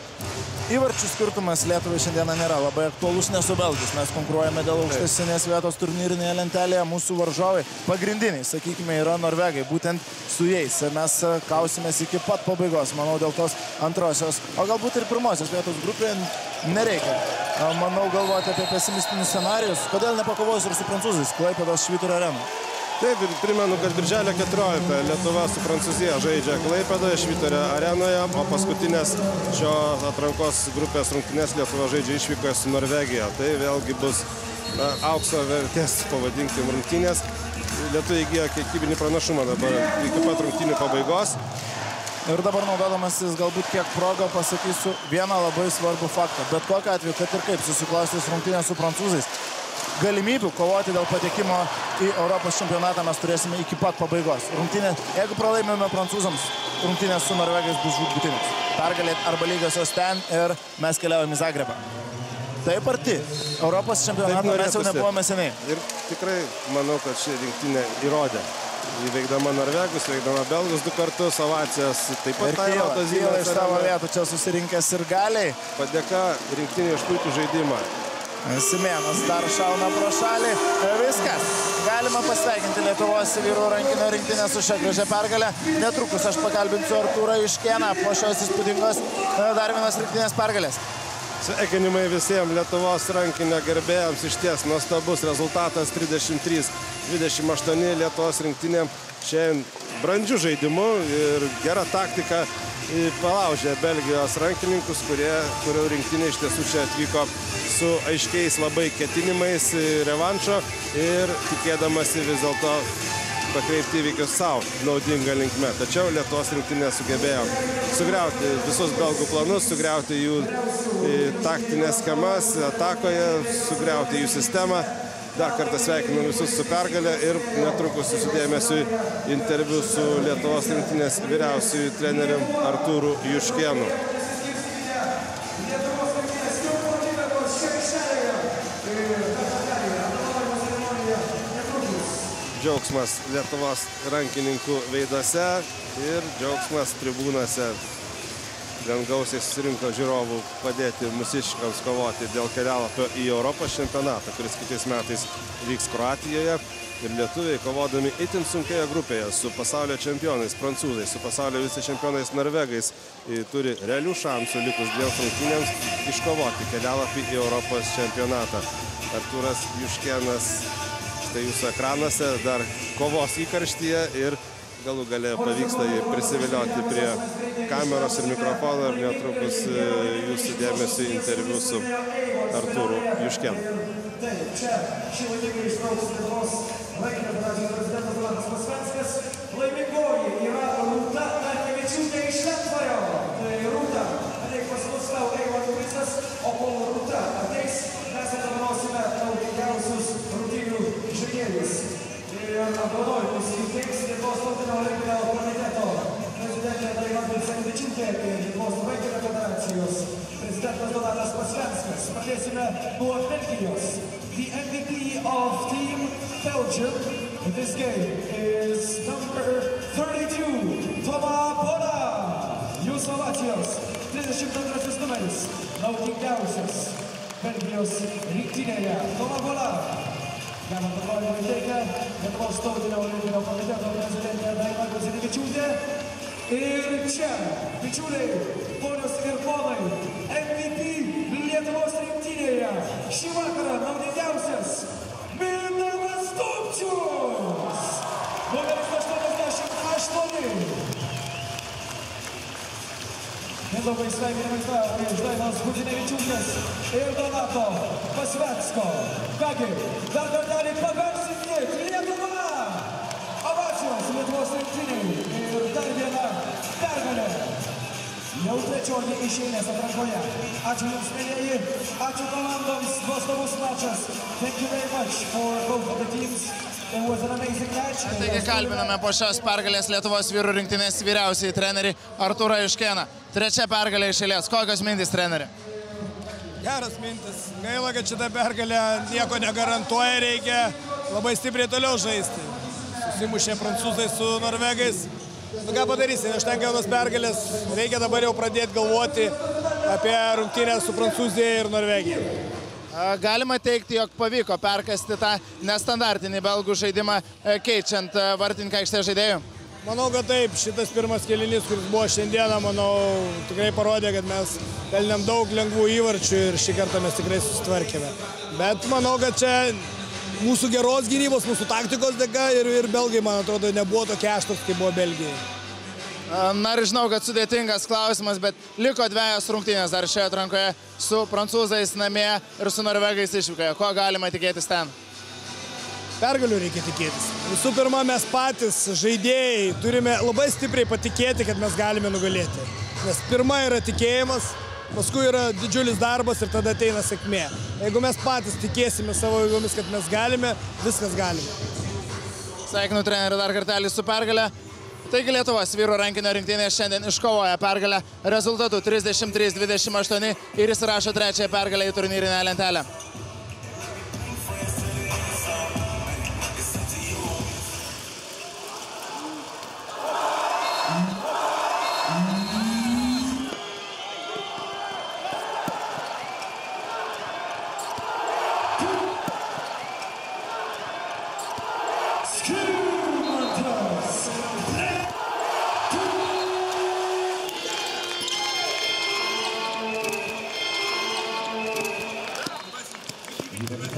Įvarčių skirtumas Lietuvai šiandieną nėra labai aktualus, nesu belgis. Mes konkuruojame dėl aukštesnės vietos turnyrinėje lentelėje. Mūsų varžovai pagrindiniai, sakykime, yra norvegai. Būtent su jais mes kausimės iki pat pabaigos, manau, dėl tos antrosios, o galbūt ir pirmosios vietos grupėje nereikia. Manau, galvoti apie pesimistinius scenarijus. Kodėl nepakovojus ir su prancūzais Klaipėdos Švyturio arenoje? Taip, ir primenu, kad birželio 14 Lietuva su Prancūzija žaidžia Klaipėdoje, Švyturio arenoje, o paskutinės šio atrankos grupės rungtynės Lietuva žaidžia išvykoje su Norvegija. Tai vėlgi bus aukso vertės, pavadinkim, rungtynės. Lietuva įgyja kiekybinį pranašumą dabar iki pat rungtynių pabaigos. Ir dabar naudodamasis galbūt kiek progą pasakysiu vieną labai svarbų faktą. Bet kokiu atveju, kad ir kaip susiklostys rungtynės su prancūzais, galimybių kovoti dėl patekimo į Europos čempionatą mes turėsime iki pat pabaigos. Rungtynės, jeigu pralaimime prancūzams, rungtynės su norvegais bus žūtbūtinis. Pergalė arba lygiosios ten ir mes keliaujame į Zagrebą. Taip arti. Europos čempionatą mes jau nebuvome seniai. Ir tikrai manau, kad ši rinktinė įrodė. Įveikdama norvegus, įveikdama belgus 2 kartus, ovacijas taip pat tai rodo Kyla iš savo vietų čia susirinkęs ir galiai. Padėka rinktinė iš puikų žaidimą. Simėnas dar šauna pro šalį. Viskas. Galima pasveikinti Lietuvos vyrų rankinio rinktinę su šia gražia pergalė. Netrukus aš pakalbinsiu Artūrą Juškėną po šios įspūdingos dar vienos rinktinės pergalės. Sveikinimai visiems Lietuvos rankinio gerbėjams. Iš ties nuostabus rezultatas 33-28 Lietuvos rinktinė. Šiandien brandžių žaidimų ir gera taktika palaužė Belgijos rankininkus, kurių rinktinė iš tiesų čia atvyko su aiškiais labai ketinimais revanšo ir tikėdamasi vis dėlto pakreipti įvykius savo naudingą linkme. Tačiau Lietuvos rinktinė sugebėjo sugriauti visus belgų planus, sugriauti jų taktinės schemas, atakoje, sugriauti jų sistemą. Dar kartą sveikinu visus su pergalė ir netrukus susidėmėsiu interviu su Lietuvos rinktinės vyriausiųjų treneriu Artūru Juškėnu. Džiaugsmas Lietuvos rankininkų veiduose ir džiaugsmas tribūnose. Gan gausiai susirinko žiūrovų padėti mūsiškiams kovoti dėl kelialapio į Europos čempionatą, kuris kitais metais vyks Kroatijoje. Ir lietuviai kovodami itin sunkioje grupėje su pasaulio čempionais prancūzais, su pasaulio vicečempionais norvegais turi realių šansų likus 2 rungtynėms iškovoti kelialapį į Europos čempionatą. Artūras Juškėnas, štai jūsų ekranuose, dar kovos įkarštyje ir galų gale pavyksta jį prisivilioti prie kameros ir mikrofono ir netrukus jūsų dėmesį interviu su Artūru Juškėnu. Čia šį laimingą ištrauks Lietuvos rankinio federacijos prezidentas Donatas Pasvenskas. Laimingoji yra Rūta Narkevičiūtė iš apdovanojimus įteiks Lietuvos tautinio olimpinio komiteto prezidentė Daina Griciūtė ir Lietuvos rankinio federacijos prezidentas Donatas Pasvenskas. Pradėsime nuo Belgijos. The MVP of Team Belgium in this game is number 32, Toma Bola. Jūsų ovacijos 32 numeris, naudingiausias Belgijos rinktinėje, Toma Bola. Jam apdovanojimą įteikia Lietuvos tautinio olimpinio komiteto prezidentė Daina Griciūtė. Ir čia, bičiuliai, ponios ir ponai, MVP Lietuvos rinktinėje šį vakarą naudingiausias Mindaugas Stupčius, numeris 88. Mindaugai sveikinimai iš Dainos Gudzinevičiūtės ir Donato Pasvensko. Kągi, dar kartelį pagarsinkit Lietuvą! Ovacijos Lietuvos rinktinei ir dar viena pergalė. Jau trečioji iš eilės atrankoje. Ačiū jums, mėlyjeji, ačiū komandoms, nuostabus mačas. Thank you very much for both of the teams. It was an amazing match. Taigi kalbiname po šios pergalės Lietuvos vyrų rinktinės vyriausiai trenerį Artūrą Juškėną. Trečia pergalė iš eilės. Kokios mintys, treneri? Geras mintis. Gaila, kad šitą pergalę nieko negarantuoja, reikia labai stipriai toliau žaisti. Susimušė prancūzai su norvegais. Nu ką padarysi, neužtenka vienos pergalės, reikia dabar jau pradėti galvoti apie rungtynę su Prancūzija ir Norvegija. Galima teikti, jog pavyko perkasti tą nestandartinį belgų žaidimą, keičiant vartininką aikštės žaidėjų? Manau, kad taip, šitas pirmas kėlinys, kuris buvo šiandieną, manau, tikrai parodė, kad mes pelnėm daug lengvų įvarčių ir šį kartą mes tikrai susitvarkėme. Bet manau, kad čia mūsų geros gynybos, mūsų taktikos dėka ir belgai, man atrodo, nebuvo tokie aštrūs, kaip buvo Belgijai. Na ir žinau, kad sudėtingas klausimas, bet liko dvejos rungtynės dar šioje atrankoje su prancūzais namie ir su norvegais išvykoje. Ko galima tikėtis ten? Pergalių reikia tikėtis. Visų pirma, mes patys žaidėjai turime labai stipriai patikėti, kad mes galime nugalėti. Nes pirma yra tikėjimas, paskui yra didžiulis darbas ir tada ateina sėkmė. Jeigu mes patys tikėsime savo jėgomis, kad mes galime, viskas galime. Sveikinu trenerių dar kartelį su pergalė. Taigi Lietuvos vyrų rankinio rinktinė šiandien iškovoja pergalę rezultatu 33-28 ir įsirašo trečiąją pergalę į turnyrinę lentelę. Lietuvos